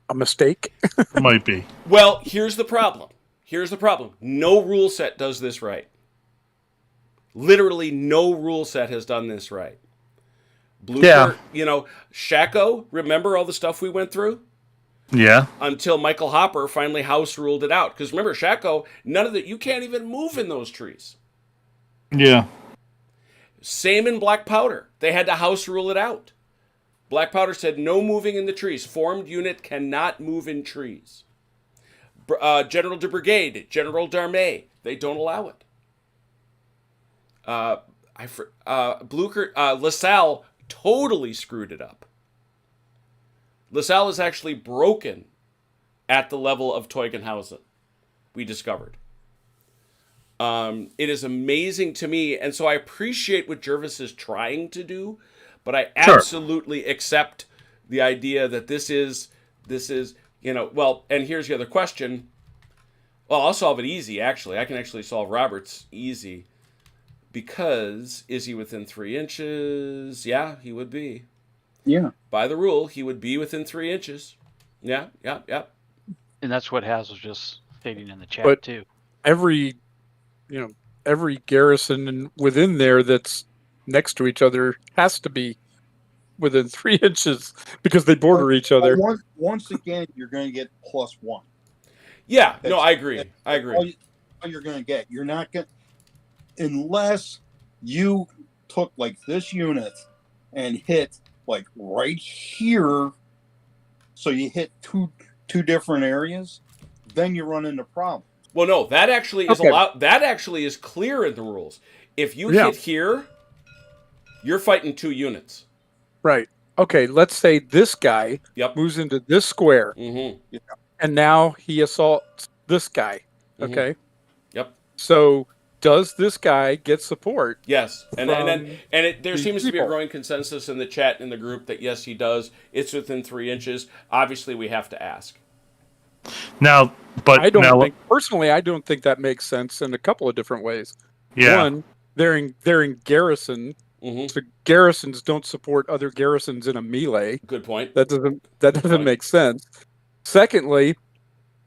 a mistake. might be. Well, here's the problem. No rule set does this right. Literally no rule set has done this right. Blucher, Shaco, remember all the stuff we went through? Yeah. Until Michael Hopper finally house ruled it out. Because remember, Shaco, none of that, you can't even move in those trees. Yeah. Same in Black Powder. They had to house rule it out. Black Powder said no moving in the trees. Formed unit cannot move in trees. General de Brigade, General d'Armée, they don't allow it. Blucher, LaSalle totally screwed it up. LaSalle is actually broken at the level of Teugn-Hausen, we discovered. It is amazing to me, and so I appreciate what Jervis is trying to do, but I absolutely accept the idea that this is, and here's the other question. Well, I'll solve it easy, actually. I can actually solve Roberts easy, because is he within 3 inches? Yeah, he would be. Yeah. By the rule, he would be within 3 inches. Yeah. And that's what Haz was just stating in the chat, too. Every every garrison within there that's next to each other has to be within 3 inches because they border each other. Once again, you're going to get +1. Yeah, no, That's- I agree. I that's agree. all you're going to get. You're not going unless you took like this unit and hit like right here, so you hit two different areas, then you run into problems. Well, no, that actually is Okay. allowed. That actually is clear in the rules. If you Yeah. hit here, you're fighting 2 units. Right. Okay, let's say this guy Yep. moves into this square Mm-hmm. and now he assaults this guy. Mhm. Okay. Yep. So does this guy get support? Yes, and From there these seems to be a people. growing consensus in the chat in the group that yes, he does. It's within 3 inches. Obviously, we have to ask. Now, but I don't now, think personally I don't think that makes sense in a couple of different ways. yeah, One, they're in garrison. Mm-hmm. So garrisons don't support other garrisons in a melee. Good point. That doesn't point. make sense. Secondly,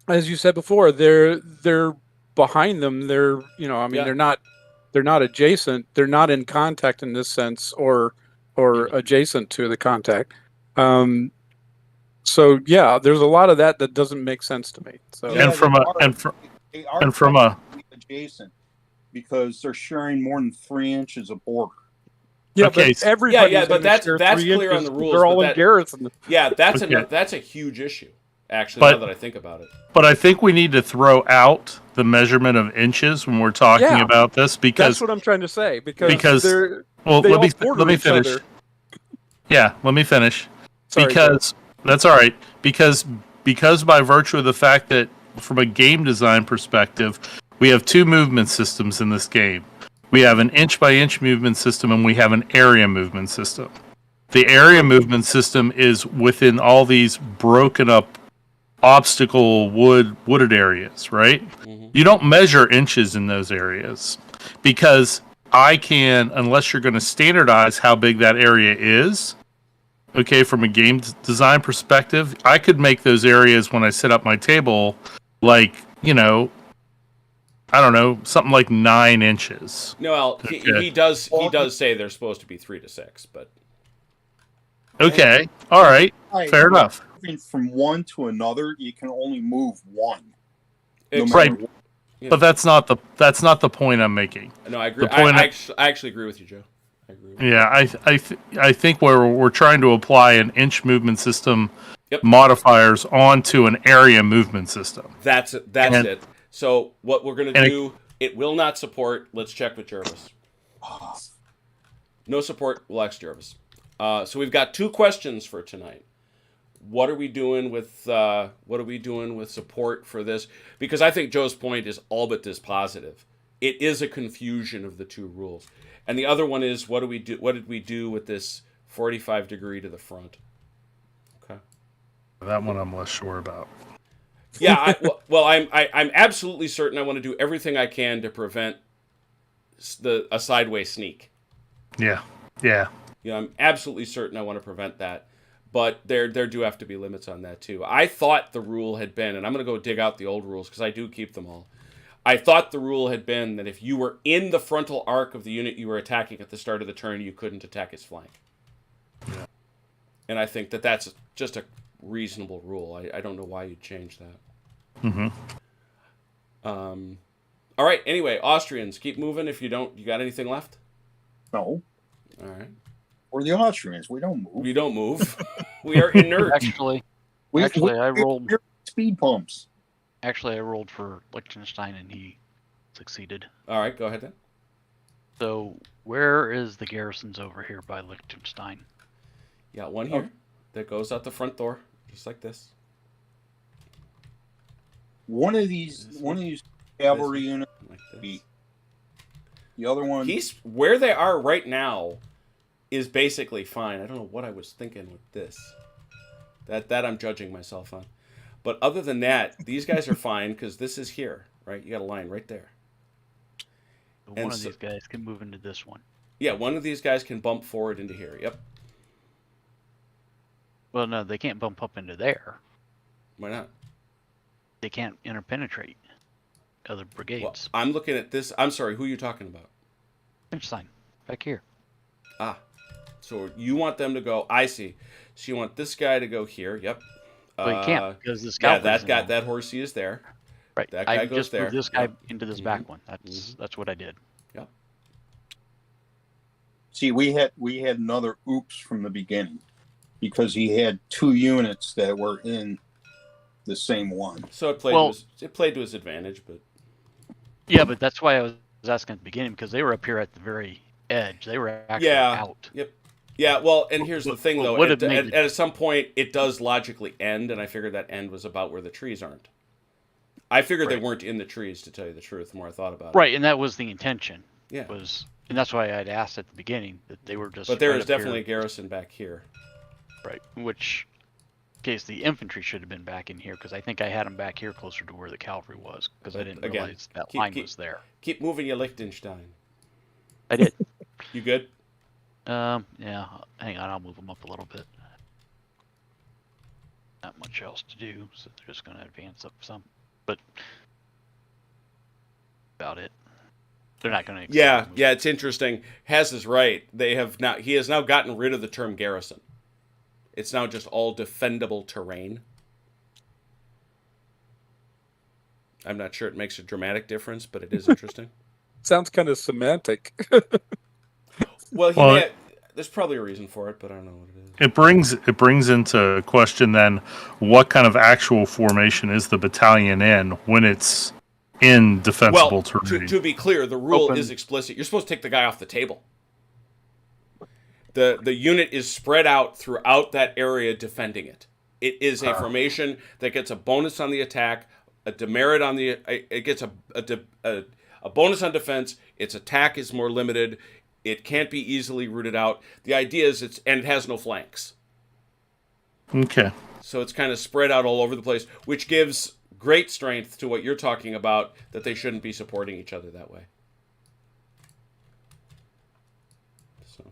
as you said before, they're behind them. They're Yeah. they're not adjacent. They're not in contact in this sense, or adjacent to the contact. So yeah, there's a lot of that doesn't make sense to me. So and from a they are and from a technically adjacent because they're sharing more than 3 inches of border. yeah, okay, but everybody. Yeah, but that's clear on the rules, They're all but in that- garrison. Yeah, that's Okay. that's a huge issue. Actually, But- now that I think about it. but I think we need to throw out the measurement of inches when we're talking Yeah. about this because That's what I'm trying to say because Because- well, they let all me border let me each finish. other. Yeah, let me finish. Sorry, Because that's all right. Because by virtue of the fact that from a game design perspective, we have 2 movement systems in this game. We have an inch by inch movement system and we have an area movement system. The area movement system is within all these broken up obstacle wooded areas, right? Mhm. You don't measure inches in those areas because I can, unless you're going to standardize how big that area is. Okay, from a game design perspective, I could make those areas when I set up my table, like, I don't know, something like 9 inches. No, well, Okay. he does say they're supposed to be 3 to 6, but Okay, all right, fair enough. Moving from one to another, you can only move one. No It's- matter Right. what. Yeah. But that's not the point I'm making. No, I agree. The point I actually agree with you, Joe. I agree. With you. Yeah, I think we're trying to apply an inch movement system Yep. modifiers onto an area movement system. That's And- it. So what we're gonna and it- do? It will not support. Let's check with Jervis. No support. We'll ask Jervis. So we've got 2 questions for tonight. What are we doing with support for this? Because I think Joe's point is all but dispositive. It is a confusion of the 2 rules. And the other one is what did we do with this 45 degree to the front? Okay. That one I'm less sure about. Yeah, I'm absolutely certain I want to do everything I can to prevent a sideways sneak. Yeah. I'm absolutely certain I want to prevent that. But there do have to be limits on that too. I thought the rule had been, and I'm going to go dig out the old rules because I do keep them all. I thought the rule had been that if you were in the frontal arc of the unit you were attacking at the start of the turn, you couldn't attack his flank. Yeah. And I think that that's just a reasonable rule. I don't know why you'd change that. Mm-hmm. All right. Anyway, Austrians, keep moving. If you don't, you got anything left? No, All right. we're the Austrians. We don't move. We don't move. We are inert. Actually, We- I rolled. we're speed bumps. Actually, I rolled for Liechtenstein and he succeeded. All right. Go ahead then. So where is the garrisons over here by Liechtenstein? You got one here that goes out the front door, just like this. One of these cavalry units. Like this. Be- The other one. He's where they are right now is basically fine. I don't know what I was thinking with this. That I'm judging myself on. But other than that, these guys are fine because this is here, right? You got a line right there. So And one of so- these guys can move into this one. Yeah, one of these guys can bump forward into here. Yep. Well, no, they can't bump up into there. Why not? They can't interpenetrate. other Well, brigades. I'm looking at this. I'm sorry, who are you talking about? Finish line back here. Ah, so you want them to go, I see. So you want this guy to go here. Yep. Well, you can't because this Yeah, cavalry's that horsey is there. Right. That I guy goes just moved there. this guy Yep. into this back one. That's what I did. Yep. See, we had another oops from the beginning because he had 2 units that were in the same one. So it played to his advantage, but Yeah, but that's why I was asking at the beginning because they were up here at the very edge. They were actually out. Yep. Yeah, well, and here's the thing, though. Would have made At some point, it does logically end, and I figured that end was about where the trees aren't. I figured they weren't in the trees, to tell you the truth, the more I thought about it. Right, and that was the intention. Yeah. And that's why I'd asked at the beginning that they were just. But there right is up definitely here. a garrison back here. Right, which case the infantry should have been back in here because I think I had them back here closer to where the cavalry was because I didn't realize that line was there. Keep moving, you Liechtenstein. I did. You good? Yeah. Hang on, I'll move them up a little bit. Not much else to do, so they're just going to advance up some. But about it. They're not going to. Yeah, it's interesting. Hess is right. He has now gotten rid of the term garrison. It's now just all defendable terrain. I'm not sure it makes a dramatic difference, but it is interesting. Sounds kind of semantic. Well, there's probably a reason for it, but I don't know what it is. It brings into question then what kind of actual formation is the battalion in when it's in defensible terrain? To be clear, the rule is explicit. You're supposed to take the guy off the table. The unit is spread out throughout that area defending it. It is a formation that gets a bonus on the attack, a demerit on the. It gets a bonus on defense. Its attack is more limited. It can't be easily rooted out. The idea is it has no flanks. Okay. So it's kind of spread out all over the place, which gives great strength to what you're talking about, that they shouldn't be supporting each other that way. So,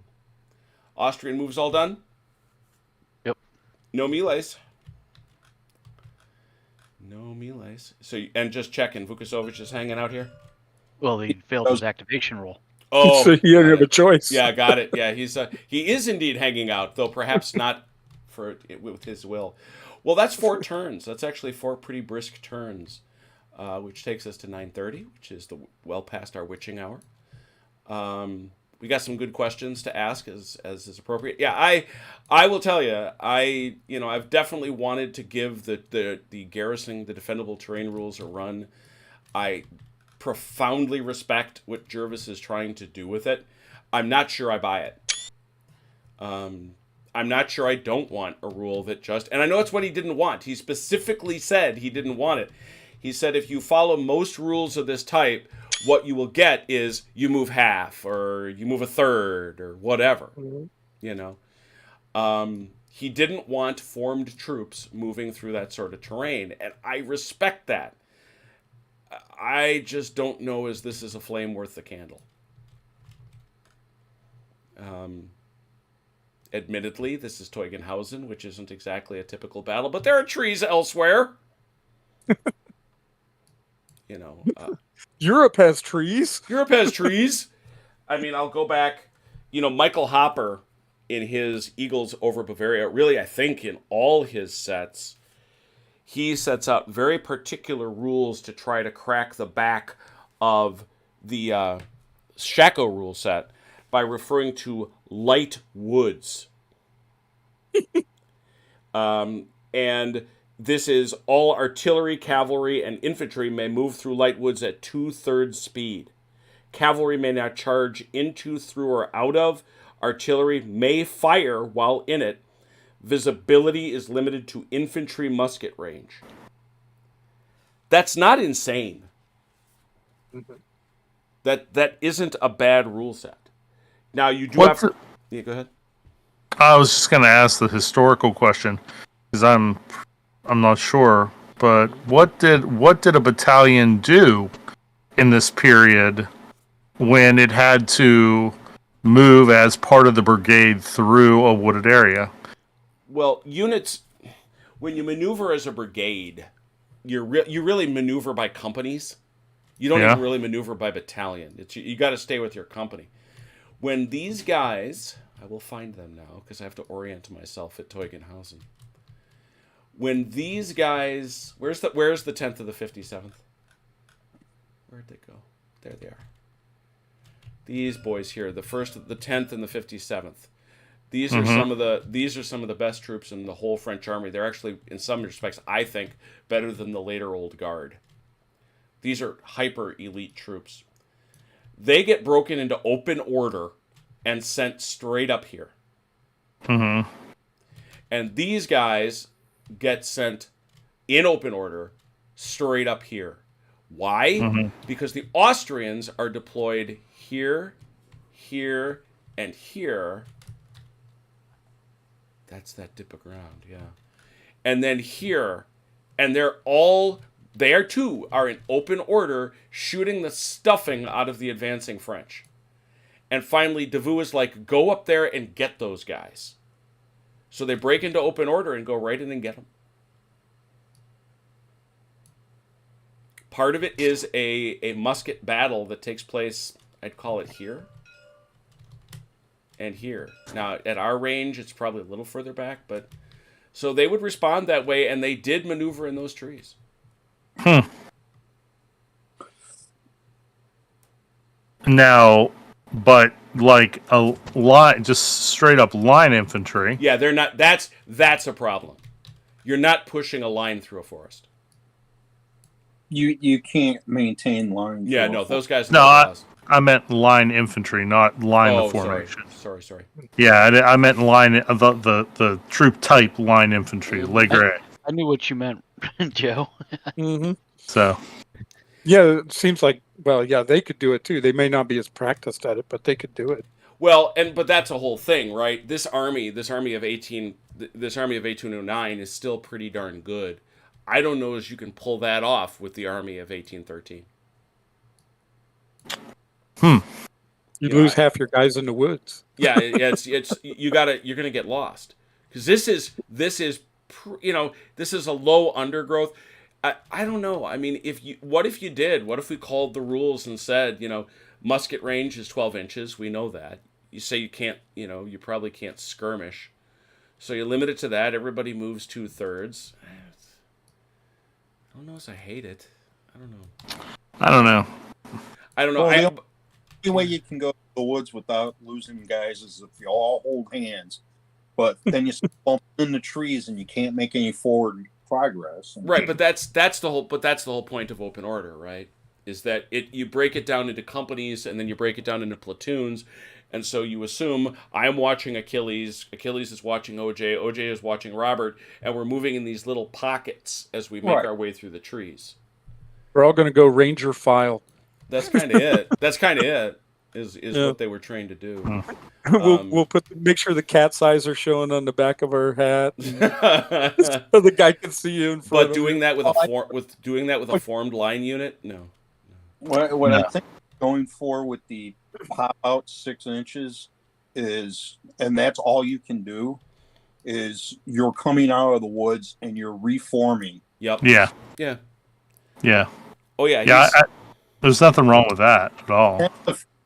Austrian moves all done? Yep. No melees. So, and just checking, Vukasovic is hanging out here? Well, he failed his activation roll. Oh, so you don't have a choice. Yeah, got it. Yeah, he is indeed hanging out, though perhaps not with his will. Well, that's 4 turns. That's actually 4 pretty brisk turns, which takes us to 9:30, which is well past our witching hour. We got some good questions to ask, as is appropriate. Yeah, I will tell you, I've definitely wanted to give the garrison, the defendable terrain rules a run. I profoundly respect what Jervis is trying to do with it. I'm not sure I buy it. I'm not sure I don't want a rule that just... And I know it's what he didn't want. He specifically said he didn't want it. He said if you follow most rules of this type, what you will get is you move half, or you move a third, or whatever. Mm-hmm. He didn't want formed troops moving through that sort of terrain, and I respect that. I just don't know as this is a flame worth the candle. Admittedly, this is Teugn-Hausen, which isn't exactly a typical battle, but there are trees elsewhere. Europe has trees. I mean, I'll go back. Michael Hopper, in his Eagles over Bavaria, really, I think in all his sets, he sets out very particular rules to try to crack the back of the Shako rule set by referring to light woods. And this is all artillery, cavalry, and infantry may move through light woods at 2/3 speed. Cavalry may not charge into, through, or out of. Artillery may fire while in it. Visibility is limited to infantry musket range. That's not insane. Mm-hmm. That isn't a bad rule set. Now you do have to... Yeah, go ahead. I was just going to ask the historical question because I'm not sure, but what did a battalion do in this period when it had to move as part of the brigade through a wooded area? Well, units, when you maneuver as a brigade, you really maneuver by companies. You don't Yeah. even really maneuver by battalion. You got to stay with your company. When these guys, I will find them now because I have to orient myself at Teugn-Hausen. When these guys, where's the 10th of the 57th? Where'd they go? There they are. These boys here, the 10th and the 57th. These are some of the best troops in the whole French army. They're actually, in some respects, I think, better than the later Old Guard. These are hyper elite troops. They get broken into open order and sent straight up here. Mm-hmm. And these guys get sent in open order straight up here. Why? Mm-hmm. Because the Austrians are deployed here, here, and here. That's that dip of ground, yeah. And then here. And they too are in open order, shooting the stuffing out of the advancing French. And finally, Davout is like, go up there and get those guys. So they break into open order and go right in and get them. Part of it is a musket battle that takes place, I'd call it here. And here. Now, at our range, it's probably a little further back, but... So they would respond that way, and they did maneuver in those trees. Now, but like a line, just straight up line infantry. Yeah, they're not... That's a problem. You're not pushing a line through a forest. You can't maintain lines. Yeah, no, those guys... No, I meant line infantry, not line of formation. Sorry. Yeah, I meant line the troop type line infantry, Legre. I knew what you meant, Joe. Mm-hmm. So, yeah, it seems like, well, yeah, they could do it too. They may not be as practiced at it, but they could do it. Well, but that's a whole thing, right? This army of 1809 is still pretty darn good. I don't know as you can pull that off with the army of 1813. You lose half your guys in the woods. Yeah, it's you're gonna get lost because this is a low undergrowth. I don't know. I mean, what if we called the rules and said, musket range is 12 inches. We know that. You say you can't, you probably can't skirmish, so you limit it to that. Everybody moves 2/3. I don't know. I hate it. I don't know. Well, the only way you can go to the woods without losing guys is if you all hold hands. But then you bump in the trees and you can't make any forward progress. Right, but that's the whole point of open order, right? Is that you break it down into companies and then you break it down into platoons. And so you assume I'm watching Achilles is watching OJ is watching Robert, and we're moving in these little pockets as we make our way through the trees. We're all going to go Ranger file. That's kind of it. Is what they were trained to do. We'll make sure the cat's eyes are showing on the back of our hat, so the guy can see you in front. But doing that with a formed line unit, no. What I think going for with the pop out 6 inches is, and that's all you can do, is you're coming out of the woods and you're reforming. Yep. Yeah. Yeah. Yeah. Oh yeah. Yeah. There's nothing wrong with that at all.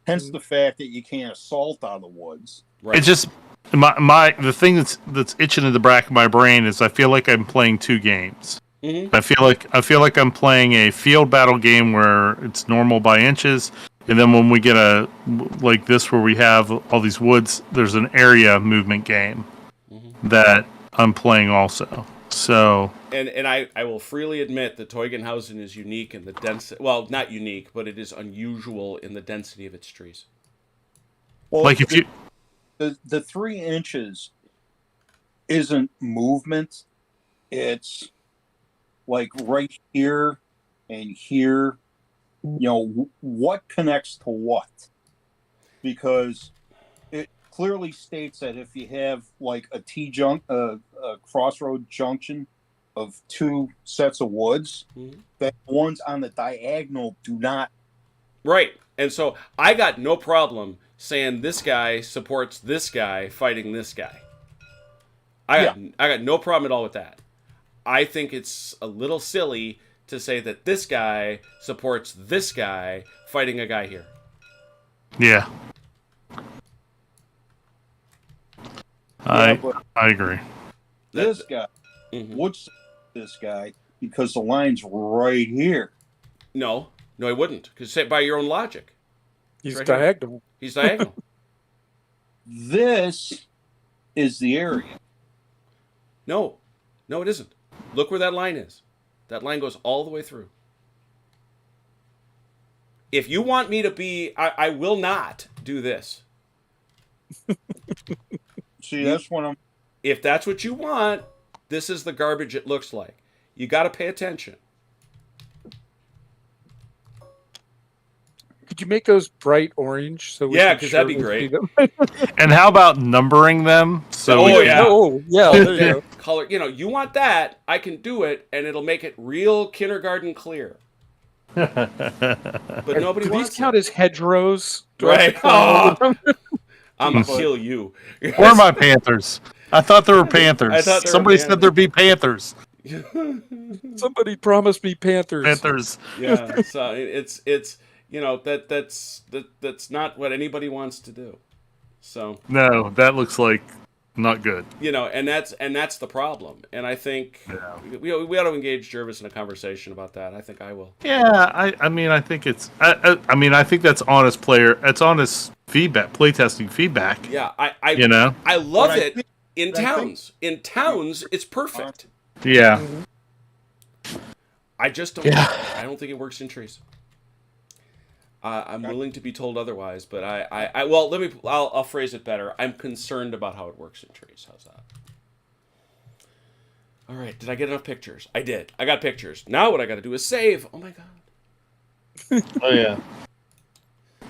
Hence the fact that you can't assault out of the woods. Right. It's just the thing that's itching in the back of my brain is I feel like I'm playing 2 games. Mm-hmm. I feel like I'm playing a field battle game where it's normal by inches, and then when we get like this where we have all these woods, there's an area movement game that I'm playing also. So and I will freely admit that Teugn-Hausen is unique in the density. Well, not unique, but it is unusual in the density of its trees. Well, like if you the 3 inches isn't movement, it's like right here and here, what connects to what? Because it clearly states that if you have like a crossroad junction of 2 sets of woods, that ones on the diagonal do not. Right. And so I got no problem saying this guy supports this guy fighting this guy. I got no problem at all with that. I think it's a little silly to say that this guy supports this guy fighting a guy here. Yeah. Yeah, but I agree. this guy Mhm. would say this guy because the line's right here. No, he wouldn't. Because say by your own logic, He's right here. diagonal. He's diagonal. This is the area. No, it isn't. Look where that line is. That line goes all the way through. If you want me to be, I will not do this. See, that's what I'm. If that's what you want, this is the garbage it looks like. You got to pay attention. Could you make those bright orange? So we Yeah, can 'cause that'd be surely great. see them? And how about numbering them? So Oh, we can- yeah. Oh, yeah. There you go. Color, you want that, I can do it, and it'll make it real kindergarten clear. But nobody Do wants these count it. as hedgerows? Do I have Right. to climb over them? I'm going to kill you. Where are my panthers? I thought there were panthers. I thought there were Somebody panthers. said there'd be panthers. Somebody promised me panthers. Panthers. Yeah, so it's that's not what anybody wants to do. So No, that looks like not good. and that's the problem. And I think we ought to engage Jervis in a conversation about that. I think I will. Yeah, I mean, I think it's. I mean, I think that's honest player. It's honest feedback, playtesting feedback. Yeah, I I love But I it think- in but I think- towns. In towns, it's perfect. Yeah. I just don't. Yeah. I don't think it works in trees. I'm willing to be told otherwise, but I'll phrase it better. I'm concerned about how it works in trees. How's that? All right. Did I get enough pictures? I did. I got pictures. Now what I got to do is save. Oh my god. Oh yeah.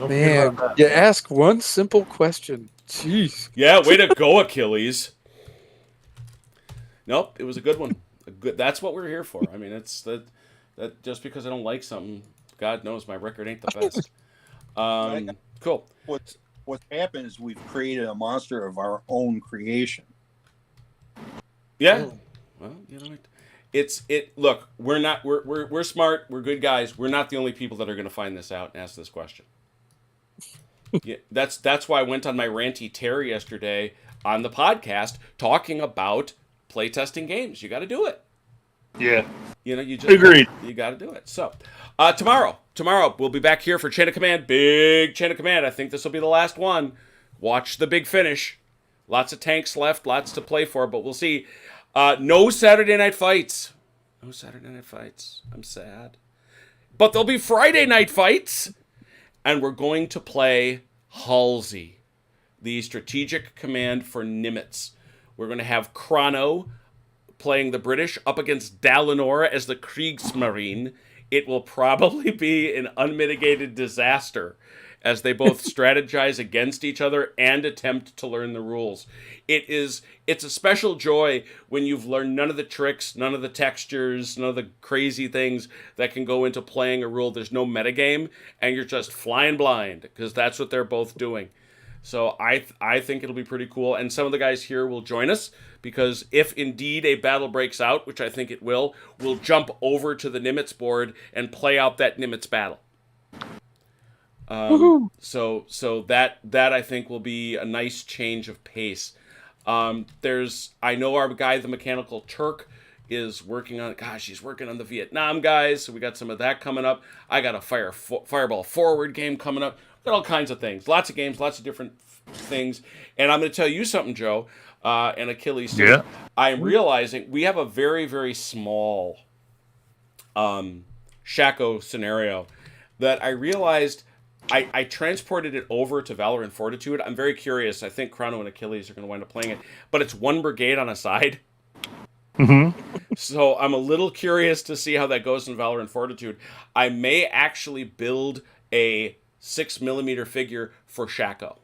Man, you ask one simple question. Jeez. Yeah. Way to go, Achilles. Nope. It was a good one. That's what we're here for. I mean, it's that just because I don't like something, God knows my record ain't the best. Cool. What's happened is we've created a monster of our own creation. Yeah. Well, look, we're smart, we're good guys. We're not the only people that are going to find this out and ask this question. Yeah, that's why I went on my ranty tear yesterday on the podcast talking about playtesting games. You got to do it. Yeah. You just Agreed. You got to do it. So, tomorrow we'll be back here for Chain of Command, big Chain of Command. I think this will be the last one. Watch the big finish. Lots of tanks left, lots to play for, but we'll see. No Saturday night fights. No Saturday night fights. I'm sad. But there'll be Friday night fights. And we're going to play Halsey, the strategic command for Nimitz. We're going to have Chrono playing the British up against Dalinor as the Kriegsmarine. It will probably be an unmitigated disaster as they both strategize against each other and attempt to learn the rules. It's a special joy when you've learned none of the tricks, none of the textures, none of the crazy things that can go into playing a rule. There's no metagame, and you're just flying blind, because that's what they're both doing. So I think it'll be pretty cool, and some of the guys here will join us, because if indeed a battle breaks out, which I think it will, we'll jump over to the Nimitz board and play out that Nimitz battle. So that I think will be a nice change of pace. I know our guy, the Mechanical Turk, is working on. Gosh, he's working on the Vietnam guys. So we got some of that coming up. I got a Fireball Forward game coming up. Got all kinds of things. Lots of games. Lots of different things. And I'm going to tell you something, Joe, and Achilles too. Yeah. I'm realizing we have a very, very small Shaco scenario that I realized. I transported it over to Valour and Fortitude. I'm very curious. I think Chrono and Achilles are going to wind up playing it. But it's one brigade on a side. So I'm a little curious to see how that goes in Valour and Fortitude. I may actually build a 6mm figure for Shaco.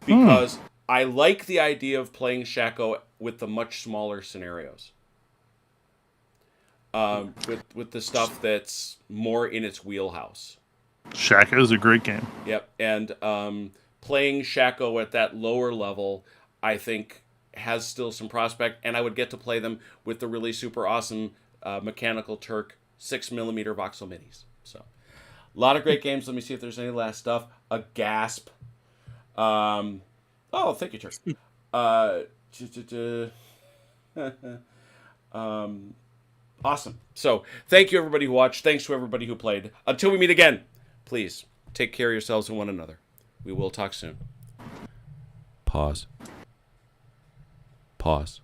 Because I like the idea of playing Shaco with the much smaller scenarios. With the stuff that's more in its wheelhouse. Shaco is a great game. Yep, and playing Shaco at that lower level, I think, has still some prospect, and I would get to play them with the really super awesome Mechanical Turk 6mm voxel minis. So, a lot of great games. Let me see if there's any last stuff. A Gasp. Oh, thank you, Turk. Awesome. So, thank you, everybody who watched. Thanks to everybody who played. Until we meet again, please take care of yourselves and one another. We will talk soon. Pause. Pause.